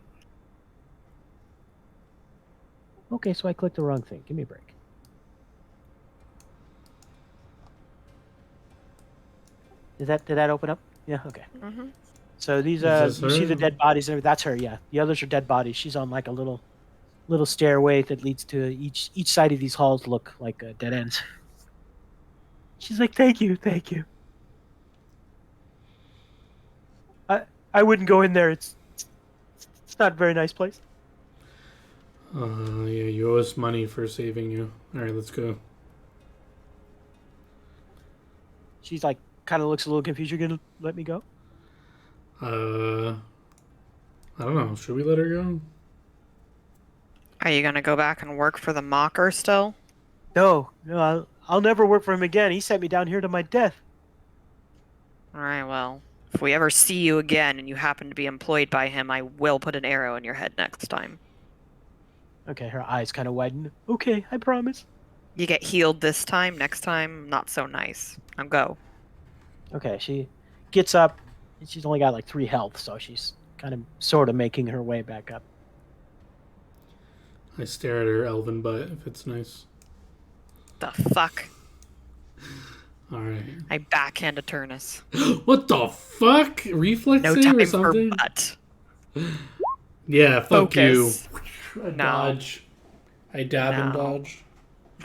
Okay, so I clicked the wrong thing. Give me a break. Did that open up? Yeah, okay. Mm-hmm. So these Is this you see the her? dead bodies and that's her, yeah. The others are dead bodies. She's on like a little stairway that leads to each side of these halls look like dead ends. She's like, thank you. I wouldn't go in there. It's not a very nice place. Yeah, you owe us money for saving you. Alright, let's go. She's like, kind of looks a little confused. You're gonna let me go? I don't know. Should we let her go? Are you gonna go back and work for the mocker still? No, I'll never work for him again. He sent me down here to my death. Alright, well, if we ever see you again and you happen to be employed by him, I will put an arrow in your head next time. Okay, her eyes kind of widen. Okay, I promise. You get healed this time, next time, not so nice. Now go. Okay, she gets up. And she's only got like 3 health, so she's kind of sort of making her way back up. I stare at her elven butt if it's nice. The fuck? Alright. I backhand a Turnus. What the fuck? Reflex No save time or for something? butt. Yeah, fuck Focus. you. I No. dodge. I dab and No. dodge.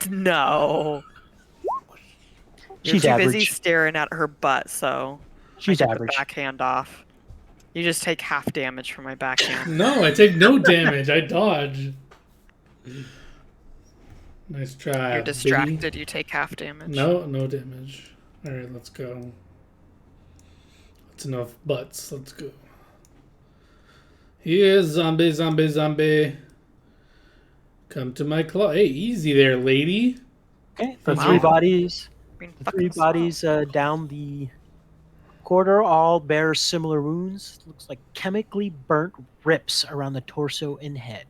No. You're She's too average. busy staring at her butt, so She's I took average. the backhand off. You just take half damage from my backhand. No, I take no damage. I dodge. Nice try. You're Biddy. distracted, you take half damage. No damage. Alright, let's go. That's enough butts. Let's go. Here's zombie. Come to my claw. Hey, easy there, lady. Okay, the Wow. 3 bodies. I mean, The 3 fucking bodies down the corridor all bear similar wounds. Looks like chemically burnt rips around the torso and head.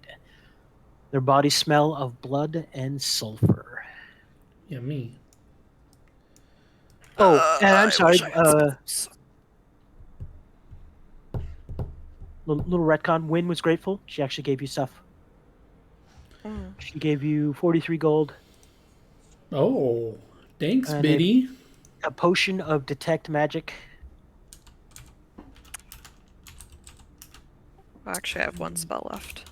Their bodies smell of blood and sulfur. Yeah, me. Oh, and I'm I sorry. wish I had some- Little retcon. Wynn was grateful. She actually gave you stuff. Mm. She gave you 43 gold, Oh, thanks, And Biddy. a potion of detect magic. Actually, I have one spell left.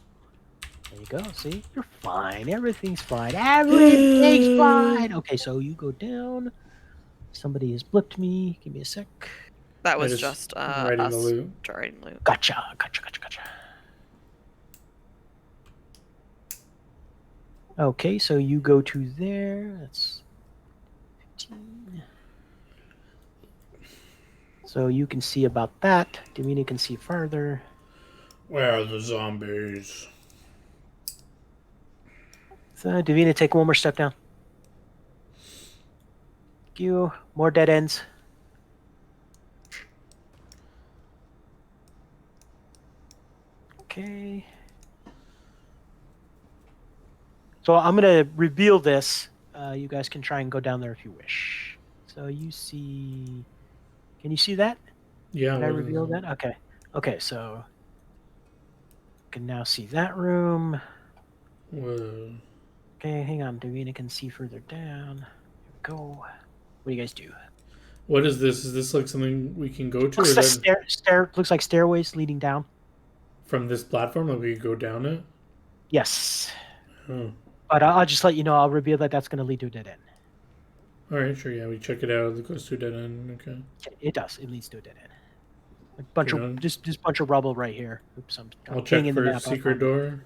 There you go. See, you're fine. Everything's fine. Everything's fine. Okay, so you go down. Somebody has blipped me. Give me a sec. That was just just writing the us loot. writing loot. Gotcha. Okay, so you go to there. That's 15. So you can see about that. Davina can see farther. Where are the zombies? So Davina, take one more step down. Thank you. More dead ends. Okay. So I'm going to reveal this. You guys can try and go down there if you wish. So you see... Can you see that? Yeah. Did I what is reveal it? that? Okay. Okay, so... You can now see that room. Whoa. Okay, hang on. Davina can see further down. Here we go. What do you guys do? What is this? Is this like something we can go to, or Looks is like that looks like stairways leading down. from this platform that we could go down it? Yes. Oh. But I'll just let you know. I'll reveal that that's going to lead to a dead end. All right, sure. Yeah, we check it out. It goes to a dead end. Okay. It does. It leads to a dead end. A bunch Okay, of just bunch of rubble right here. Oops, I'm I'll check pinging the for map. secret door.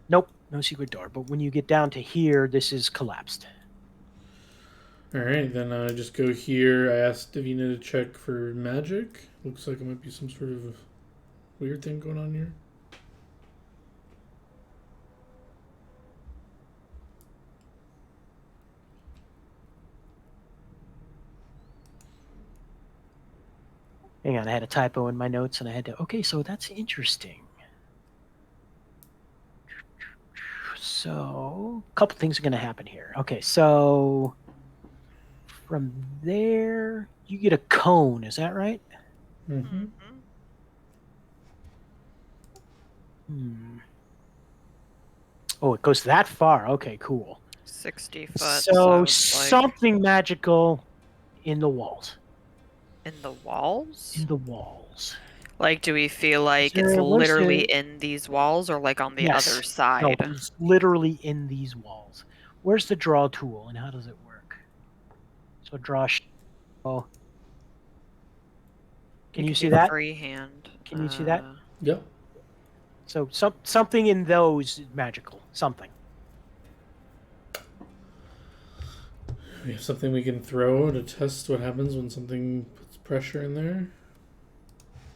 Nope, no secret door. But when you get down to here, this is collapsed. All right, then I just go here. I asked Davina to check for magic. Looks like it might be some sort of weird thing going on here. Hang on, I had a typo in my notes, and I had to. Okay, so that's interesting. So, a couple things are going to happen here. Okay, so from there, you get a cone. Is that right? Mm-hmm. Oh, it goes that far. Okay, cool. 60 foot. So it's like something magical in the walls. in the walls. In the walls. Like, do we feel like there- it's where's literally the- in these walls, or like on the Yes. other No, side? it's literally in these walls. Where's the draw tool, and how does it work? So draw. Oh. Can you see that? Freehand. Can you see that? Yep. So something in those is magical. Something. We have something we can throw to test what happens when something puts pressure in there.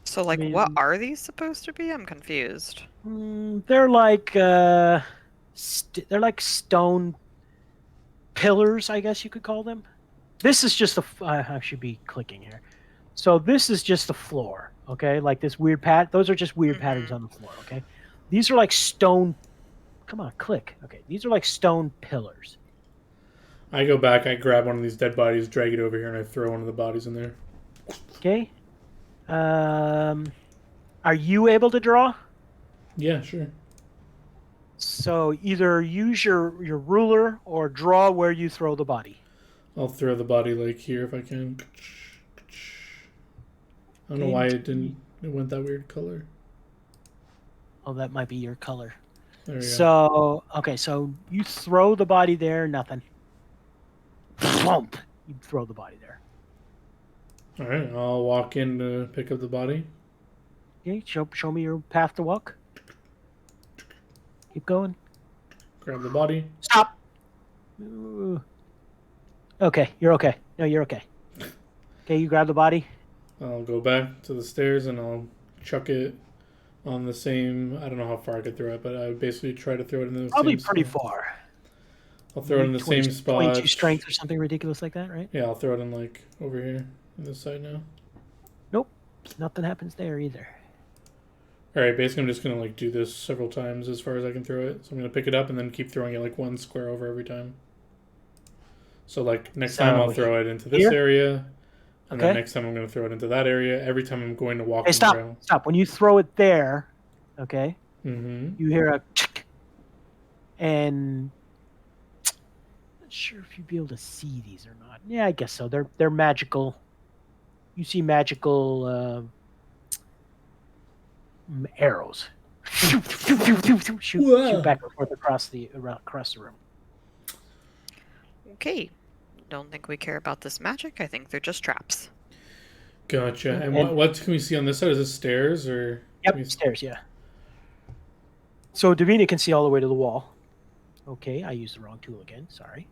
So, like, I mean- what are these supposed to be? I'm confused. They're like they're like stone pillars, I guess you could call them. This is just I should be clicking here. So this is just the floor, okay? Like this weird those are just weird patterns on the floor, okay? These are like stone. Come on, click. Okay, these are like stone pillars. I go back, I grab one of these dead bodies, drag it over here, and I throw one of the bodies in there. Okay. Are you able to draw? Yeah, sure. So either use your ruler or draw where you throw the body. I'll throw the body like here if I can. I don't know why it went that weird color. Oh, that might be your color. There we go. So, okay, so you throw the body there, nothing. Plump! You throw the body there. Alright, I'll walk in to pick up the body. Okay, show me your path to walk. Keep going. Grab the body. Stop! Ooh. Okay, you're okay. No, you're okay. Okay, you grab the body. I'll go back to the stairs and I'll chuck it on the same... I don't know how far I could throw it, but I would basically try to throw it in the Probably same pretty spot. far. I'll throw it in the same spot. 22 strength or something ridiculous like that, right? Yeah, I'll throw it in like over here on this side now. Nope. Nothing happens there either. Alright, basically I'm just going to like do this several times as far as I can throw it. So I'm going to pick it up and then keep throwing it like one square over every time. So like next time I'll throw it into this here? area. And Okay. then next time I'm going to throw it into that area. Every time I'm going to walk Hey, stop! around. Stop. When you throw it there, okay, Mm-hmm. you hear a chick, and I'm not sure if you'd be able to see these or not. Yeah, I guess so. They're magical. You see magical arrows. Shoot back and forth across the room. Okay. Don't think we care about this magic. I think they're just traps. Gotcha. And And- what can we see on this side? Is it stairs or? Yep, can we- stairs, yeah. So Davina can see all the way to the wall. Okay, I used the wrong tool again. Sorry.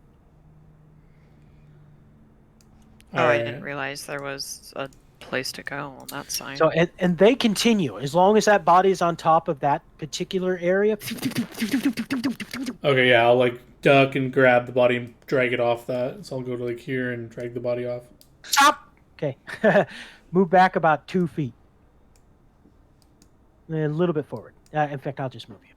Oh, I didn't Alright. realize there was a place to go on that side. So and they continue as long as that body is on top of that particular area. Okay, yeah, I'll like duck and grab the body and drag it off that. So I'll go to like here and drag the body off. Stop. Okay, move back about 2 feet, and a little bit forward. In fact, I'll just move you.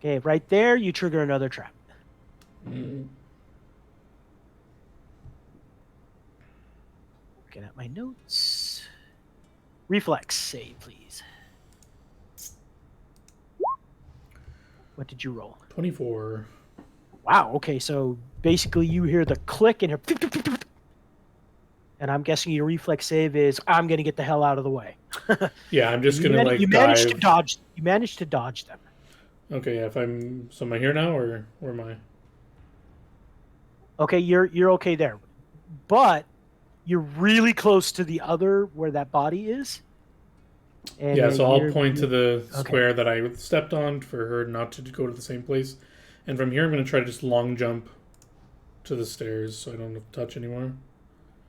Okay, right there, you trigger another trap. Mm. Looking at my notes. Reflex save, please. What did you roll? 24. Wow, okay, so basically you hear the click and you're... And I'm guessing your reflex save is, I'm going to get the hell out of the way. Yeah, I'm just You gonna man- like you dive. managed to dodge. You managed to dodge them. Okay, yeah, if I'm so am I here now or where am I? Okay, you're okay there, but you're really close to the other where that body is. And Yeah, so I'll you're- point to the okay. square that I stepped on for her not to go to the same place. And from here I'm gonna try to just long jump to the stairs so I don't have to touch anymore.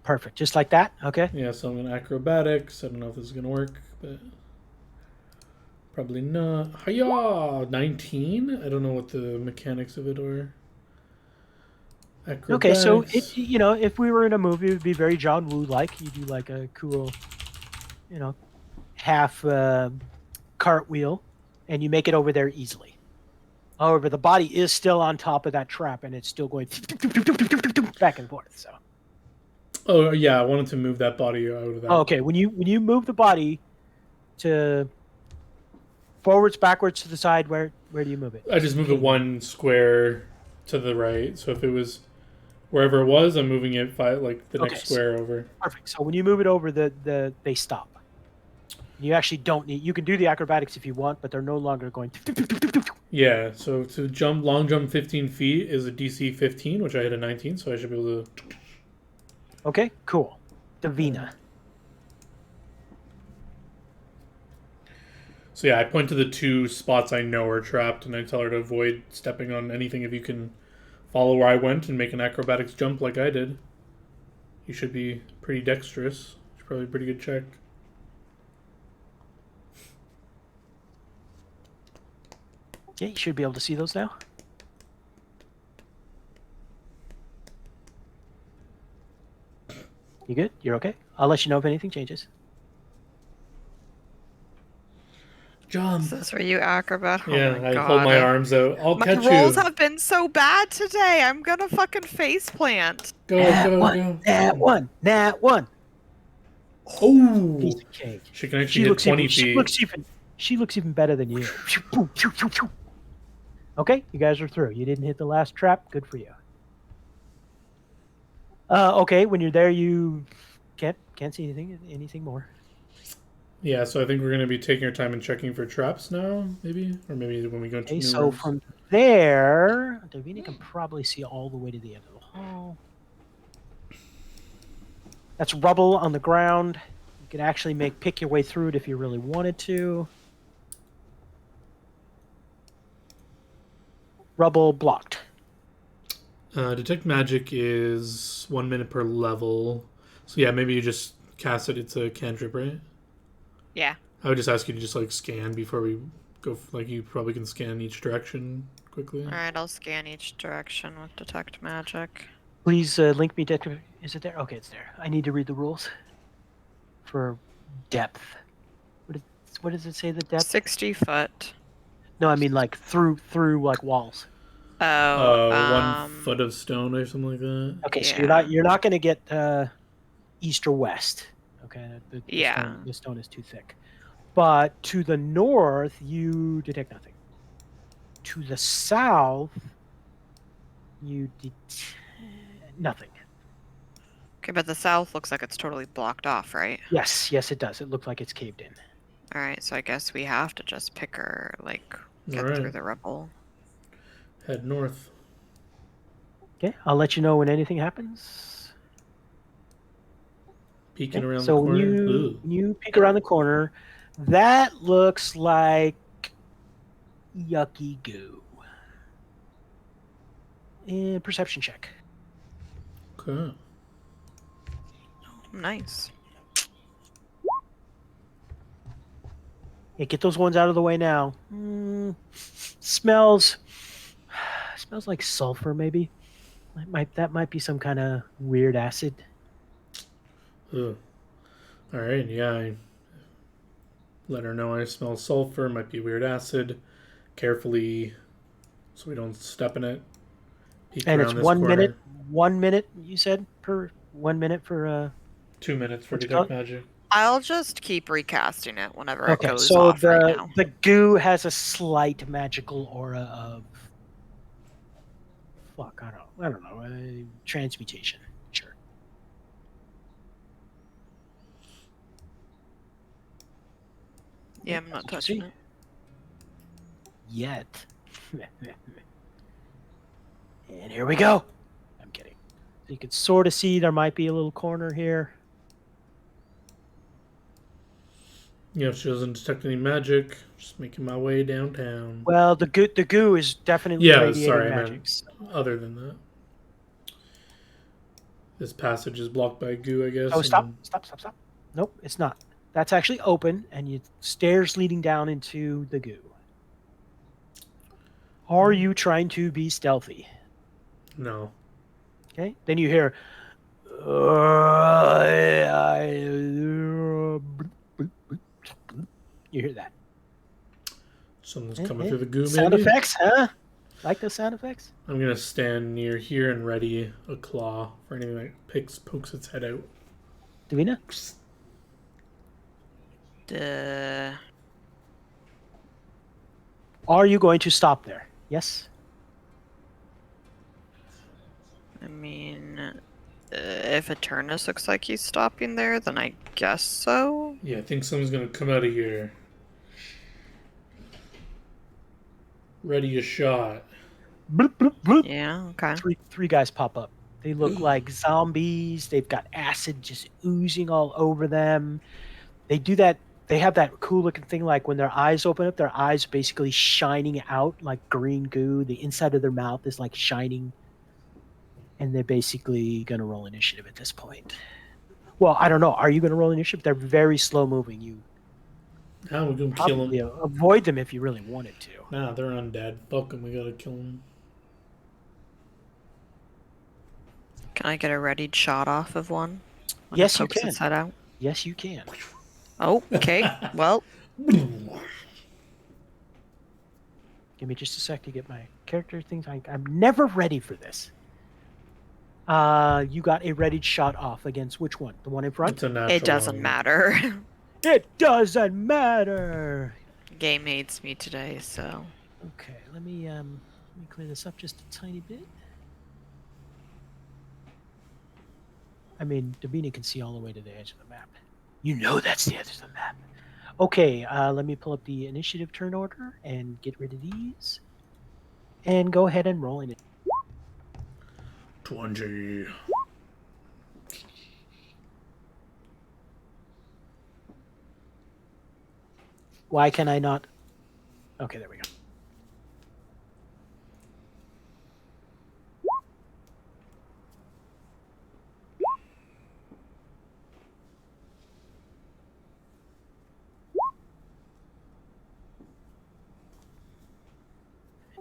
Perfect, just like that. Okay. Yeah, so I'm gonna acrobatics. I don't know if this is gonna work, but probably not. Hiya! 19? I don't know what the mechanics of it are. Okay, so Acrobatics. if we were in a movie, it would be very John Woo like. You do like a cool, half cartwheel, and you make it over there easily. However, the body is still on top of that trap, and it's still going back and forth. So. Oh yeah, I wanted to move that body out of that. Oh, okay, when you move the body to forwards, backwards, to the side, where do you move it? I just moved it one square to the right. So if it was wherever it was, I'm moving it like the next Okay, square over. Perfect. So when you move it over, they stop. You actually don't need. You can do the acrobatics if you want, but they're no longer going. Yeah, so to long jump 15 feet is a DC 15, which I hit a 19, so I should be able to. Okay, cool. Davina. So yeah, I point to the two spots I know are trapped, and I tell her to avoid stepping on anything if you can follow where I went and make an acrobatics jump like I did. You should be pretty dexterous. It's probably a pretty good check. Okay, you should be able to see those now. You good? You're okay? I'll let you know if anything changes. Jump. Is this where you acrobat? Oh Yeah, my I God. hold my arms out. I'll My catch rolls you. have been so bad today. I'm gonna fucking face plant. Go, Nat go, one, go. Nat one. Oh! Piece of cake. She can actually She hit looks 20 even. feet. She looks even better than you. Okay, you guys are through. You didn't hit the last trap. Good for you. Okay, when you're there, you can't see anything more. Yeah, so I think we're going to be taking our time and checking for traps now, maybe? Or maybe when we go into Okay, new so rooms. from there, Davina can probably see all the way to the end of the hall. That's rubble on the ground. You could actually pick your way through it if you really wanted to. Rubble blocked. Detect magic is 1 minute per level. So yeah, maybe you just cast it. It's a cantrip, right? Yeah. I would just ask you to just like scan before we go. Like you probably can scan each direction quickly. All right, I'll scan each direction with detect magic. Please link me to. Is it there? Okay, it's there. I need to read the rules for depth. What does it say? The depth? 60 foot. No, I mean like through like walls. Oh, 1 foot of stone or something like that. Okay, so Yeah. you're not going to get east or west. Okay, Yeah. the stone is too thick. But to the north, you detect nothing. To the south, you detect nothing. Okay, but the south looks like it's totally blocked off, right? Yes, it does. It looks like it's caved in. All right, so I guess we have to just pick her, like, get Alright. through the rubble. Head north. Okay, I'll let you know when anything happens. Peeking Okay, around so the when corner. you Ooh. when you peek around the corner, that looks like yucky goo. And perception check. Okay. Nice. Yeah, get those ones out of the way now. Smells smells like sulfur, maybe. That might be some kind of weird acid. Ooh. All right. Yeah. I let her know I smell sulfur. Might be weird acid. Carefully, so we don't step in it. Peek And it's around this 1 minute. corner. 1 minute, you said, per 1 minute for 2 minutes for what you call detect it? magic. I'll just keep recasting it whenever it Okay, goes so off right now. the goo has a slight magical aura of fuck. I don't know. Transmutation. Sure. Yeah, Yep, I'm that's not what you touching see. it. Yet. And here we go. I'm kidding. So you can sort of see there might be a little corner here. Yeah, if she doesn't detect any magic, just making my way downtown. Well, the goo is definitely Yeah, radiating sorry, I meant magic. So. other than that. This passage is blocked by goo, I Oh, guess. stop, And stop, stop, stop. Nope, it's not. That's actually open, and you stairs leading down into the goo. Are you trying to be stealthy? no. Okay. Then you hear. You hear that. Something's coming through the goo, Sound maybe? effects, huh? Like those sound effects? I'm gonna stand near here and ready a claw for anything that pokes its head out. Davina? Duh. Are you going to stop there? Yes? I mean, if Eternus looks like he's stopping there, then I guess so. Yeah, I think someone's gonna come out of here. Ready a shot. Bloop, bloop, bloop. Yeah, okay. Three guys pop up. They look like zombies. They've got acid just oozing all over them. They do that. They have that cool looking thing like when their eyes open up, their eyes basically shining out like green goo. The inside of their mouth is like shining. And they're basically going to roll initiative at this point. Well, I don't know. Are you going to roll initiative? They're very slow moving. You How we gonna kill probably him? avoid them if you really wanted to. Nah, they're undead. Fuck them. We gotta kill them. Can I get a readied shot off of one? When Yes, it you pokes can. its head out? Yes, you can. Oh, okay. Well, Give me just a sec to get my character things. I'm never ready for this. You got a readied shot off against which one? The one in front? It's a natural it doesn't one. matter. It doesn't matter. Game hates me today, so. Okay, let me clear this up just a tiny bit. I mean, Davina can see all the way to the edge of the map. You know that's the edge of the map. Okay, let me pull up the initiative turn order and get rid of these. And go ahead and roll in it. 20. Why can I not? Okay, there we go.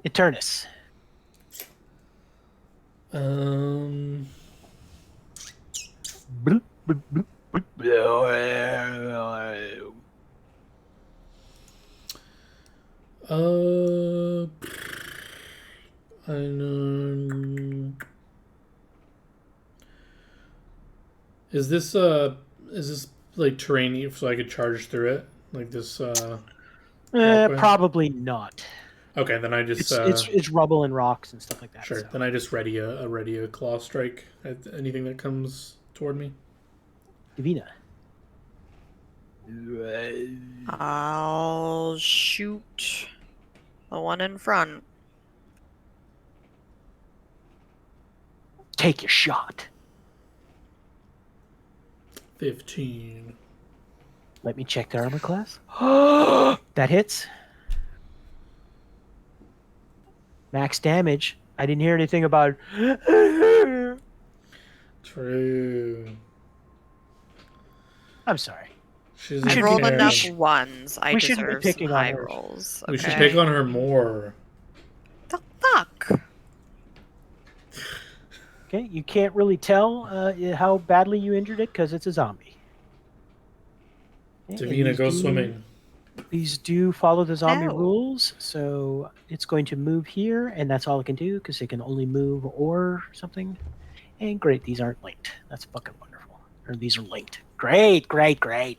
Eternus. Bloop, bloop, bloop, bloop, bloop. I know. Is this like terrain so I could charge through it? Like this walkway? Probably not. Okay, then I just It's rubble and rocks and stuff like that. sure. So. Then I just ready a claw strike at anything that comes toward me. Davina. I'll shoot the one in front. take your shot. 15. Let me check the armor class. That hits. Max damage. I didn't hear anything about. True. I'm sorry. She's We I should a rolled be- we enough should- ones. I we shouldn't be deserve some picking on high her. rolls. We should okay? pick on her more. The fuck? Okay, you can't really tell how badly you injured it because it's a zombie. Okay, and Davina, these go do- swimming. These do follow the zombie No. rules, so it's going to move here, and that's all it can do because it can only move or something. And great, these aren't linked. That's fucking wonderful. Or these are linked. Great, great, great.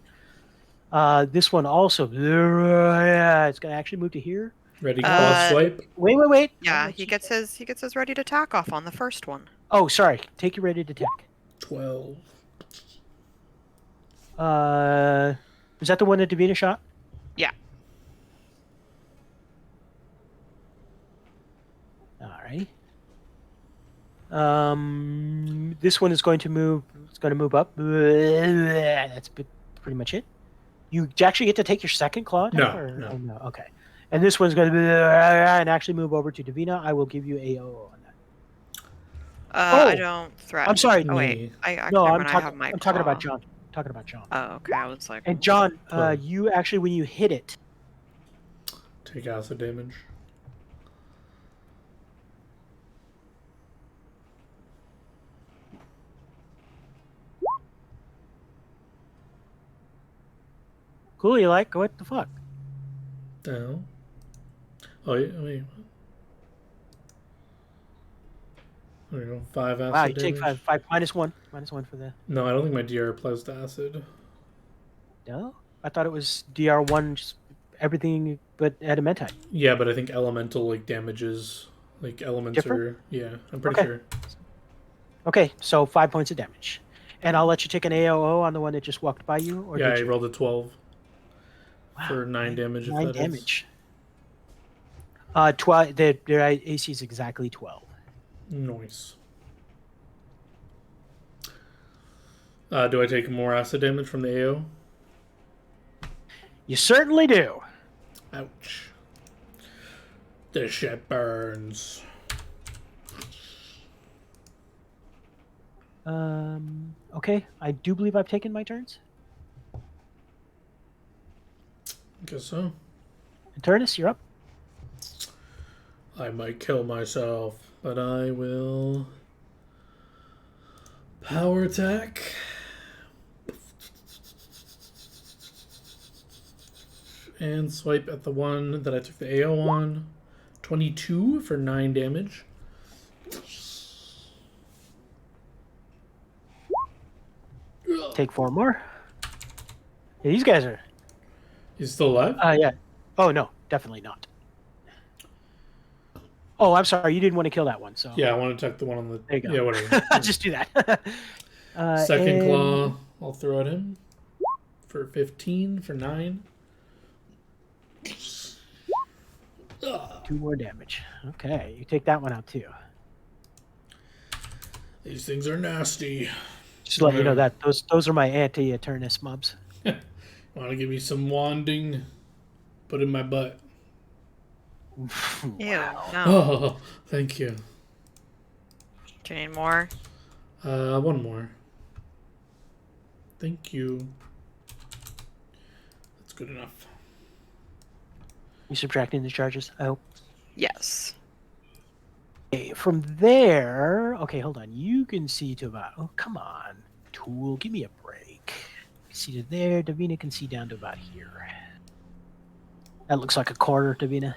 This one also, it's going to actually move to here. Ready, cross swipe? Wait. Yeah, I'll he let you- gets his ready to attack off on the first one. Oh, sorry. Take your ready to attack. 12. Is that the one that Davina shot? Yeah. Alright. This one is going to move. It's going to move up. That's pretty much it. You actually get to take your second claw attack? No. Oh, no. Okay. And this one's going to and actually move over to Davina. I will give you AO on that. I don't threaten. I'm sorry. Oh wait, No, never I'm, mind, I talk- have my I'm talking about claw. John. Talking about John. Oh, okay. I was like, And John, Oh. you actually, when you hit it, Take acid damage. cool, you like, what the fuck? The hell? Oh, yeah, wait. There you go. 5 acid Wow, you damage. take five minus one for the. No, I don't think my DR applies to acid. No, I thought it was DR1, just everything but adamantine. Yeah, but I think elemental like damages like elements Different? are. Yeah, I'm pretty Okay. sure. Okay, so 5 points of damage, and I'll let you take an AOO on the one that just walked by you. Or Yeah, did I you? rolled a 12 Wow, for 9 damage. If 9 that is. damage. 12. Their AC is exactly 12. Nice. Do I take more acid damage from the AO? You certainly do. Ouch. This shit burns. Okay, I do believe I've taken my turns. Guess so. Turnus, you're up. I might kill myself, but I will power attack. And swipe at the one that I took the AO on. 22 for 9 damage. Take 4 more. Yeah, these guys are. He's still alive? Yeah. Oh no, definitely not. Oh, I'm sorry. You didn't want to kill that one, so Yeah, I want to attack the one on the. There you go. Yeah, whatever. just do that. Second and- claw, I'll throw at him for 15 for 9. Ugh. 2 more damage. Okay, you take that one out too. These things are nasty. Just to let you know that those are my anti-Eternus mobs. Want to give me some wanding? Put in my butt. ew, Wow. no. Oh, thank you. Do you need more? One more. Thank you. That's good enough. You subtracting the charges? I hope. Yes. Okay, from there, okay, hold on. You can see to about. Oh, come on, Tool, give me a break. See to there. Davina can see down to about here. That looks like a quarter, Davina.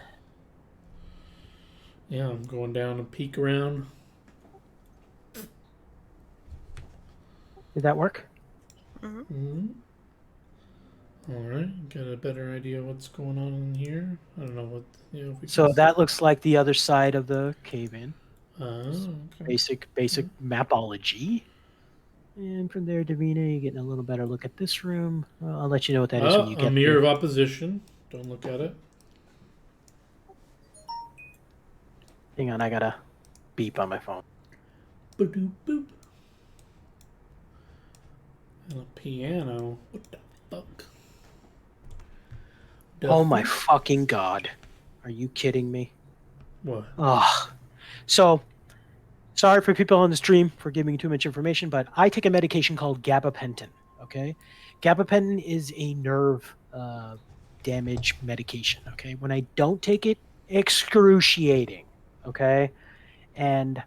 Yeah, I'm going down and peek around. Did that work? Mm-hmm. All right, got a better idea what's going on in here. I don't know what. You know, if we So can that looks like the other side of the cave-in. okay. Basic mapology. And from there, Davina, you're getting a little better look at this room. Well, I'll let you know what that is when you A get mirror there. of opposition. Don't look at it. Hang on, I got a beep on my phone. Ba-doop boop. And a piano. What the fuck? Oh my fucking god. Are you kidding me? What? Ugh. So, sorry for people on the stream for giving too much information, but I take a medication called gabapentin. Okay, gabapentin is a nerve damage medication. Okay, when I don't take it, excruciating. Okay, and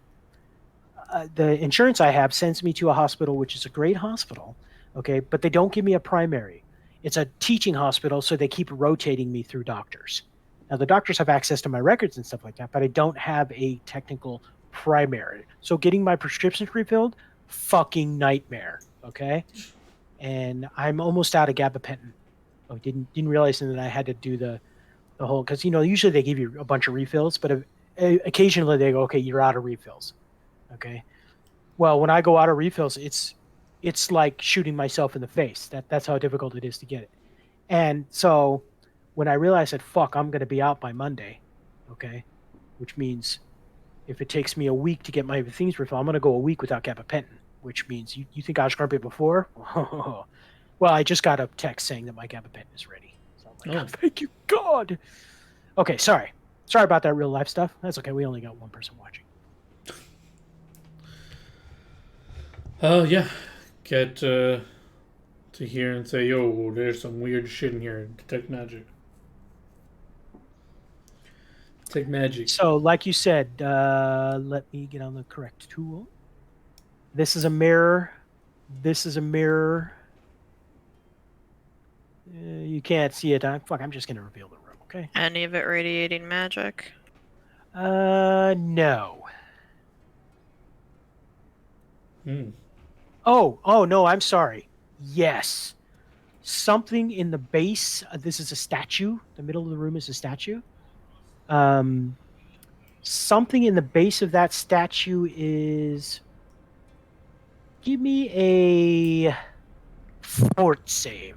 the insurance I have sends me to a hospital, which is a great hospital. Okay, but they don't give me a primary. It's a teaching hospital, so they keep rotating me through doctors. Now the doctors have access to my records and stuff like that, but I don't have a technical primary. So getting my prescriptions refilled, fucking nightmare. Okay, and I'm almost out of gabapentin. I didn't realize that I had to do the whole, because usually they give you a bunch of refills, but occasionally they go, okay, you're out of refills. Okay, well, when I go out of refills, it's like shooting myself in the face. That's how difficult it is to get it. And so when I realized that fuck, I'm going to be out by Monday, okay, which means if it takes me a week to get my things refilled, I'm going to go a week without gabapentin, which means you think I was grumpy before? Well, I just got a text saying that my gabapentin is ready. So I'm like, Oh. thank you, God. Okay, sorry about that real life stuff. That's okay. We only got one person watching. Yeah. Get to hear and say, yo, there's some weird shit in here. Detect magic. Detect magic. So, like you said, let me get on the correct tool. This is a mirror. This is a mirror. You can't see it. Fuck, I'm just going to reveal the room, okay? Any of it radiating magic? No. Hmm. Oh, no, I'm sorry. Yes. Something in the base. This is a statue. The middle of the room is a statue. Something in the base of that statue is. Give me a fort save.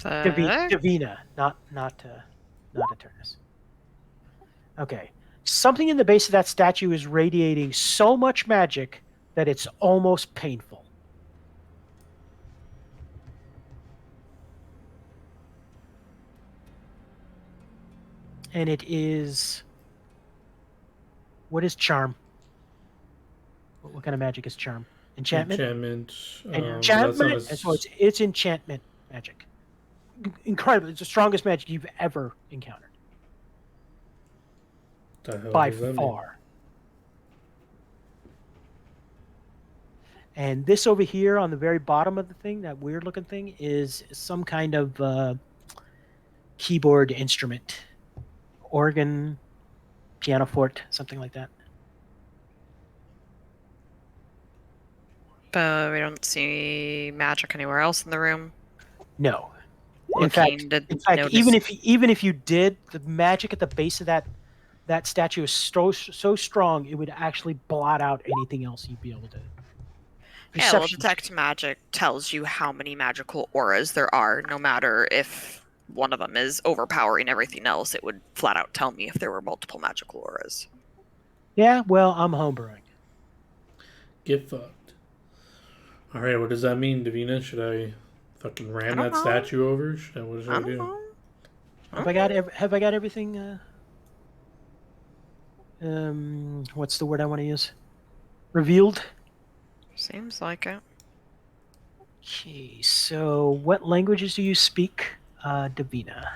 Davina, not Eternus. Okay. Something in the base of that statue is radiating so much magic that it's almost painful. And it is. What is charm? What kind of magic is charm? Enchantment? Enchantment? And so it's enchantment magic. Incredible. It's the strongest magic you've ever encountered. By far. And this over here on the very bottom of the thing, that weird looking thing, is some kind of keyboard instrument. Organ, pianoforte, something like that. But we don't see magic anywhere else in the room. No. In fact, even if you did, the magic at the base of that statue is so strong it would actually blot out anything else you'd be able to. Yeah, well, detect magic tells you how many magical auras there are, no matter if one of them is overpowering everything else. It would flat out tell me if there were multiple magical auras. Yeah, well, I'm homebrewing. Get fucked. Alright, what does that mean, Davina? Should I fucking ram that statue over? What should I do? Know. Have I got everything? What's the word I want to use? Revealed? Seems like it. Okay, so what languages do you speak, Davina?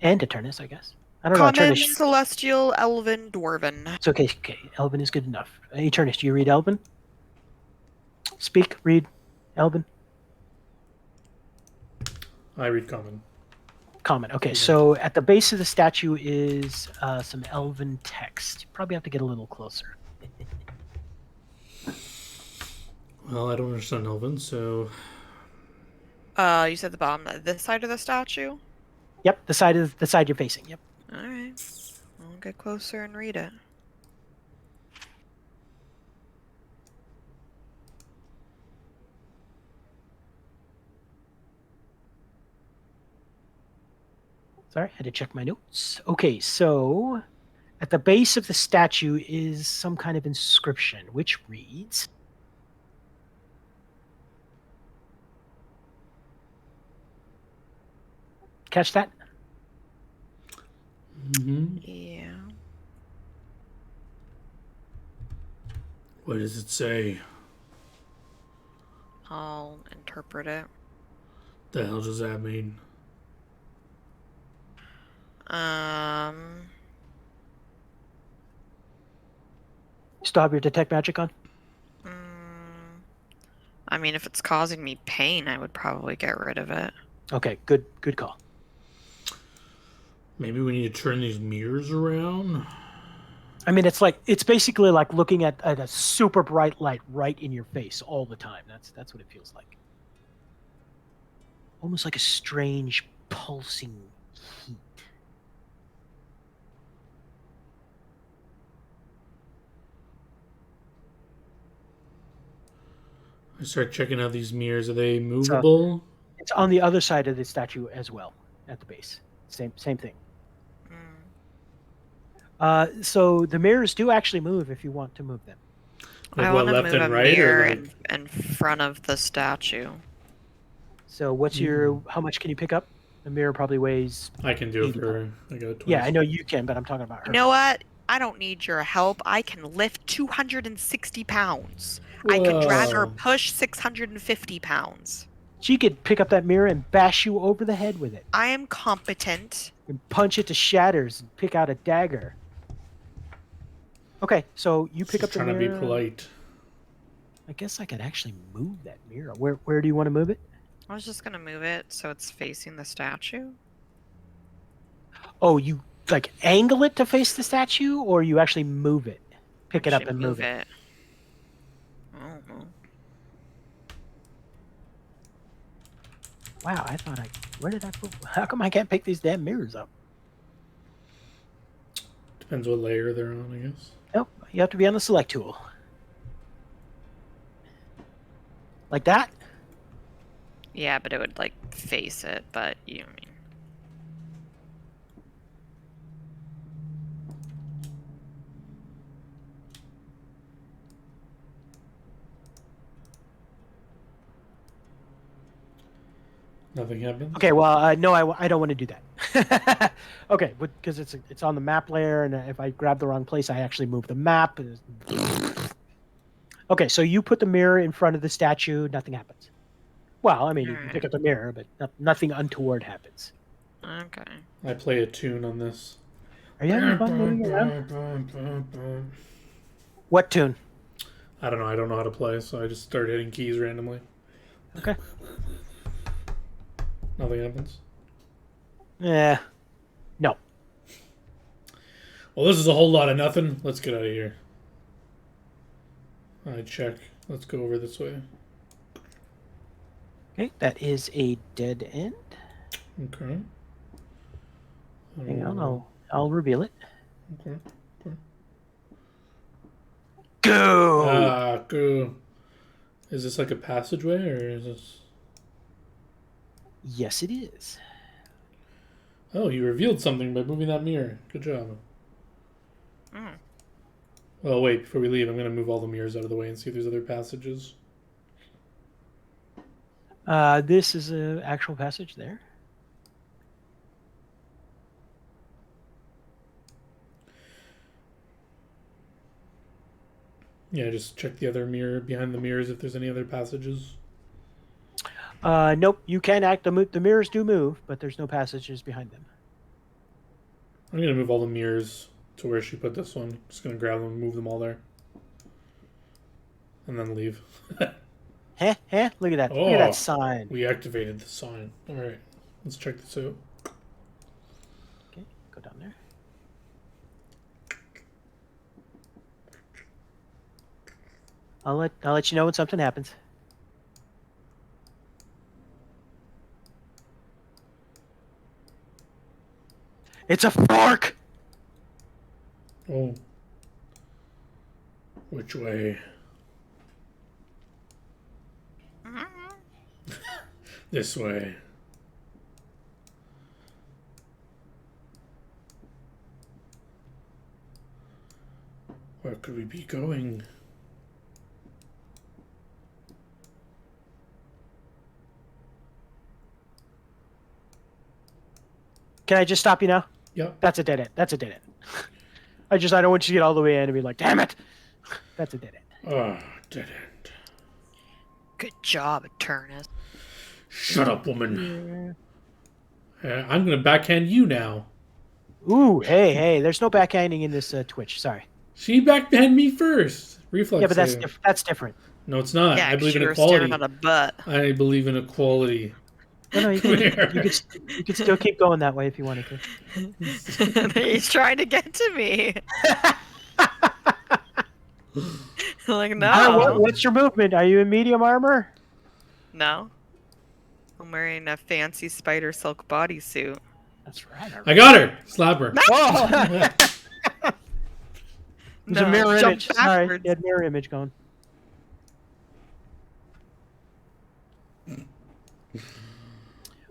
And Eternus, I guess. I don't know. Common, Celestial, Elven, Dwarven. It's okay. Elven is good enough. Eternus, do you read Elven? Speak, read, Elven. I read Common. Common. Okay, so at the base of the statue is some Elven text. You probably have to get a little closer. Well, I don't understand Elven, so. You said the bottom, this side of the statue? Yep, the side you're facing. Yep. All right, I'll get closer and read it. Sorry, had to check my notes. Okay, so At the base of the statue is some kind of inscription, which reads, catch that? Mm-hmm. Yeah. What does it say? I'll interpret it. The hell does that mean? Still have your detect magic on? mm, I mean, if it's causing me pain, I would probably get rid of it. Okay, good call. Maybe we need to turn these mirrors around? I mean, it's basically like looking at a super bright light right in your face all the time. That's what it feels like. Almost like a strange pulsing heat. I start checking out these mirrors. Are they movable? It's on the other side of the statue as well, at the base. Same thing. So the mirrors do actually move if you want to move them. Like I what, want to left move and a right, mirror or like... in front of the statue. So what's your? How much can you pick up? The mirror probably weighs. I can do it 80 for her. I got 20. Yeah, I know you can, but I'm talking about her. You know what? I don't need your help. I can lift 260 pounds. I can drag or Whoa. push 650 pounds. She could pick up that mirror and bash you over the head with it, I am competent. and punch it to shatters, and pick out a dagger. Okay, so you pick Just up the trying mirror. to be polite. I guess I could actually move that mirror. Where do you want to move it? I was just gonna move it so it's facing the statue. Oh, you like angle it to face the statue, or you actually move it? Pick it up Actually and move it. I don't know. Wow, I thought where did I put? How come I can't pick these damn mirrors up? Depends what layer they're on, I guess. Nope, you have to be on the select tool. Like that? Yeah, but it would like face it, but you mean. Nothing happens? Okay, well, no, I don't want to do that. Okay, because it's on the map layer, and if I grab the wrong place, I actually move the map. Okay, so you put the mirror in front of the statue, nothing happens. Well, I mean, you can pick up the mirror, but nothing untoward happens. Okay. I play a tune on this. Are you having fun moving around? What tune? I don't know. I don't know how to play, so I just start hitting keys randomly. Okay. Nothing happens. Yeah. No. Well, this is a whole lot of nothing. Let's get out of here. I check. Let's go over this way. Okay, that is a dead end. Okay. Hang on, I'll reveal it. Okay. Go! Go. Is this like a passageway, or is this... Yes, it is. Oh, you revealed something by moving that mirror. Good job. Mm. Well, wait. Before we leave, I'm going to move all the mirrors out of the way and see if there's other passages. This is an actual passage there. Yeah, just check the other mirror behind the mirrors if there's any other passages. Nope, you can act. The mirrors do move, but there's no passages behind them. I'm going to move all the mirrors to where she put this one. Just going to grab them and move them all there. And then leave. Look at that. Look at Oh. that sign. We activated the sign. Alright, let's check this out. Okay, go down there. I'll let you know when something happens. It's a fork! Oh. Which way? This way. Where could we be going? Can I just stop you now? Yep. That's a dead end. That's a dead end. I don't want you to get all the way in and be like, damn it. That's a dead end. Ah, dead end. Good job, Eternus. Shut up, woman. I'm gonna backhand you now. Ooh, hey, there's no backhanding in this Twitch. Sorry. She backhanded me first. Reflex. Yeah, but save. that's different. No, it's not. Yeah, I believe in you were equality. staring at a butt. I believe in equality. No, you could still keep going that way if you wanted to. He's trying to get to me. Like, no. What's your movement? Are you in medium armor? No. I'm wearing a fancy spider silk bodysuit. That's right. I got her. Slap her. Oh! There's a mirror jump image. Sorry, backwards. you had mirror image going.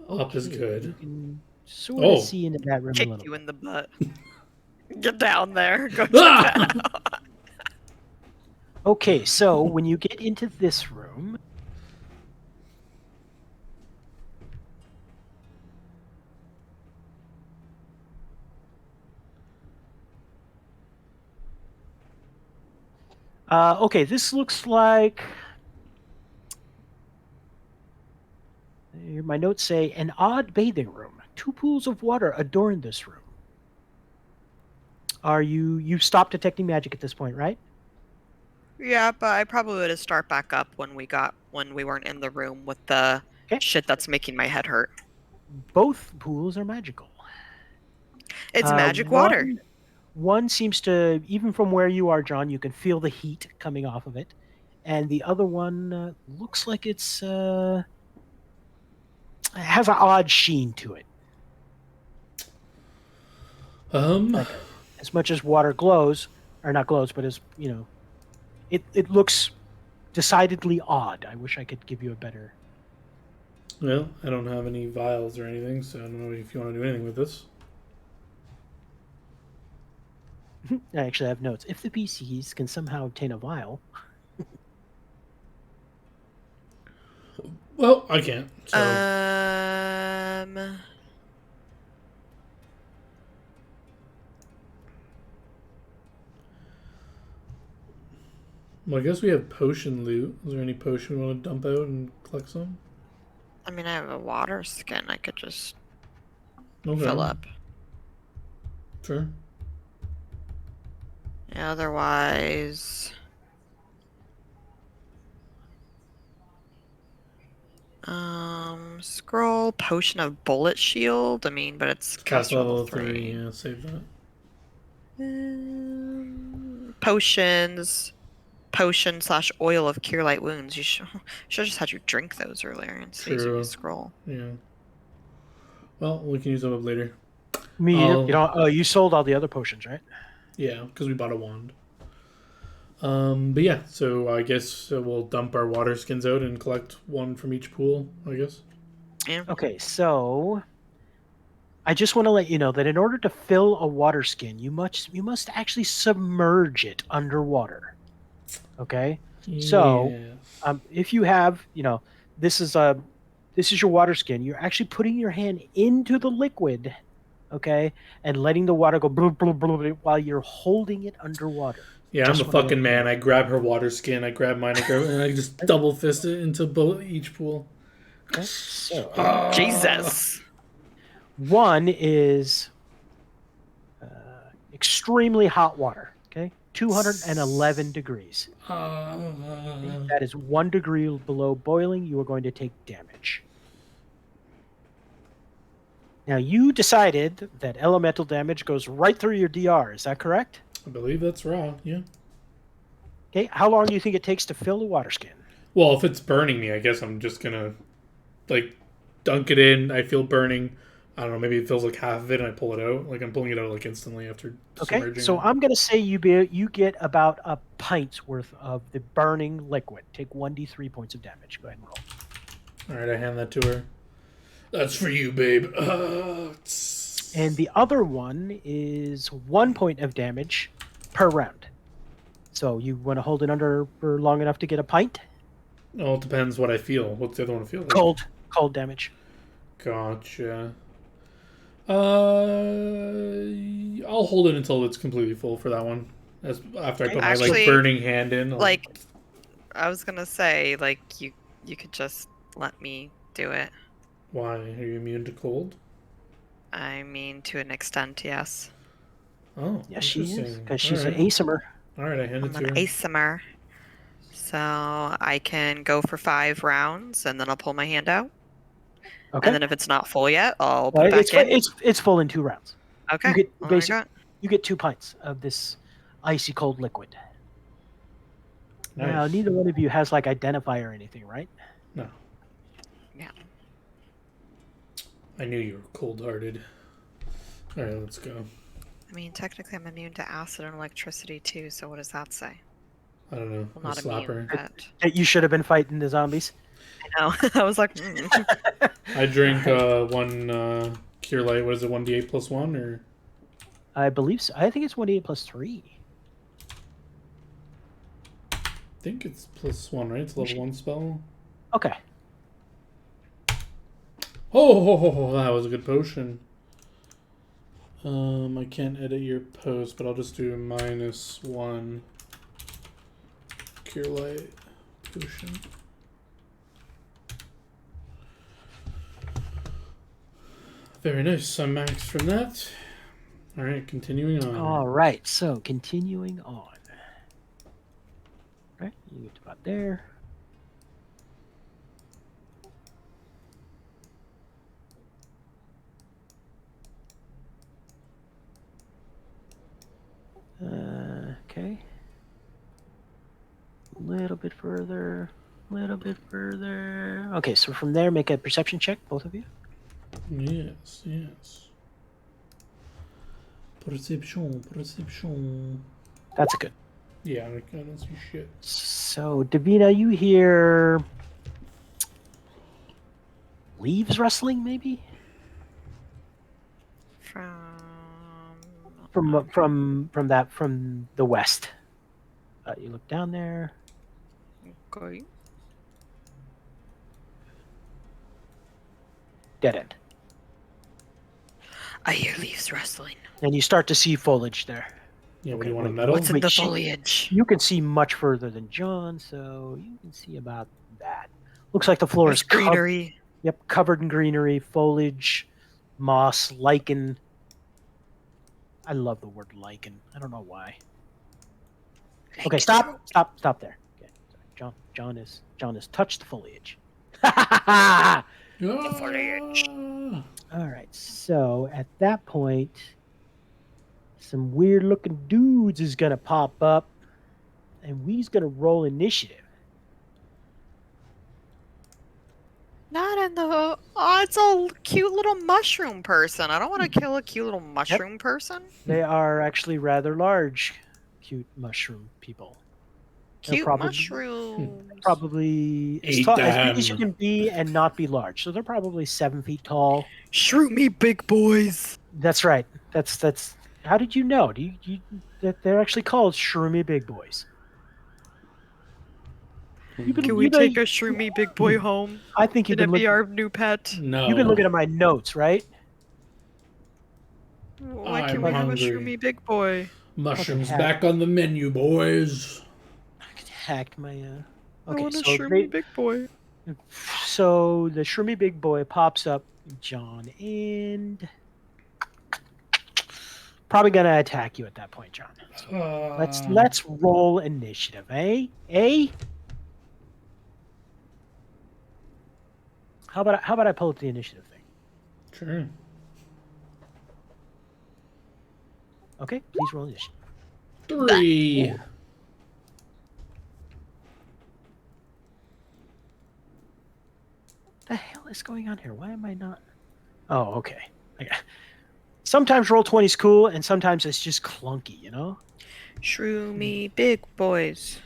Up is Okay, good. You can sort Oh. of see into that room a Kick little. you in the butt. Get down there. Go Ah! check that out. Okay, so when you get into this room, okay, this looks like. Here my notes say an odd bathing room. 2 pools of water adorn this room. You've stopped detecting magic at this point, right? Yeah, but I probably would have start back up when we weren't in the room with the Okay. shit that's making my head hurt. Both pools are magical. It's magic water. One seems to, even from where you are, John, you can feel the heat coming off of it, and the other one looks like it has an odd sheen to it. As much as water glows, or not glows, but as it looks decidedly odd. I wish I could give you a better. Well, I don't have any vials or anything, so I don't know if you want to do anything with this. I actually have notes. If the PCs can somehow obtain a vial, Well, I can't. So. Well, I guess we have potion loot. Is there any potion we want to dump out and collect some? I mean, I have a water skin. I could just Okay. fill up. Sure. Yeah, otherwise. Scroll potion of bullet shield. I mean, but it's Cast level 3. 3. Yeah, save that. Potions. Potion/oil of cure light wounds. You should just had you drink those earlier and see True. you scroll. Yeah. Well, we can use them up later. you sold all the other potions, right? Yeah, because we bought a wand. But yeah, so I guess we'll dump our water skins out and collect one from each pool, I guess. Yeah. Okay, so I just want to let you know that in order to fill a water skin, you must actually submerge it underwater. Okay? So, Yes. if you have, this is your water skin, you're actually putting your hand into the liquid, okay, and letting the water go blub, blub, blub, while you're holding it underwater. Yeah, Just I'm a wanna fucking man. I grab her water skin, I grab mine, and I just double fist it into each pool. Okay? So, Jesus. one is extremely hot water, okay? 211 degrees. That is 1 degree below boiling. You are going to take damage. Now, you decided that elemental damage goes right through your DR. Is that correct? I believe that's raw, yeah. Okay, how long do you think it takes to fill a water skin? Well, if it's burning me, I guess I'm just gonna, dunk it in. I feel burning. I don't know, maybe it feels like half of it and I pull it out. Like, I'm pulling it out, instantly after Okay, submerging so it. I'm going to say you get about a pint's worth of the burning liquid. Take 1d3 points of damage. Go ahead and roll. Alright, I hand that to her. That's for you, babe. And the other one is 1 point of damage per round. So you want to hold it under for long enough to get a pint? Oh, it depends what I feel. What's the other one feel like? Cold damage. Gotcha. I'll hold it until it's completely full for that one. After I put my Actually, burning hand in. Like, I was gonna say, like, you could just let me do it. Why? Are you immune to cold? I mean, to an extent, yes. Oh, Yes, she is, interesting. because she's Alright. an asomer. Alright, I hand it I'm to an her. asomer. So I can go for 5 rounds, and then I'll pull my hand out. Okay. And then if it's not full yet, I'll put Well, it back in. it's full in 2 rounds. Okay. You get What do I basically got? you get 2 pints of this icy cold liquid. Now, Nice. neither one of you has like identifier or anything, right? No. Yeah. I knew you were cold-hearted. Alright, let's go. I mean, technically, I'm immune to acid and electricity too. So what does that say? I don't know. Well, I'll not slap immune, her. but That you should have been fighting the zombies. I know. I was like, I drink one Cure Light. What is it? 1d8 plus 1 or? I believe so. I think it's 1d8 plus 3. I think it's plus 1, right? It's a level 1 spell. Okay. Oh, that was a good potion. I can't edit your post, but I'll just do -1 Cure Light potion. Very nice. I'm maxed from that. All right, continuing on. All right. So continuing on. Right. You get to about there. Okay. A little bit further. Little bit further. Okay, so from there, make a perception check, both of you. Yes, yes. Perception. That's a good. Yeah, I don't see shit. So, Davina, you hear leaves rustling, maybe from the west. You look down there. okay. Dead end. I hear leaves rustling. And you start to see foliage there. Yeah, what Okay, do you want, a wait, medal? What's in Wait, the she- foliage? You can see much further than John, so you can see about that. Looks like the floor There's is covered. greenery. Yep, covered in greenery, foliage, moss, lichen. I love the word lichen. I don't know why. Okay, stop there. Okay, sorry. John has touched the foliage. Foliage. All right, so at that point, some weird looking dudes is gonna pop up, and we's gonna roll initiative. Not in the. Oh, it's a cute little mushroom person. I don't want to kill a cute little mushroom person. They are actually rather large, cute mushroom people. They're Cute probably- mushrooms. Probably as Eat tall as big as you them. can be and not be large. So they're probably 7 feet tall. Shrew me, big boys. That's right. That's. How did you know? Do you that they're actually called Shroomy Big Boys? Can we take a shroomy big boy home? I think you've Can been it be looking. our new pet? No. You've been looking at my notes, right? Why I'm can't we have a hungry. shroomy big boy? Mushrooms Fucking back on the menu, boys. Hacked my. I Okay, want a so shroomy big boy. so the Shroomy Big Boy pops up, John, and probably gonna attack you at that point, John. Let's roll initiative, eh? How about I pull up the initiative thing? Sure. Okay, please roll initiative. 3. The hell is going on here? Why am I not? Oh, okay. Sometimes roll 20 is cool, and sometimes it's just clunky, you know? Shroomy big boys.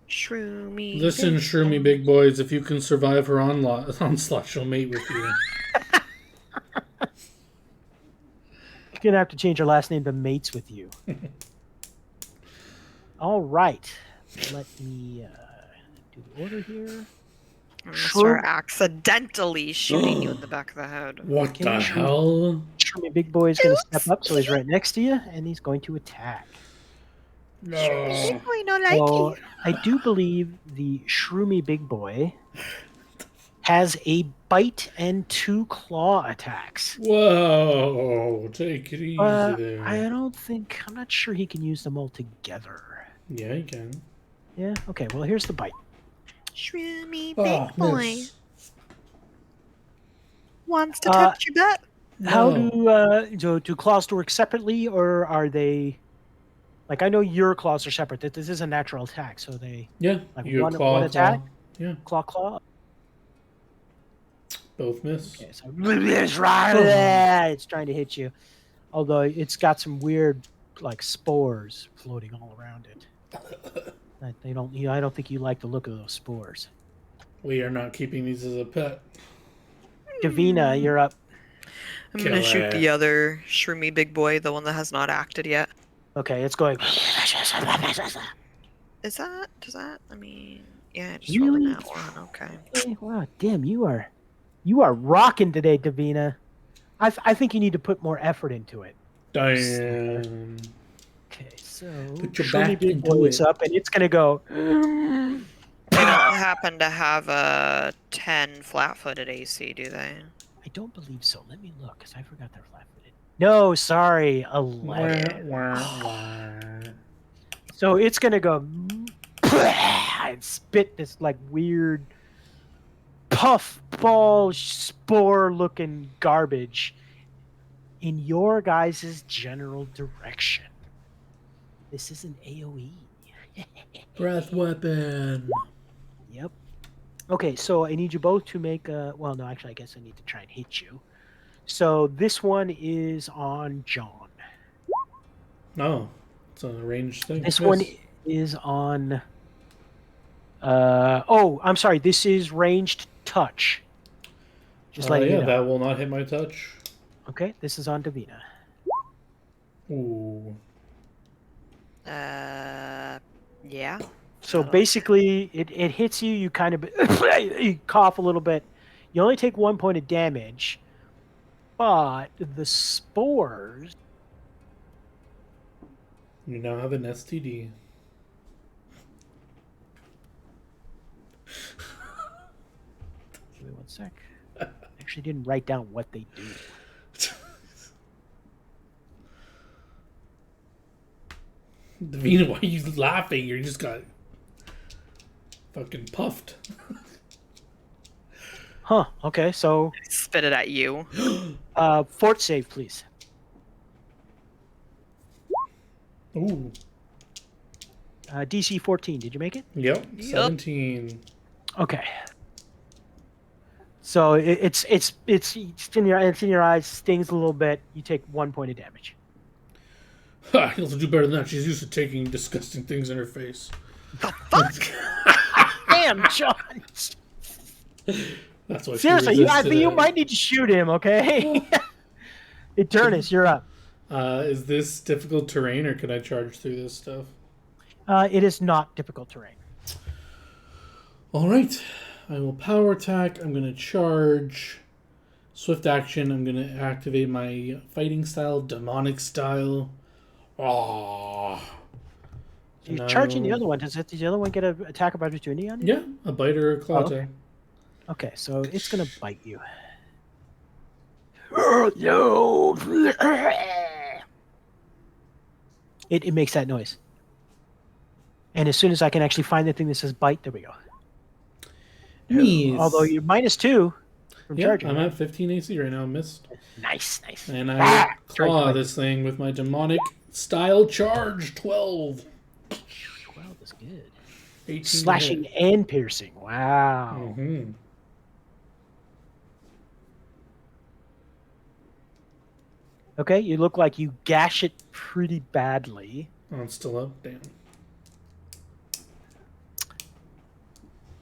Shroomy. Listen, big Shroomy big boys, if you can survive her onslaught, she'll mate with you. You're gonna have to change your last name to Mates with you. All right. Let me do the order here. I'm gonna Sure. start accidentally shooting you in the back of the head. What Okay, the sure. hell? Shroomy Big Boy is going to step up, so he's right next to you, and he's going to attack. No. Boy, no So I do believe the Shroomy Big Boy has a bite and 2 claw attacks. Whoa, take it easy there. I'm not sure he can use them all together. Yeah, you can. Yeah, okay, well, here's the bite. Shroomy Oh, big boy miss. wants to touch your butt. How No. do claws work separately, or are they... Like, I know your claws are separate. This is a natural attack, so they... Yeah, Like, you one claw, attack? claw. Yeah, Claw. both miss. Okay, so it's trying to hit you. Although it's got some weird, like, spores floating all around it. I don't think you like the look of those spores. We are not keeping these as a pet. Davina, you're up. I'm gonna Kill shoot it. the other Shroomy big boy, the one that has not acted yet. Okay, it's going. Does that? I mean, yeah, I just rolled Really? that one. Okay. Wow, damn, you are rocking today, Davina. I think you need to put more effort into it. Damn. Okay, so Put your Shroomy back Big into Boy it. is up, and it's gonna go. They don't happen to have a 10 flat-footed AC, do they? I don't believe so. Let me look, because I forgot they're flat-footed. No, sorry, 11. Wah, wah, wah. So it's gonna go and spit this like weird puffball spore-looking garbage in your guys' general direction. This is an AOE. Breath weapon. Yep. Okay, so I need you both to make a... Well, no, actually, I guess I need to try and hit you. So this one is on John. Oh, it's a ranged thing. This Miss. one is on... oh, I'm sorry. This is ranged touch. Just letting you know. that will not hit my touch. Okay, this is on Davina. Ooh. Yeah. So That'll- basically, it hits you. You kind of you cough a little bit. You only take 1 point of damage, but the spores... You now have an STD. Give me 1 sec. I actually didn't write down what they do. Davina, why are you laughing? You just got fucking puffed. Huh. Okay, so Spit it at you. fort save, please. Ooh. DC 14. Did you make it? Yep. 17. Okay. So it's in your eyes, stings a little bit. You take 1 point of damage. Ha! He'll do better than that. She's used to taking disgusting things in her face. Damn, John. That's why. Seriously, I think you it. might need to shoot him. Okay. Eternus, you're up. Is this difficult terrain, or can I charge through this stuff? It is not difficult terrain. All right. I will power attack. I'm gonna charge. Swift action. I'm gonna activate my fighting style, demonic style. Ah. You're charging the other one. Does the other one get an attack of opportunity on you? Yeah, a bite or a claw okay. attack. Okay, so it's gonna bite you. No. It makes that noise. And as soon as I can actually find the thing that says bite, there we go. Nice. Although you're -2 from Yeah, charging. I'm right? at 15 AC right now. Missed. Nice. And I Charge claw bite. this thing with my demonic style charge. 12. 12 is good. 18 to Slashing hit. and piercing. Wow. Mhm. Okay, you look like you gash it pretty badly. Oh, it's still up. Damn.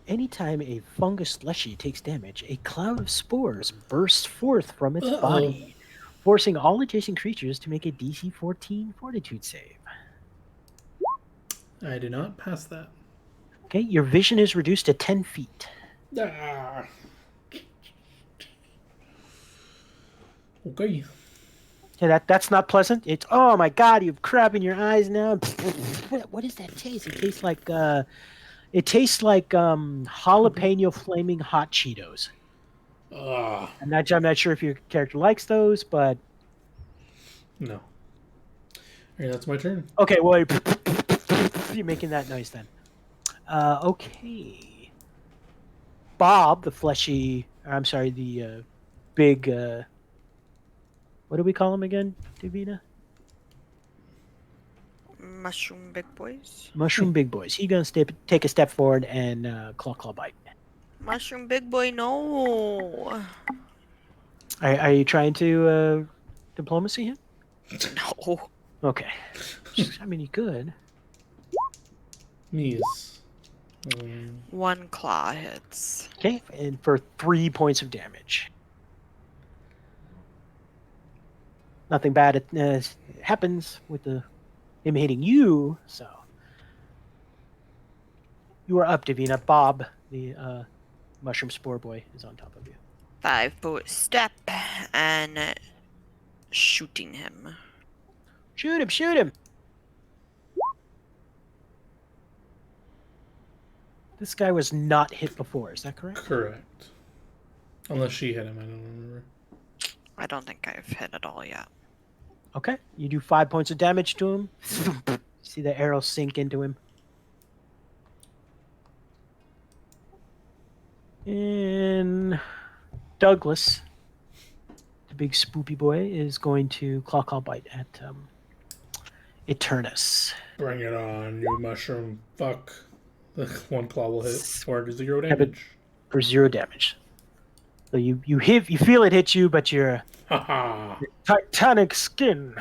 Anytime a fungus fleshy takes damage, a cloud of spores bursts forth from its Uh-oh. body, forcing all adjacent creatures to make a DC 14 fortitude save. I did not pass that. Okay, your vision is reduced to 10 feet. Ah. Okay. Okay, that's not pleasant. It's, oh my god, you have crap in your eyes now. What does that taste? It tastes like jalapeno flaming hot Cheetos. Ah. I'm not sure if your character likes those, but No. Alright, that's my turn. okay, well you're making that noise then. Okay. Bob, the fleshy, I'm sorry, the big what do we call him again, Davina? Mushroom big boys. Mushroom big boys. He's gonna take a step forward and claw bite. Mushroom big boy, no. Are you trying to diplomacy him? No. Okay. I mean, you could. Miss. 1 claw hits. Okay, and for 3 points of damage. Nothing bad happens with him hitting you, so. You are up, Davina. Bob, the mushroom spore boy, is on top of you. 5-foot step and shooting him. Shoot him! Shoot him! This guy was not hit before, is that correct? Correct. Unless she hit him, I don't remember. I don't think I've hit it all yet. Okay, you do 5 points of damage to him. See the arrow sink into him. And Douglas, the big spoopy boy, is going to claw bite at Eternus. Bring it on, you mushroom fuck. The 1 claw will hit for 0 but- damage. For 0 damage. So you feel it hit you, but you're Haha. titanic skin.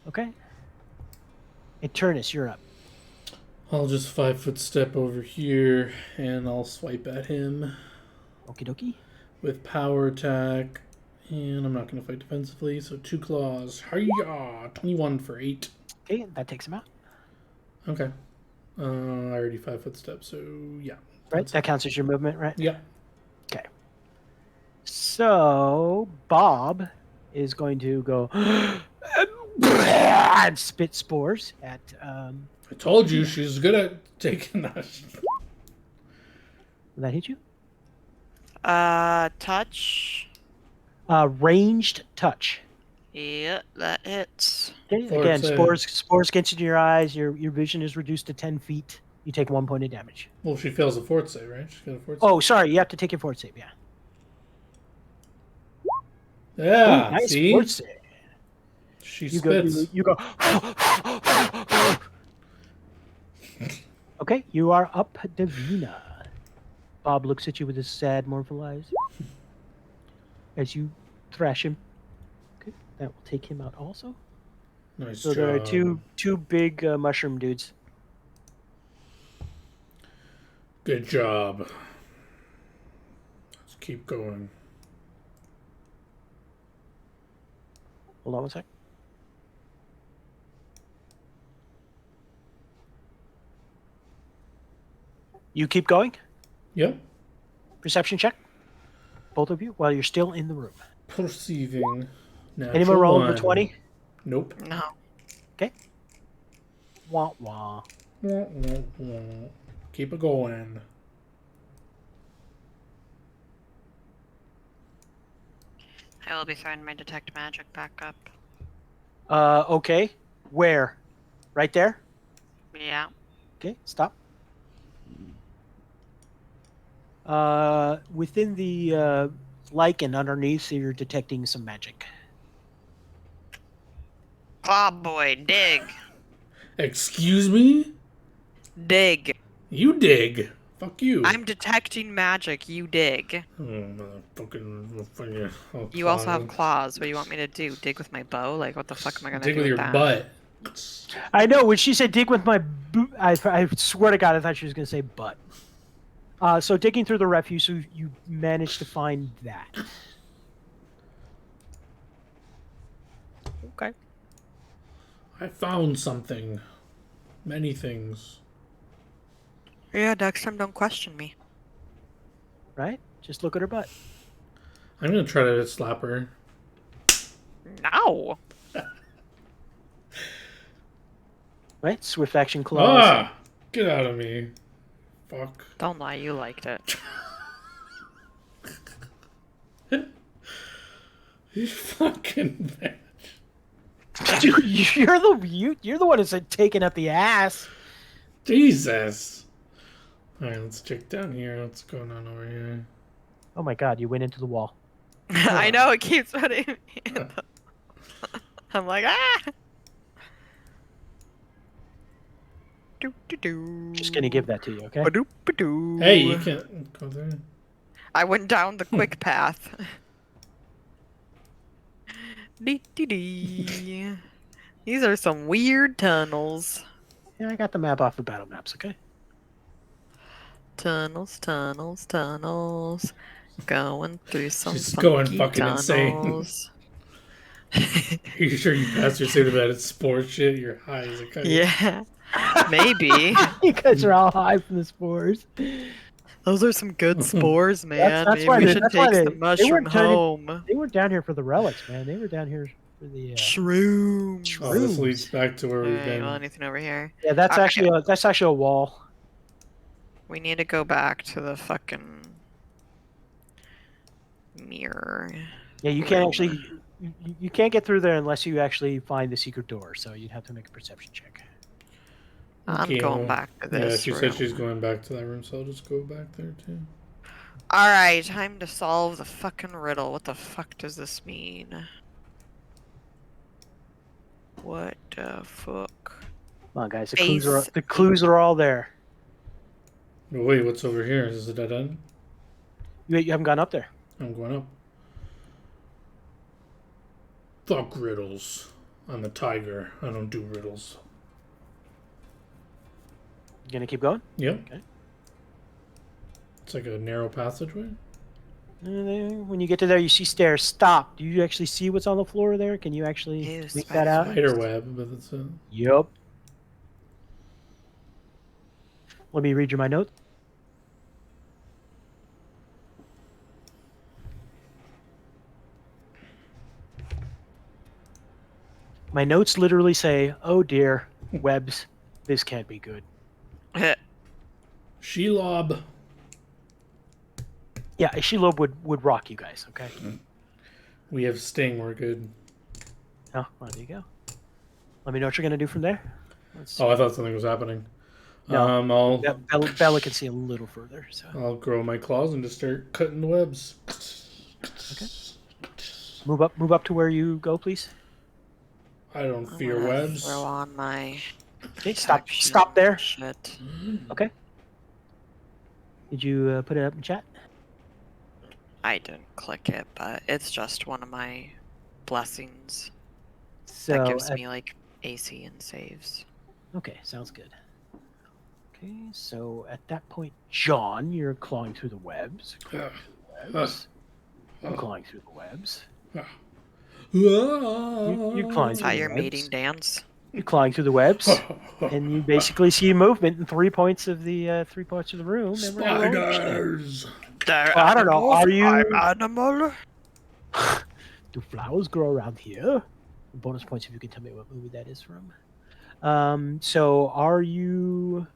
Okay. Eternus, you're up. I'll just 5-foot step over here and I'll swipe at him Okie dokie. with power attack. And I'm not going to fight defensively, so 2 claws. Hiya! 21 for 8. Okay, that takes him out. Okay. I already 5-foot step, so yeah. Right, that counts as your movement, right? Yeah. Okay. So Bob is going to go and spit spores at. I told you she's good at taking that. Will that hit you? Touch. Ranged touch. Yeah, that hits. Okay. Fort Again, save. spores get into your eyes. Your vision is reduced to 10 feet. You take 1 point of damage. Well, she fails a fort save, right? She's got a fort save. Oh, sorry. You have to take your fort save. Yeah. Yeah, Ooh, nice see? fort save. She You spits. go. Okay, you are up, Davina. Bob looks at you with his sad, mournful eyes as you thrash him. Okay, that will take him out also. Nice So job. there are two big mushroom dudes. Good job. Let's keep going. Hold on one sec. You keep going. Yep. Perception check. Both of you, while you're still in the room. Perceiving. Natural Anyone roll over one. 20? Nope. No. Wah wah. Wah, wah, wah. Keep it going. I will be throwing my detect magic back up. Okay. Where? Right there? Yeah. Okay, stop. Within the lichen underneath, you're detecting some magic. Claw boy, dig. Excuse me? Dig. You dig. Fuck you. I'm detecting magic, you dig. Oh, motherfucking. Oh, You also have claw. claws. What do you want me to do? Dig with my bow? Like, what the fuck am I gonna Dig do with your that? butt. I know, when she said dig with my boot, I swear to God, I thought she was going to say butt. So digging through the refuse, you managed to find that. Okay. I found something. Many things. Yeah, next time don't question me. Right? Just look at her butt. I'm gonna try to slap her. No. Right? Swift action claws. Ah! Get out of me. Fuck. Don't lie, you liked it. You fucking bitch. Dude, you're the one who's taking up the ass. Jesus. Alright, let's check down here. What's going on over here? Oh my god, you went into the wall. I know, it keeps putting me in the... I'm like, ah! Just gonna give that to you, okay? Ba-doop-ba-doo. Hey, you can't go there. I went down the quick path. Dee-dee-dee. These are some weird tunnels. Yeah, I got the map off the battle maps, okay? Tunnels, tunnels, tunnels. Going through some She's going funky fucking insane. tunnels. Are you sure you passed your statement about it's sports shit? You're high as a kite. Yeah, maybe. You guys are all high from the spores. Those are some good spores, man. That's Maybe why we they- should that's why take they- the they mushroom weren't turning- home. They weren't down here for the relics, man. They were down here for the. Shrooms. Oh, this Shrooms. leads back to where we've Alright, been. well, anything over here? Yeah, that's Okay. actually a wall. We need to go back to the fucking mirror. Yeah, you can't actually. You can't get through there unless you actually find the secret door. So you'd have to make a perception check. I'm Okay, going well, back to Yeah, this she room. said she's going back to that room, so I'll just go back there too. Alright, time to solve the fucking riddle. What the fuck does this mean? What the fuck? Come on, guys. Face. The clues are all there. Oh, wait, what's over here? Is it a dead end? You haven't gone up there. I'm going up. Fuck riddles. I'm a tiger. I don't do riddles. You gonna keep going? Yep. Okay. It's like a narrow passageway. And then when you get to there, you see stairs. Stop. Do you actually see what's on the floor there? Can you actually Ew, make that out? Spider web, but it's a... Yep. Let me read you my note. My notes literally say, "Oh dear, webs, this can't be good." Shelob. Yeah, a Shelob would rock you guys. Okay. We have Sting. We're good. Oh, well, there you go. Let me know what you're gonna do from there. Let's Oh, I thought something was happening. No. I'll Bella can see a little further. So I'll grow my claws and just start cutting the webs. Okay. move up to where you go, please. I don't I'm fear gonna webs. Throw on my Okay, stop protection there. Shit. Okay. Did you put it up in chat? I didn't click it, but it's just one of my blessings So that gives at- me like AC and saves. Okay, sounds good. Okay, so at that point, John, you're clawing through the webs. Clawing through the webs. You climb Is that through your the mating webs. dance? You're clawing through the webs, and you basically see movement in 3 points of the room. and we're gonna roll initiative. Spiders. Well, I don't know. Are you? I'm animal. Do flowers grow around here? Bonus points if you can tell me what movie that is from. So are you?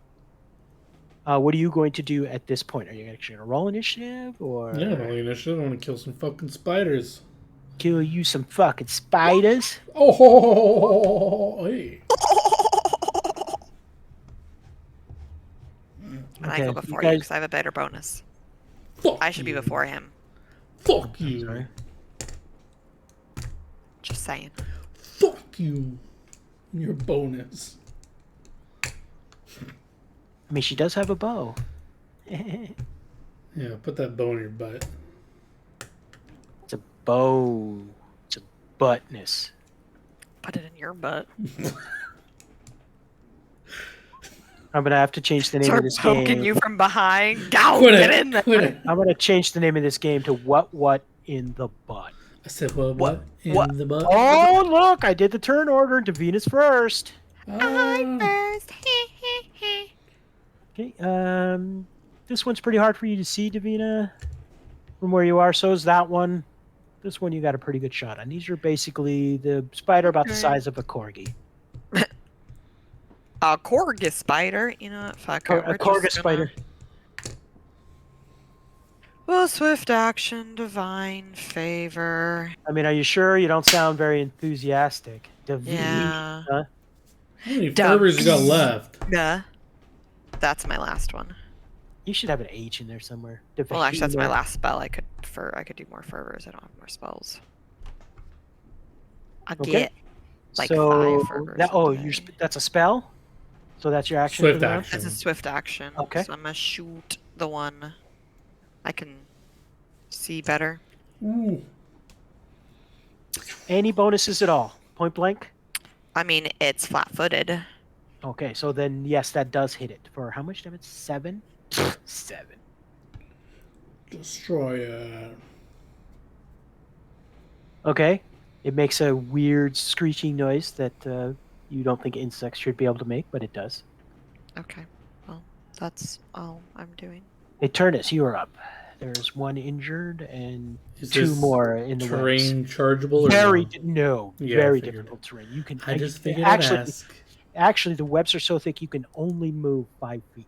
What are you going to do at this point? Are you actually going to roll initiative or Yeah, rolling initiative. I want to kill some fucking spiders. kill you some fucking spiders? Oh, hey. And I Okay, go you before you guys- because I have a better bonus. Fuck I should be you. before him. Fuck you. Sorry. Just saying. Fuck you. Your bonus. I mean, she does have a bow. Yeah, put that bow in your butt. It's a bow. It's a buttness. Put it in your butt. I'm gonna have to change the name of Start this poking game. you from behind. Go, Quit get it. in there. Quit it. I'm gonna change the name of this game to what in the butt. I said, what in What? the butt? Oh look, I did the turn order to Venus first. Ah. First Okay. This one's pretty hard for you to see, Davina, from where you are. So is that one. This one you got a pretty good shot on. These are basically the spider about the Okay. size of a corgi. A Corgus spider. You know what? Fuck it. A We're corgus just gonna- spider. Well, swift action, divine favor. I mean, are you sure? You don't sound very enthusiastic. Davina. Yeah. How many Dumb. fervors you got left? Yeah. That's my last one. You should have an H in there somewhere. Well, actually, that's my Davina. last spell. I could do more fervors. I don't have more spells. I Okay. get like So 5 fervors. that, a day. that's a spell. So that's your action. for Swift the round? action. It's a swift action. Okay. So I'm gonna shoot the one I can see better. Ooh. Any bonuses at all? Point blank. I mean, it's flat-footed. Okay, so then yes, that does hit it. For how much damage? 7. 7. Destroyer. Okay. It makes a weird screeching noise that you don't think insects should be able to make, but it does. Okay. Well, that's all I'm doing. Eternus, you are up. There's one injured and Is 2 this more in the webs. terrain chargeable or Very no? Yeah, I very figured. difficult terrain. You can I just figured I'd actually ask. actually the webs are so thick you can only move 5 feet.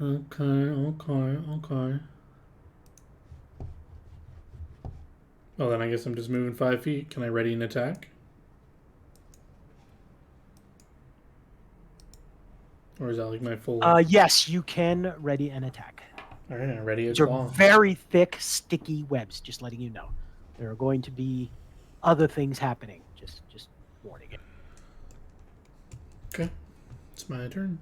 Okay. Well, then I guess I'm just moving 5 feet. Can I ready an attack? Or is that like my full? Yes, you can ready an attack. All right, I'm ready as These are well. very thick, sticky webs. Just letting you know, there are going to be other things happening. Just warning it. Okay, it's my turn.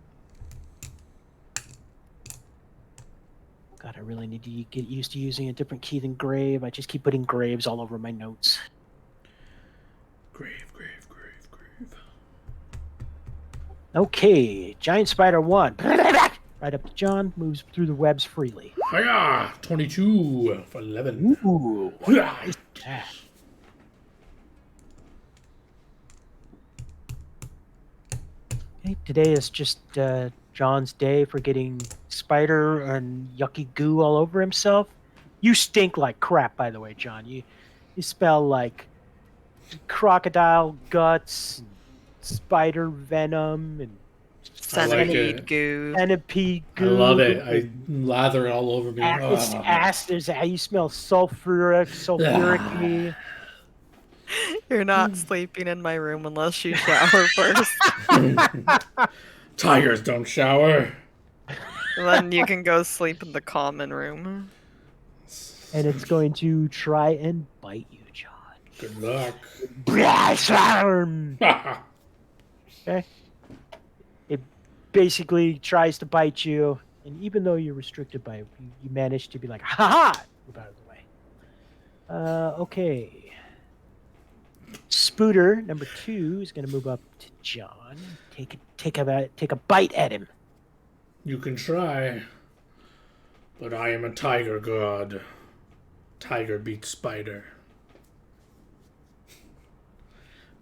God, I really need to get used to using a different key than grave. I just keep putting graves all over my notes. Grave. Okay, giant spider 1. Right up to John. Moves through the webs freely. Hiya! 22 for 11. Ooh. Hiya! Yeah. Okay, today is just John's day for getting spider and yucky goo all over himself. You stink like crap, by the way, John. You smell like crocodile guts, and spider venom, and I like Centipede it. goo. centipede I goo. love it. I lather it all over me. It's Ah. acid. You smell sulfuric. You're not sleeping in my room unless you shower first. Tigers don't shower. Then you can go sleep in the common room. And it's going to try and bite you, John. Good luck. Okay. It basically tries to bite you, and even though you're restricted by it, you manage to be like, ha ha! Move out of the way. Okay. Spooter number 2 is going to move up to John. Take a bite at him. You can try, but I am a tiger god. Tiger beats spider.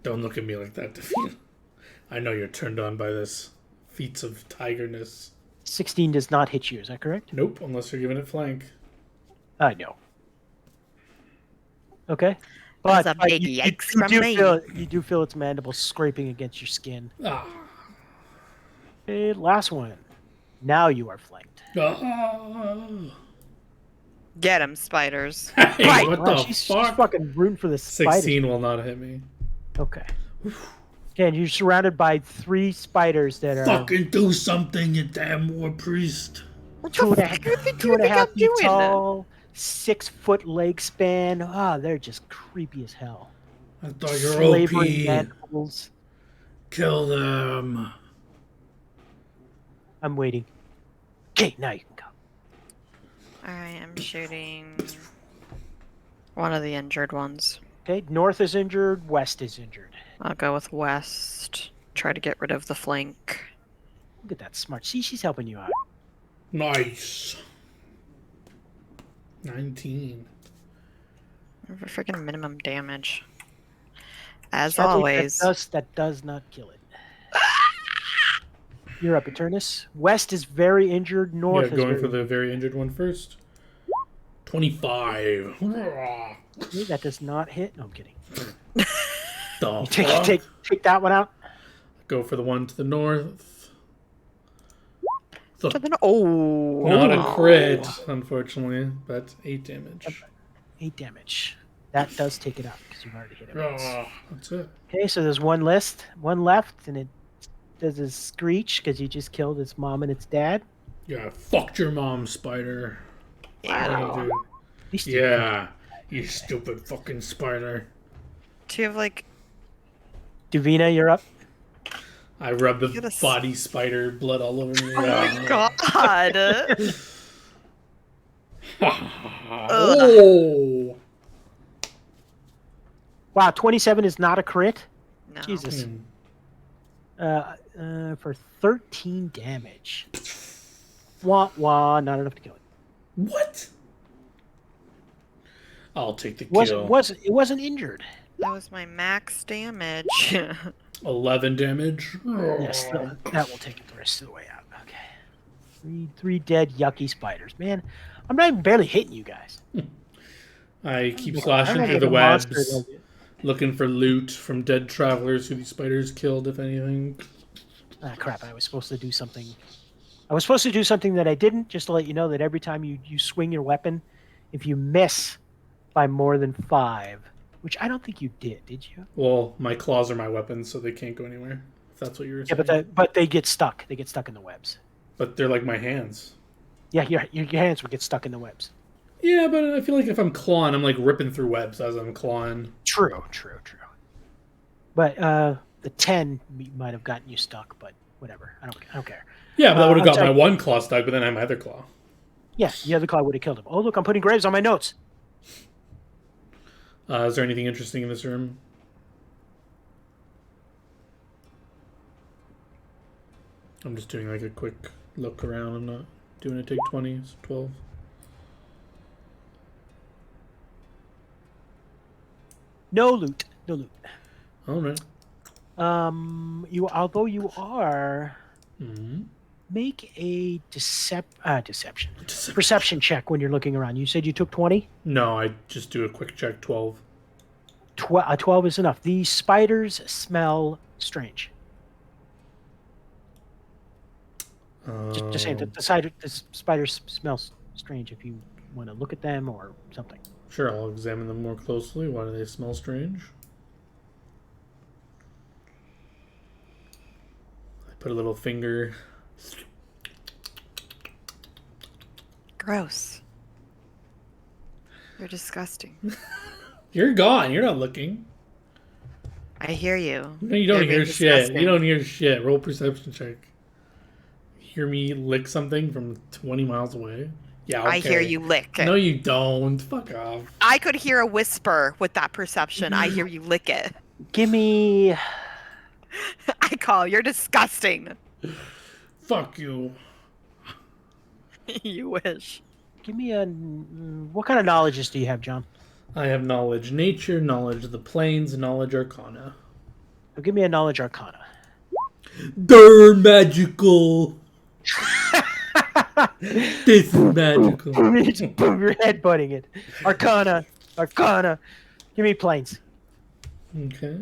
Don't look at me like that, Davina. I know you're turned on by this feats of tigerness. 16 does not hit you. Is that correct? Nope, unless you're giving it flank. I know. Okay. That's But a big yikes from me. You do feel its mandible scraping against your skin. Ah. Okay, last one. Now you are flanked. Ah. Get 'em, spiders. Hey, Right. what Wow, the she's fuck? fucking rooting for the spiders. 16 will not hit me. Okay. Okay, and you're surrounded by 3 spiders that are Fucking do something, you damn war priest. What two and a the half, fuck do you think two and a half I'm feet doing? tall, 6-foot leg span. Ah, they're just creepy as hell. I thought you're Slavering OP. mandibles. Kill them. I'm waiting. Okay, now you can go. Alright, I'm shooting one of the injured ones. Okay, north is injured, west is injured. I'll go with west. Try to get rid of the flank. Look at that smart. See, she's helping you out. Nice. 19. For freaking minimum damage. As Sadly, always. that does not kill it. You're up, Eternus. West is very injured. North Yeah, is going very for the very injured one first. 25. Okay, that does not hit. No, I'm kidding. The You fuck? take that one out. Go for the one to the north. Oh. Not a crit, unfortunately, but 8 damage. 8 damage. That does take it out because you've already hit it once. That's it. Okay, so there's one left, and it does a screech because you just killed its mom and its dad. Yeah, fucked your mom, spider. Wow. Dude. At least you- Yeah, you stupid fucking spider. Do you have like? Davina, you're up. I rubbed You the gotta s- body spider blood all over me. Oh my god! Oh! Wow, 27 is not a crit. No. Jesus. Hmm. For 13 damage. Wah wah, not enough to kill it. What? I'll take the kill. It wasn't injured. That was my max damage. 11 damage. Yes, that will take it the rest of the way out. Okay. Three dead yucky spiders. Man, I'm not even barely hitting you guys. I keep I'm slashing not through like the a monster webs, like it. looking for loot from dead travelers who these spiders killed, if anything. Ah, crap! I was supposed to do something. I was supposed to do something that I didn't, just to let you know that every time you swing your weapon, if you miss by more than 5, which I don't think you did you? Well, my claws are my weapons, so they can't go anywhere. If that's what you were Yeah, saying. but they get stuck. They get stuck in the webs. But they're like my hands. Yeah, your hands would get stuck in the webs. Yeah, but I feel like if I'm clawing, I'm like ripping through webs as I'm clawing. True. But the 10 might have gotten you stuck, but whatever. I don't care. Yeah, but that would have got I'm my sorry. one claw stuck, but then I have my other claw. Yeah, the other claw would have killed him. Oh, look, I'm putting graves on my notes. Is there anything interesting in this room? I'm just doing like a quick look around. I'm not doing a take 20. It's 12. No loot. All right. Although you are, Mm-hmm. make a deception perception check when you're looking around. You said you took 20. No, I just do a quick check. 12. 12 is enough. The spiders smell strange. Just saying that the spiders smell strange. If you want to look at them or something. Sure, I'll examine them more closely. Why do they smell strange? I put a little finger. Gross. You're disgusting. You're gone. You're not looking. I hear you. No, you don't You're being hear shit. disgusting. You don't hear shit. Roll perception check. Hear me lick something from 20 miles away? Yeah, okay. I hear you lick it. No, you don't. Fuck off. I could hear a whisper with that perception. I hear you lick it. Give me. I call. You're disgusting. Fuck you. You wish. Give me a. What kind of knowledges do you have, John? I have knowledge nature, knowledge of the plains, knowledge arcana. So give me a knowledge arcana. They're magical. This is magical. You're headbutting it. Arcana. Give me planes. Okay.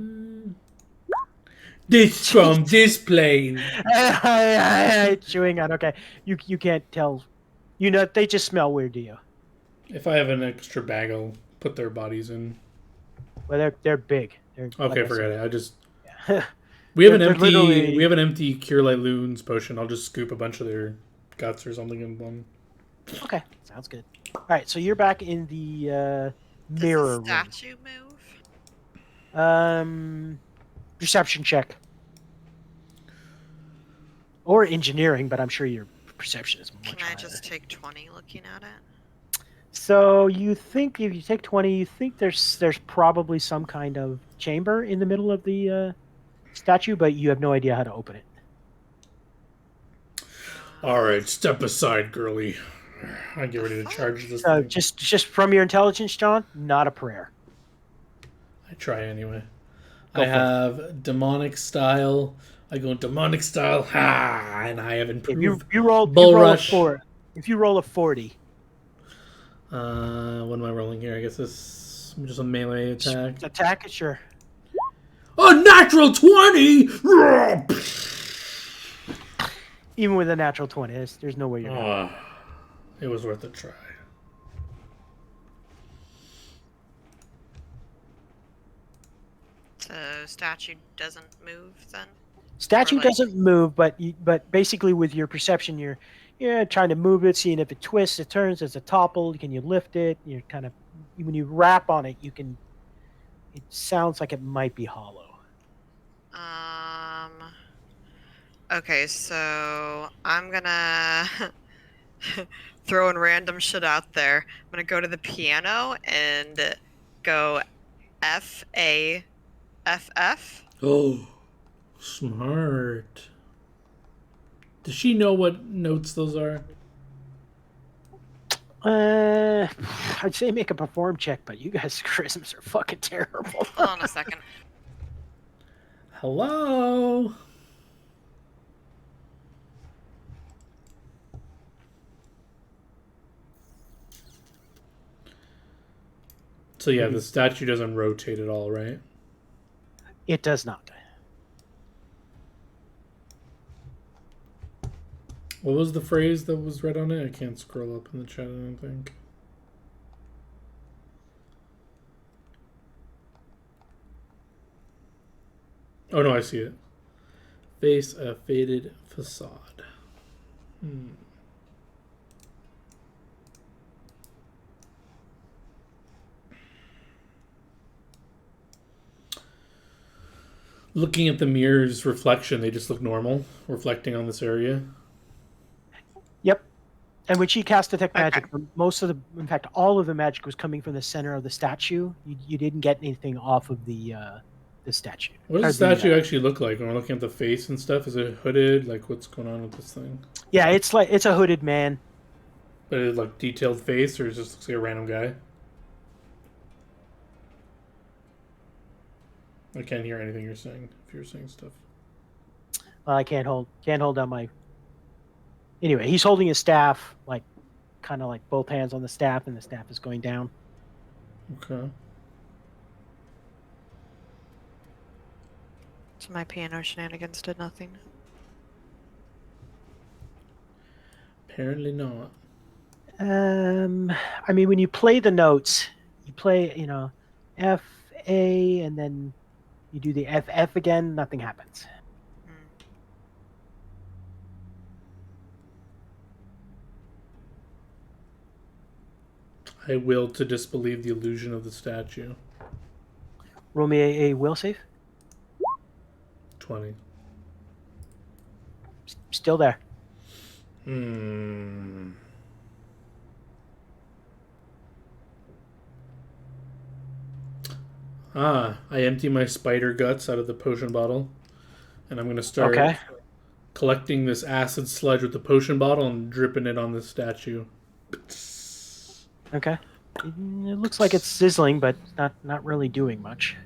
This from this plane. Chewing on. Okay, you can't tell. You know they just smell weird to you. If I have an extra bag, I'll put their bodies in. Well, they're big. They're, Okay, like I forget said. it. I just Yeah. we have an They're empty literally- Cure Light Loons potion. I'll just scoop a bunch of their guts or something in one. Okay, sounds good. All right, so you're back in the mirror Does the statue move? room. Perception check. Or engineering, but I'm sure your perception is much Can I higher. just take 20 looking at it? So you think if you take 20, you think there's probably some kind of chamber in the middle of the statue, but you have no idea how to open it. All right, step aside, girly. I get ready to charge this So thing. just from your intelligence, John, not a prayer. I try anyway. Go I for it. have demonic style, I go in demonic style. Ha! And I have If improved. you roll, Bull you roll rush. a 4. If you roll a 40, What am I rolling here? I guess this is just a melee attack. attack it, sure. A natural 20! Even with a natural 20, there's no way you're gonna. Oh, it was worth a try. So statue doesn't move then? Statue like- doesn't move, but basically with your perception, you're trying to move it, seeing if it twists, it turns, does it topple, can you lift it? You're kind of when you rap on it, you can. It sounds like it might be hollow. Okay, so I'm gonna throwing random shit out there. I'm gonna go to the piano and go F-A-F-F. Oh, smart. Does she know what notes those are? I'd say make a perform check, but you guys' charismas are fucking terrible. Hold on a second. Hello? So yeah, the statue doesn't rotate at all, right? It does not. What was the phrase that was read on it? I can't scroll up in the chat, I don't think. Oh no, I see it. Face a faded facade. Looking at the mirror's reflection, they just look normal, reflecting on this area. Yep. And when she cast detect magic, most of in fact, all of the magic was coming from the center of the statue. You didn't get anything off of the statue. What does the statue actually look like? When we're looking at the face and stuff, is it hooded? Like, what's going on with this thing? Yeah, it's a hooded man. But is it like detailed face, or is it just looks like a random guy? I can't hear anything you're saying if you're saying stuff. I can't hold down my. Anyway, he's holding his staff, like, kind of like both hands on the staff, and the staff is going down. Okay. So my piano shenanigans did nothing. Apparently not. I mean, when you play the notes, you play, F, A, and then you do the F, F again, nothing happens. I will to disbelieve the illusion of the statue. Roll me a will save. 20. Still there. I empty my spider guts out of the potion bottle, and I'm going to start collecting this acid sludge with the potion bottle and dripping it on the statue. Okay. It looks like it's sizzling, but not really doing much.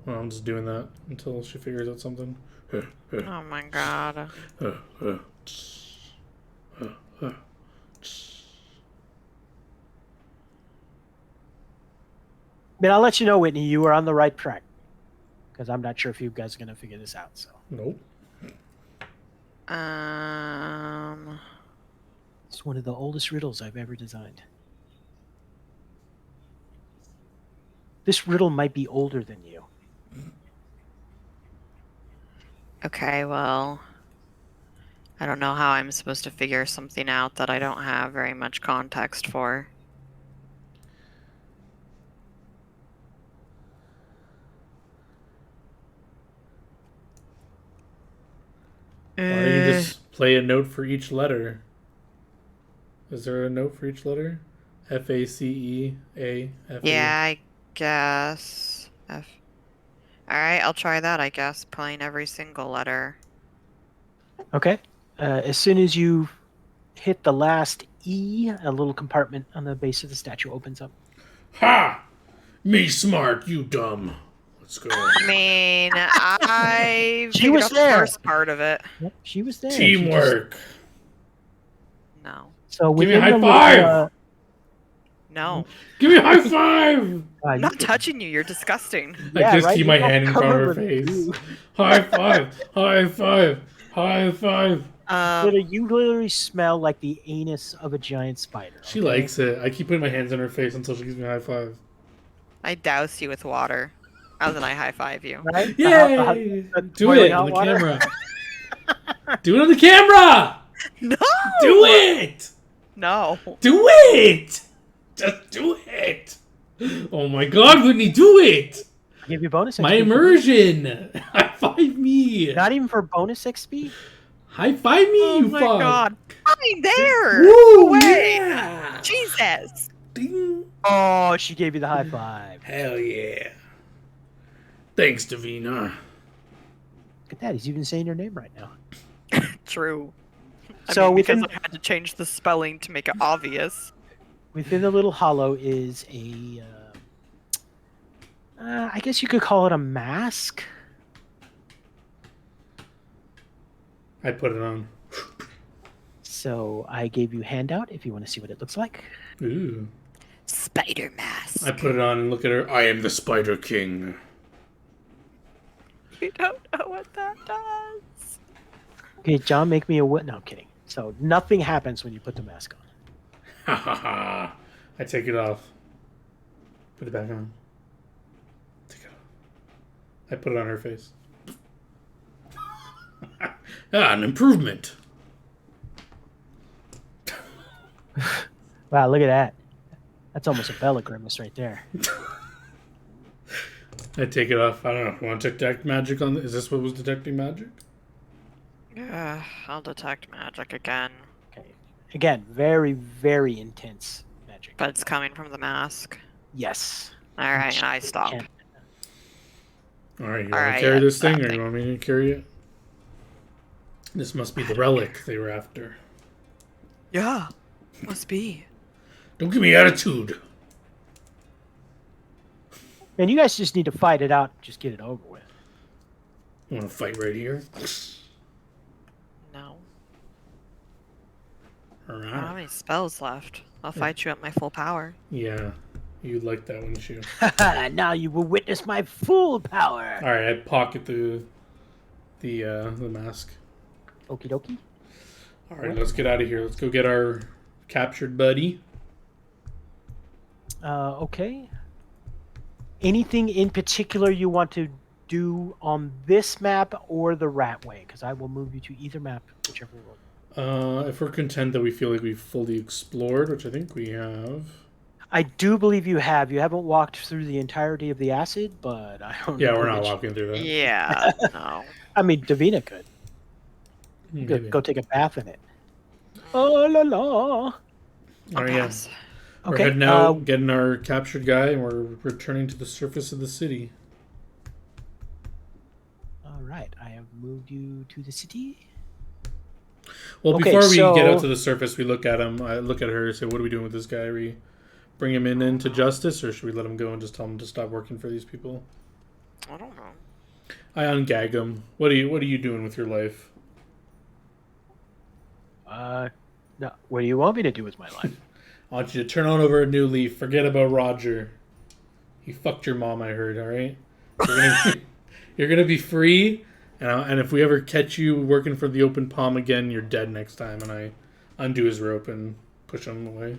Well, I'm just doing that until she figures out something. Oh my god. But I'll let you know, Whitney, you were on the right track. Because I'm not sure if you guys are going to figure this out. So. Nope. It's one of the oldest riddles I've ever designed. This riddle might be older than you. Okay, well, I don't know how I'm supposed to figure something out that I don't have very much context for. Why don't you just play a note for each letter? Is there a note for each letter? F-A-C-E-A, F-A. Yeah, I guess. F. Alright, I'll try that, I guess. Playing every single letter. Okay. As soon as you hit the last E, a little compartment on the base of the statue opens up. Ha! Me smart, you dumb. Let's go. I mean, I She figured was out the there. first part of it. Yep, she was there. She just- Teamwork. No. so Give me a within high the little, five! No. Give me a high five! you I'm not can- touching you. You're disgusting. I Yeah, just right, keep you're my all hand in front of her covered with face. goo. High five! High five! High five! Literally, you literally smell like the anus of a giant spider. She okay? likes it. I keep putting my hands in her face until she gives me a high five. I douse you with water. And then I high five you. Right? Yay! the Do boiling it hot on the water. camera. Do it on the camera! No! Do it! No. Do it! Just do it! Oh my god, Whitney, do it! I'll give you bonus My XP. immersion! High five me! Not even for bonus XP? High five me, Oh you my fuck! god. Fine, there! Woo! Away! Yeah! Jesus! Ding! Oh, she gave you the high five. Hell yeah! Thanks, Davina. Look at that. He's even saying your name right now. True. I So mean, because within- I had to change the spelling to make it obvious. Within the little hollow is a, I guess you could call it a mask. I put it on. So I gave you a handout if you want to see what it looks like. Ooh. Spider mask. I put it on and look at her. I am the Spider King. You don't know what that does. Okay, John, make me a what? No, I'm kidding. So nothing happens when you put the mask on. Ha ha ha. I take it off. Put it back on. Take it off. I put it on her face. An improvement. Wow, look at that. That's almost a Bella grimace right there. I take it off. I don't know. Want to detect magic on? Is this what was detecting magic? I'll detect magic again. Okay. Again, very, very intense magic. But it's coming from the mask. Yes. Alright, I stop. Can't- All right, you want Alright, to carry yeah, this thing, or stopping. you want me to carry it? This must be the relic they were after. Yeah, must be. Don't give me attitude. Man, you guys just need to fight it out. Just get it over with. You want to fight right here? No. I don't have Alright. any spells left. I'll fight you at my full power. Yeah, you'd like that, wouldn't you? Now you will witness my full power. All right, I pocket the mask. Okie dokie. All right, let's get out of here. Let's go get our captured buddy. Okay. Anything in particular you want to do on this map or the Ratway? Because I will move you to either map, whichever one. If we're content that we feel like we've fully explored, which I think we have. I do believe you have. You haven't walked through the entirety of the acid, but I don't Yeah, know we're not that you- walking through that. Yeah, no. I mean, Davina could. You could Maybe. go take a bath in it. Oh la la. All right, yeah. Pass. We're Okay. heading out, getting our captured guy, and we're returning to the surface of the city. All right. I have moved you to the city. Well, Okay, before we get out so- to the surface, we look at him. I look at her and say, "What are we doing with this guy? Are we bring him into justice, or should we let him go and just tell him to stop working for these people?" I don't know. I ungag him. What are you doing with your life? No. What do you want me to do with my life? I want you to turn on over a new leaf. Forget about Roger. He fucked your mom, I heard. All right. You're gonna be free, and if we ever catch you working for the Open Palm again, you're dead next time. And I undo his rope and push him away.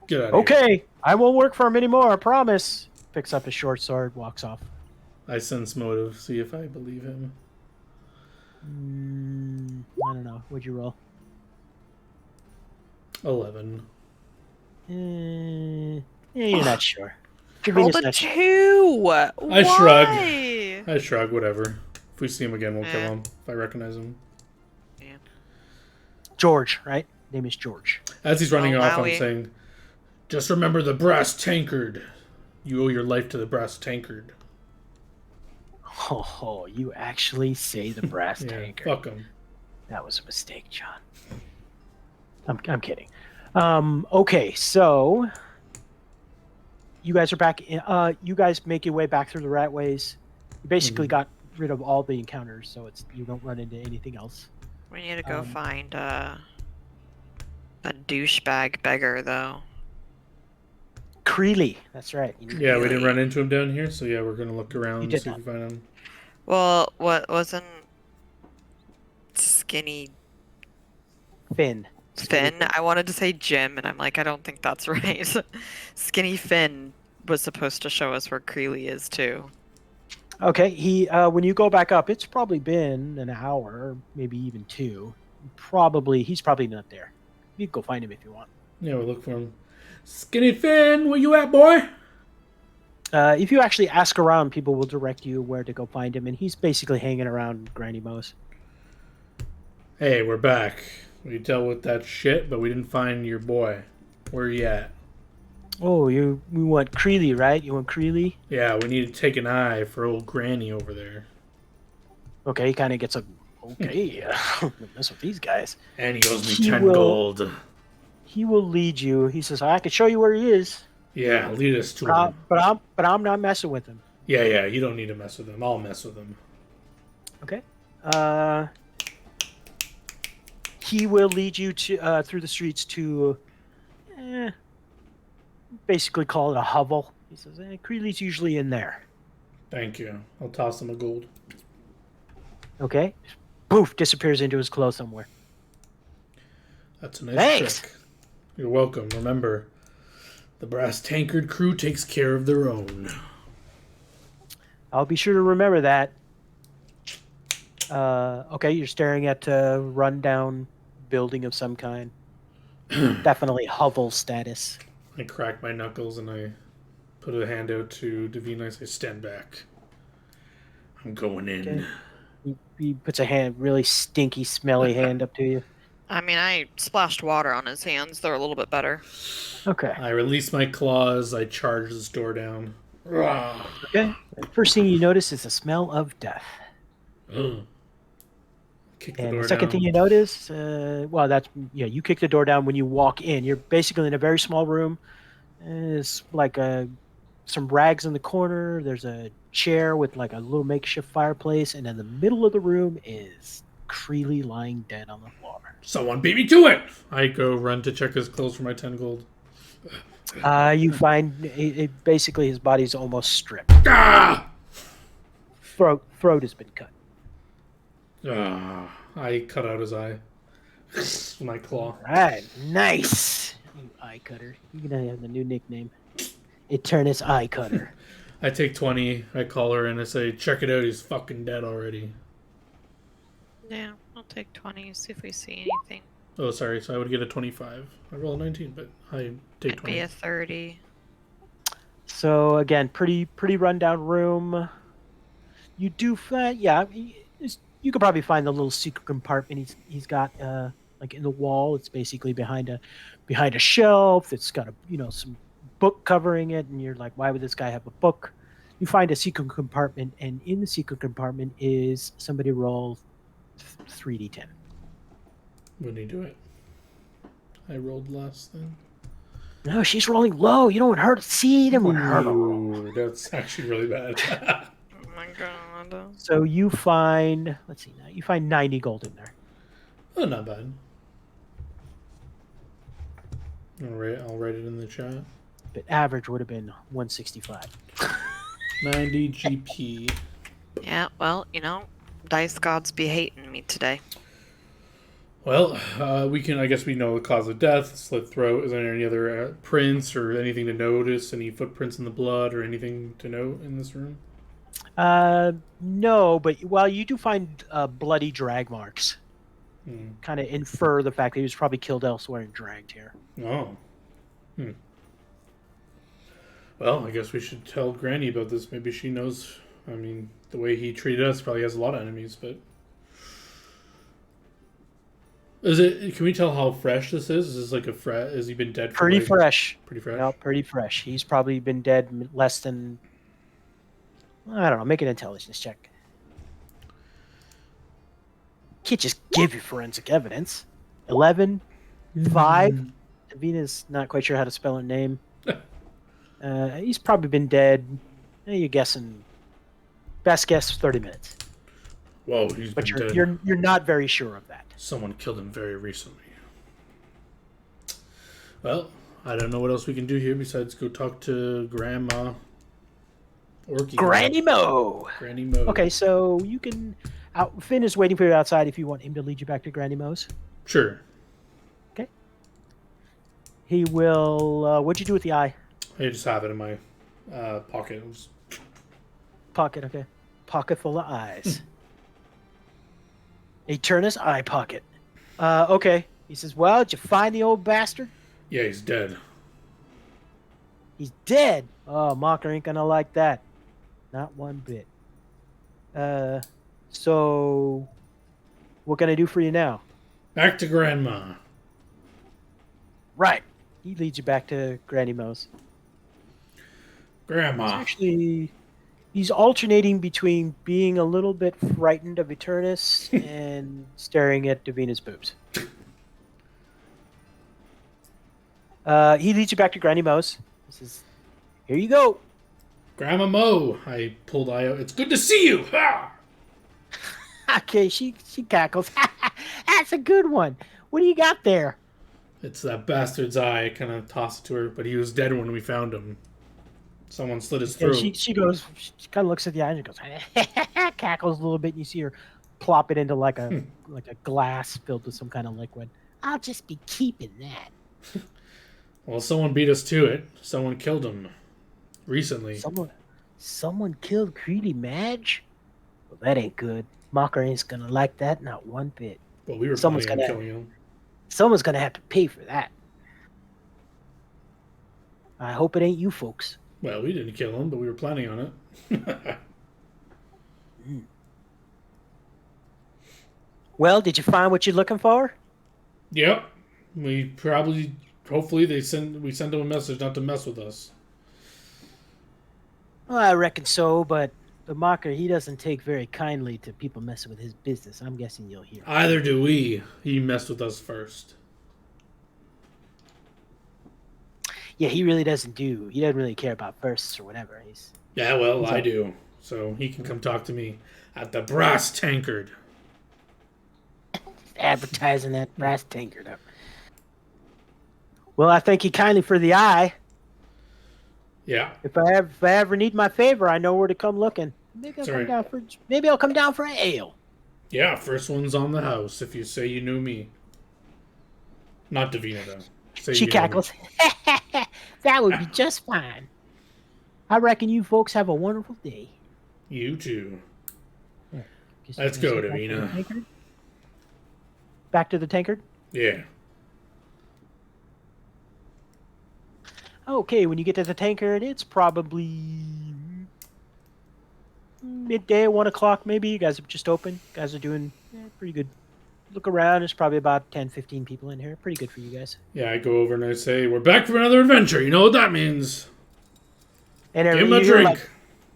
Get out of here. Okay. I won't work for him anymore. I promise. Picks up his short sword, walks off. I sense motive. See if I believe him. I don't know. What'd you roll? 11. You're not sure. Rolled Davina's a not sure. 2! I shrug. Why? I shrug. Whatever. If we see him again, we'll kill Eh. him. If I recognize him. George, right? Name is George. As he's running Oh, off, I'm wowie. saying, "Just remember the brass tankard. You owe your life to the brass tankard." Oh, you actually say the brass Yeah, tanker. fuck him. That was a mistake, John. I'm kidding. Okay, so you guys are back in. You guys make your way back through the ratways. You basically Mhm. got rid of all the encounters, so you don't run into anything else. We need to go Um, find a douchebag beggar, though. Creeley, that's right. You need to Yeah, do we that. didn't run into him down here, so yeah, we're gonna look around, did see if not. we find him. Well, what wasn't Skinny Finn. Finn? I wanted to say Jim, and I'm like, I don't think that's right. Skinny Finn was supposed to show us where Creeley is too. Okay, he. When you go back up, it's probably been an hour, maybe even 2. He's probably not there. You can go find him if you want. Yeah, we'll look for him. Skinny Finn, where you at, boy? If you actually ask around, people will direct you where to go find him, and he's basically hanging around Granny Mo's. Hey, we're back. We dealt with that shit, but we didn't find your boy. Where you at? Oh, we want Creeley, right? You want Creeley? Yeah, we need to take an eye for old Granny over there. Okay, he kind of gets a okay. Don't mess with these guys. And he owes me He 10 will- gold. He will lead you. He says, "I can show you where he is, Yeah, lead us to but, him. I'm not messing with him." Yeah, you don't need to mess with him. I'll mess with him. Okay. He will lead you to through the streets to, basically call it a hovel. He says, Creeley's usually in there. Thank you. I'll toss him a gold. Okay. Poof, disappears into his clothes somewhere. That's a nice Thanks. trick. You're welcome. Remember, the Brass Tankard crew takes care of their own. I'll be sure to remember that. Okay, you're staring at a rundown building of some kind. Definitely hovel status. I crack my knuckles and I put a hand out to Davina. I say, stand back. I'm going in. Okay. He puts a really stinky, smelly hand up to you. I mean, I splashed water on his hands. They're a little bit better. Okay. I release my claws. I charge this door down. Rah. Okay. First thing you notice is the smell of death. Ugh. Kick the And door the second down. thing you notice, you kick the door down when you walk in. You're basically in a very small room. There's like some rags in the corner. There's a chair with like a little makeshift fireplace, and in the middle of the room is Creeley lying dead on the floor. Someone beat me to it! I go run to check his clothes for my 10 gold. You find basically his body's almost stripped. Ah! Throat has been cut. Ah, I cut out his eye. With my claw. All right, nice. You eye cutter. You're gonna have the new nickname, Eternus Eye Cutter. I take 20, I call her, and I say, check it out, he's fucking dead already. Yeah, I'll take 20, see if we see anything. Oh, sorry, so I would get a 25. I roll a 19, but I take It'd 20. be a 30. So again, pretty rundown room. You do find, you could probably find the little secret compartment he's got like in the wall. It's basically behind a shelf. It's got some book covering it, and you're like, why would this guy have a book? You find a secret compartment, and in the secret compartment is somebody roll 3d10. Wouldn't he do it? I rolled less then. No, she's rolling low. You don't want her to see it. You want her to roll. Ooh, that's actually really bad. Oh my god. So you find, let's see now, you find 90 gold in there. Oh, not bad. I'll write it in the chat. But average would have been 165. 90 GP. Yeah, well, dice gods be hating me today. Well, I guess we know the cause of death, slit throat. Is there any other prints or anything to notice? Any footprints in the blood or anything to note in this room? No, but you do find bloody drag marks. Kind of infer the fact that he was probably killed elsewhere and dragged here. Oh. Well, I guess we should tell Granny about this. Maybe she knows. I mean, the way he treated us probably has a lot of enemies, but... Can we tell how fresh this is? Is this like has he been dead for Pretty fresh. Pretty fresh? No, pretty fresh. He's probably been dead less than, I don't know, make an intelligence check. Can't just give you forensic evidence. 11, 5. Davina's not quite sure how to spell her name. He's probably been dead. You're guessing. Best guess, 30 minutes. Whoa, he's But been dead. you're not very sure of that. Someone killed him very recently. Well, I don't know what else we can do here besides go talk to Grandma Orky. Granny Mo. Granny Mo. Okay, so you can. Finn is waiting for you outside if you want him to lead you back to Granny Mo's. Sure. He will. What'd you do with the eye? I just have it in my pocket. It was... Pocket, okay. Pocket full of eyes. Eterna's eye pocket. Okay. He says, well, did you find the old bastard? Yeah, he's dead. He's dead. Oh, Mocker ain't gonna like that. Not one bit. So what can I do for you now? Back to Grandma. Right. He leads you back to Granny Mo's. Grandma. Actually, he's alternating between being a little bit frightened of Eternus and staring at Davina's boobs. He leads you back to Granny Mo's. He says, here you go. Grandma Mo. I pulled eye out. It's good to see you. Ha! Okay, she cackles. That's a good one. What do you got there? It's that bastard's eye. I kind of tossed it to her, but he was dead when we found him. Someone slit his And throat. she goes, she kind of looks at the eye and goes, cackles a little bit, and you see her plop it into like a glass filled with some kind of liquid. I'll just be keeping that. Well, someone beat us to it. Someone killed him recently. Someone killed Greedy Madge? Well, that ain't good. Mocker ain't gonna like that, not one bit. Well, we were Someone's planning on gonna- killing him. Someone's gonna have to pay for that. I hope it ain't you folks. Well, we didn't kill him, but we were planning on it. Well, did you find what you're looking for? Yep. We probably, hopefully, we send them a message not to mess with us. Well, I reckon so, but the Mocker, he doesn't take very kindly to people messing with his business. I'm guessing you'll hear. Either do we. He messed with us first. Yeah, he really doesn't do. He doesn't really care about firsts or whatever. He's Yeah, well, He's I like- do. So he can come talk to me at the Brass Tankard. advertising that brass tankard up. Well, I thank you kindly for the eye. Yeah. If I ever need my favor, I know where to come looking. Maybe I'll Sorry. come down for an ale. Yeah, first one's on the house if you say you knew me. Not Davina, though. Say She you know me. cackles. That would be just fine. I reckon you folks have a wonderful day. You too. Guess Let's you go, guys head back to the Davina. tankard? Back to the tankard? Yeah. Okay, when you get to the tankard, it's probably midday, 1 o'clock maybe. You guys have just opened. You guys are doing pretty good. Look around, there's probably about 10, 15 people in here. Pretty good for you guys. Yeah, I go over and I say, we're back for another adventure. You know what that means. And Give him a you hear, drink. like,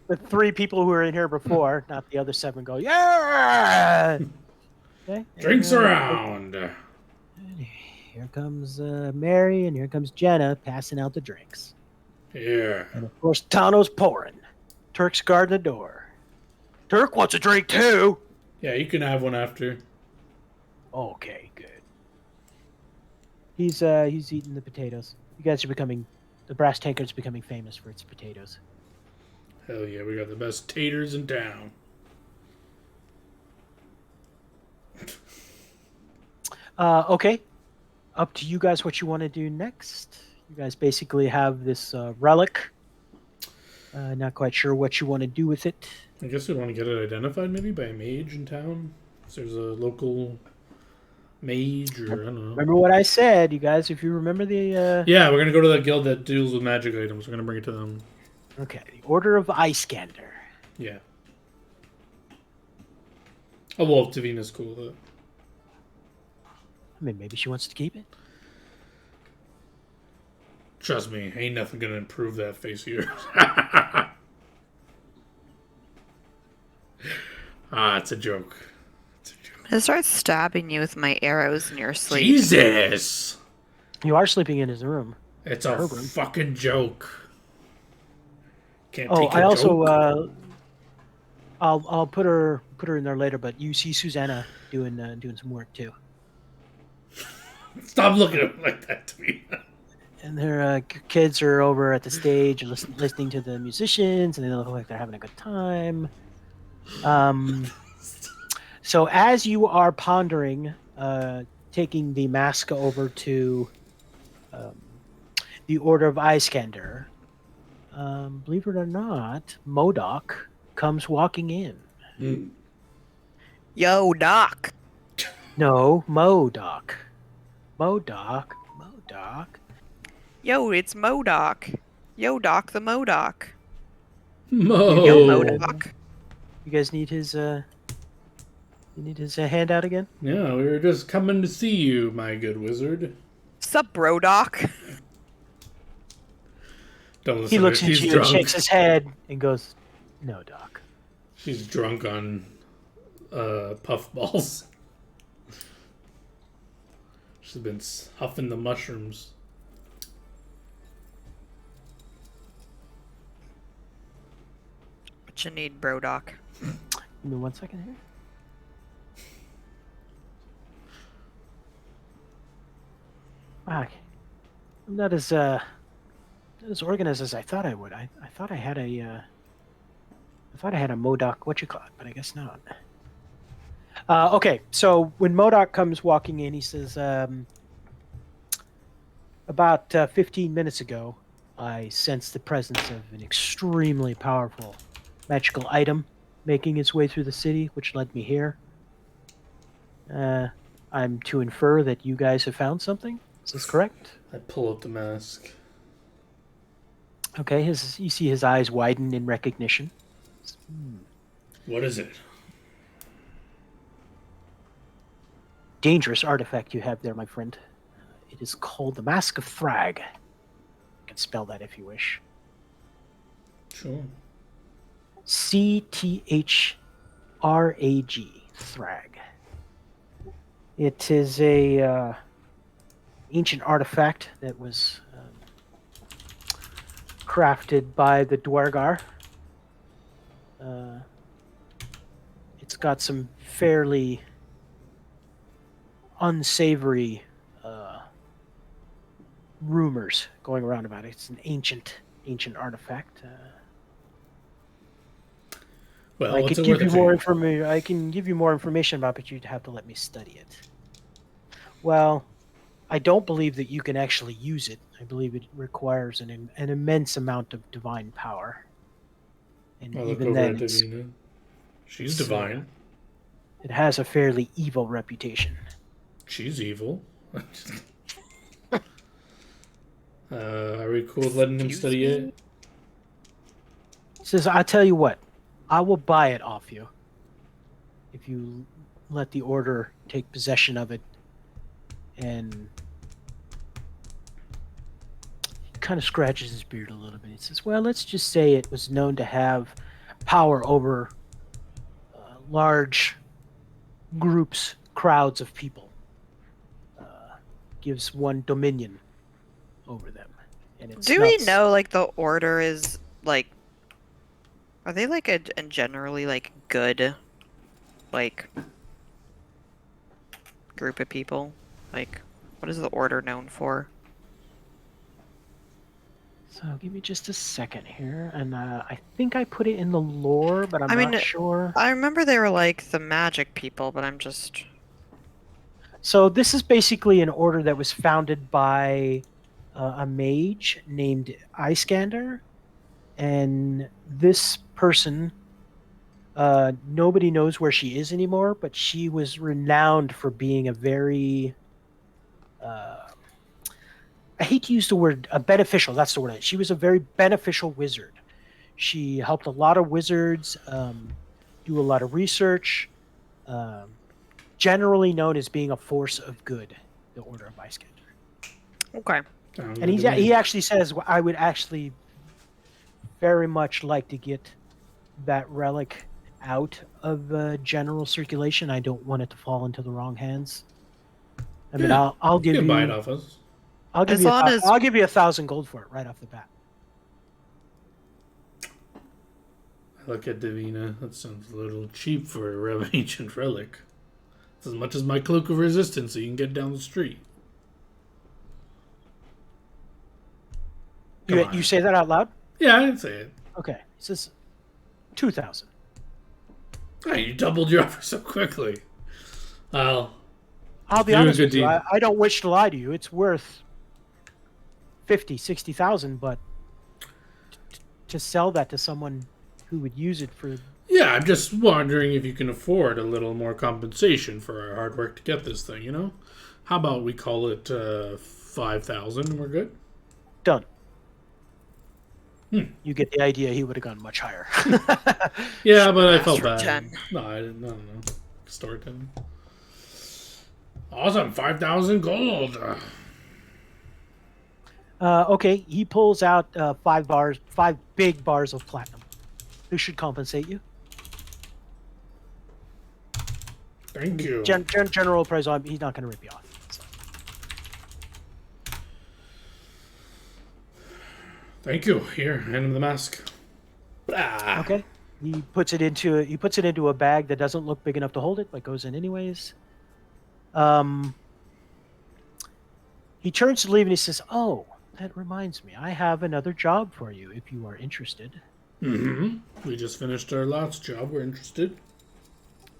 the 3 people who were in here before, not the other 7, go, yeah! Okay. Drinks and, around. Here comes Mary, and here comes Jenna passing out the drinks. Yeah. And of course, Tano's pouring. Turk's guarding the door. Turk wants a drink too. Yeah, you can have one after. Okay, good. He's eating the potatoes. You guys are becoming, the brass tankard's becoming famous for its potatoes. Hell yeah, we got the best taters in town. Okay. Up to you guys what you want to do next. You guys basically have this relic. Not quite sure what you want to do with it. I guess we want to get it identified maybe by a mage in town. If there's a local mage or I don't know. Remember what I said, you guys, if you remember the... Yeah, we're going to go to that guild that deals with magic items. We're going to bring it to them. Okay, the Order of Iskander. Yeah. Oh, well, if Davina's cool with it. I mean, maybe she wants to keep it. Trust me, ain't nothing going to improve that face of yours. It's a joke. It's a joke. I'm gonna start stabbing you with my arrows in your sleep. Jesus! You are sleeping in his room. It's a Her room. fucking joke. Can't Oh, take I a also joke. I'll put her in there later. But you see Susanna doing some work too, Stop looking at me like that to me. and their kids are over at the stage listening to the musicians, and they look like they're having a good time. So as you are pondering, taking the mask over to um, the Order of Iskander, believe it or not, Modoc comes walking in. Yo, Doc. No, Modoc. Modoc. Yo, it's Modoc. Yo, Doc the Modoc. Mo. Yo, Oh. Modoc. You guys need his handout again? Yeah, we were just coming to see you, my good wizard. Sup, bro, Doc? Don't listen He to looks her. at She's you drunk. and shakes his head and goes, "No, Doc." She's drunk on puffballs. She's been huffing the mushrooms. What you need, bro, Doc? Give me 1 second here. Ah, I'm not as organized as I thought I would. I thought I had a Modoc but I guess not. Okay, so when Modoc comes walking in, he says, about 15 minutes ago, I sensed the presence of an extremely powerful magical item making its way through the city, which led me here. I'm to infer that you guys have found something. Is this correct? I pull up the mask. Okay, you see his eyes widen in recognition. What is it? Dangerous artifact you have there, my friend. It is called the Mask of Thrag. You can spell that if you wish. Sure. Cthrag. Thrag. It is a ancient artifact that was crafted by the Dwargar. It's got some fairly unsavory rumors going around about it. It's an ancient artifact. Well, I what's could it give worth you it for more you? information. I can give you more information about, but you'd have to let me study it. Well, I don't believe that you can actually use it. I believe it requires an immense amount of divine power, and I look even over then, at Davina. She's it's, divine. it has a fairly evil reputation. She's evil. Are we cool with letting him Excuse study it? It says, "I tell you what, I will buy it off you if you let the order take possession of it." And he kind of scratches his beard a little bit. He says, "Well, let's just say it was known to have power over large groups, crowds of people. Gives one dominion over them." And it's Do we know, like, the Order is, like... Are they, like, a generally, like, good, like, group of people? Like, what is the Order known for? So give me just a second here, and I think I put it in the lore, but I'm I mean, not sure. I remember they were, like, the magic people, but I'm just... So this is basically an order that was founded by a mage named Iskander, and this person, nobody knows where she is anymore, but she was renowned for being a very, I hate to use the word beneficial. That's the word. She was a very beneficial wizard. She helped a lot of wizards do a lot of research. Generally known as being a force of good, the Order of Iskander. Okay. And he actually says, "I would actually very much like to get that relic out of general circulation. I don't want it to fall into the wrong hands. I mean, Yeah, I'll You give can buy it you off us. I'll give As you long as- I'll give you 1,000 gold for it right off the bat." look at Davina. That sounds a little cheap for a ancient relic. It's as much as my cloak of resistance, so you can get down the street. Come You on. say that out loud? Yeah, I didn't say it. Okay. It says 2,000. Oh, you doubled your offer so quickly. Well, I'll be do a honest good with you. deed. I don't wish to lie to you. It's worth 50, 60,000, but to sell that to someone who would use it for... yeah, I'm just wondering if you can afford a little more compensation for our hard work to get this thing, you know? How about we call it 5,000 and we're good? Done. You get the idea. He would have gone much higher. Yeah, but I felt for bad. 10. No, I didn't. I don't know. Storytelling. Awesome, 5,000 gold. Okay, he pulls out 5 big bars of platinum. Who should compensate you? Thank you. General price on. He's not going to rip you off. So. Thank you. Here, hand him the mask. Ah. Okay. He puts it into a bag that doesn't look big enough to hold it, but goes in anyways. He turns to leave and he says, "Oh, that reminds me. I have another job for you if you are interested. Mm-hmm. We just finished our last job. We're interested.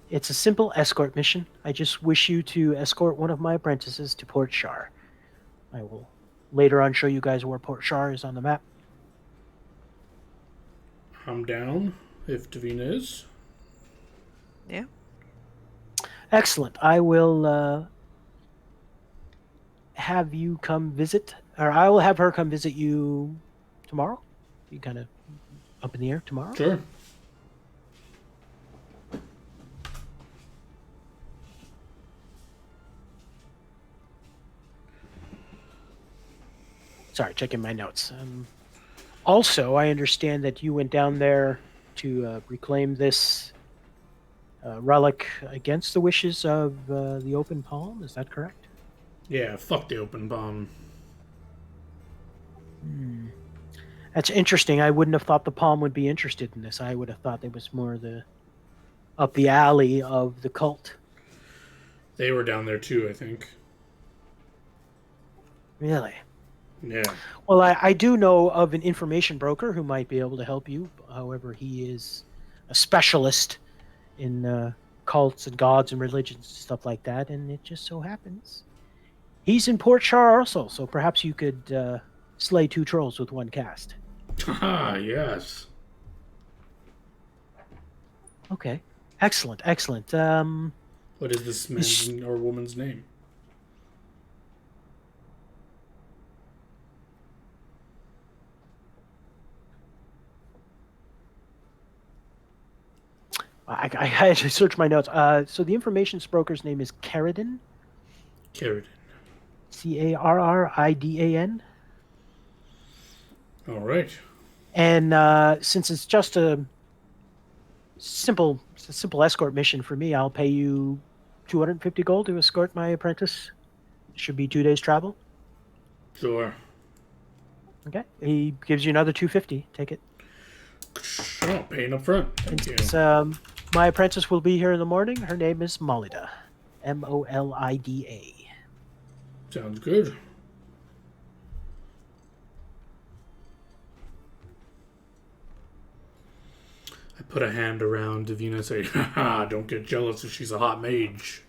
It's a simple escort mission. I just wish you to escort one of my apprentices to Port Shar. I will later on show you guys where Port Shar is on the map." I'm down if Davina is. Yeah. Excellent. I will have you come visit, or I will have her come visit you tomorrow. You kind of up in the air tomorrow. Sure. Sorry, checking my notes. Also, I understand that you went down there to reclaim this relic against the wishes of the Open Palm. Is that correct? Yeah, fuck the open bomb. That's interesting. I wouldn't have thought the Palm would be interested in this. I would have thought it was more up the alley of the cult. They were down there too, I think. Really? Yeah. Well, I do know of an information broker who might be able to help you. However, he is a specialist in cults and gods and religions and stuff like that, and it just so happens he's in Port Shar also. So perhaps you could slay 2 trolls with 1 cast. Ah, yes. Okay, excellent. What is this man's or woman's name? I had to search my notes. So the information broker's name is Carradine. Carradine. Carridan. All right. And since it's just a simple escort mission for me, I'll pay you 250 gold to escort my apprentice. Should be 2 days travel. Sure. Okay. He gives you another 250. Take it. Oh, paying up front. Thank you. It's, my apprentice will be here in the morning. Her name is Molida. Molida. Sounds good. I put a hand around Davina and say, haha, don't get jealous if she's a hot mage.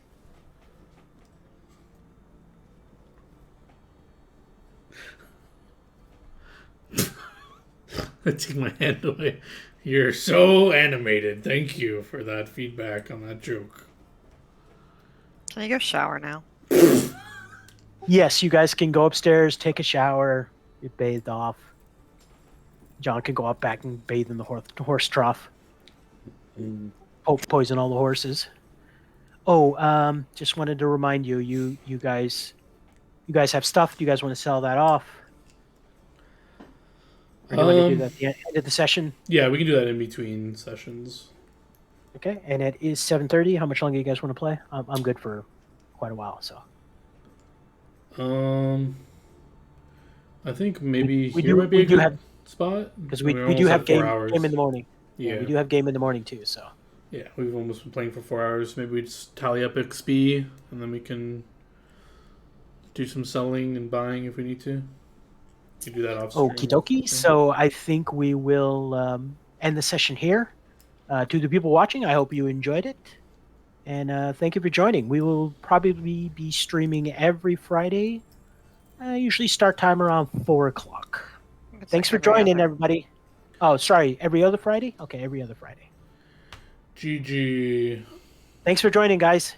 I take my hand away. You're so animated. Thank you for that feedback on that joke. Can you go shower now? Yes, you guys can go upstairs, take a shower, get bathed off. John can go up back and bathe in the horse trough. Poison all the horses. Oh, just wanted to remind you, you guys have stuff. Do you guys want to sell that off? Or do you want to do that at the end of the session? Yeah, we can do that in between sessions. Okay, and it is 7:30. How much longer you guys want to play? I'm good for quite a while, so. I think maybe We here do- might be we a do good have- spot Because We're we almost do have at 4 game hours. in the morning. Yeah. We do have game in the morning too. So Yeah, we've almost been playing for 4 hours. Maybe we just tally up XP, and then we can do some selling and buying if we need to. You do that off stream. okie dokie. So I think we will end the session here. To the people watching, I hope you enjoyed it. And thank you for joining. We will probably be streaming every Friday. Usually start time around 4 o'clock. It's Thanks for like every joining, other. everybody. Oh, sorry. Every other Friday? Okay, every other Friday. GG. Thanks for joining, guys.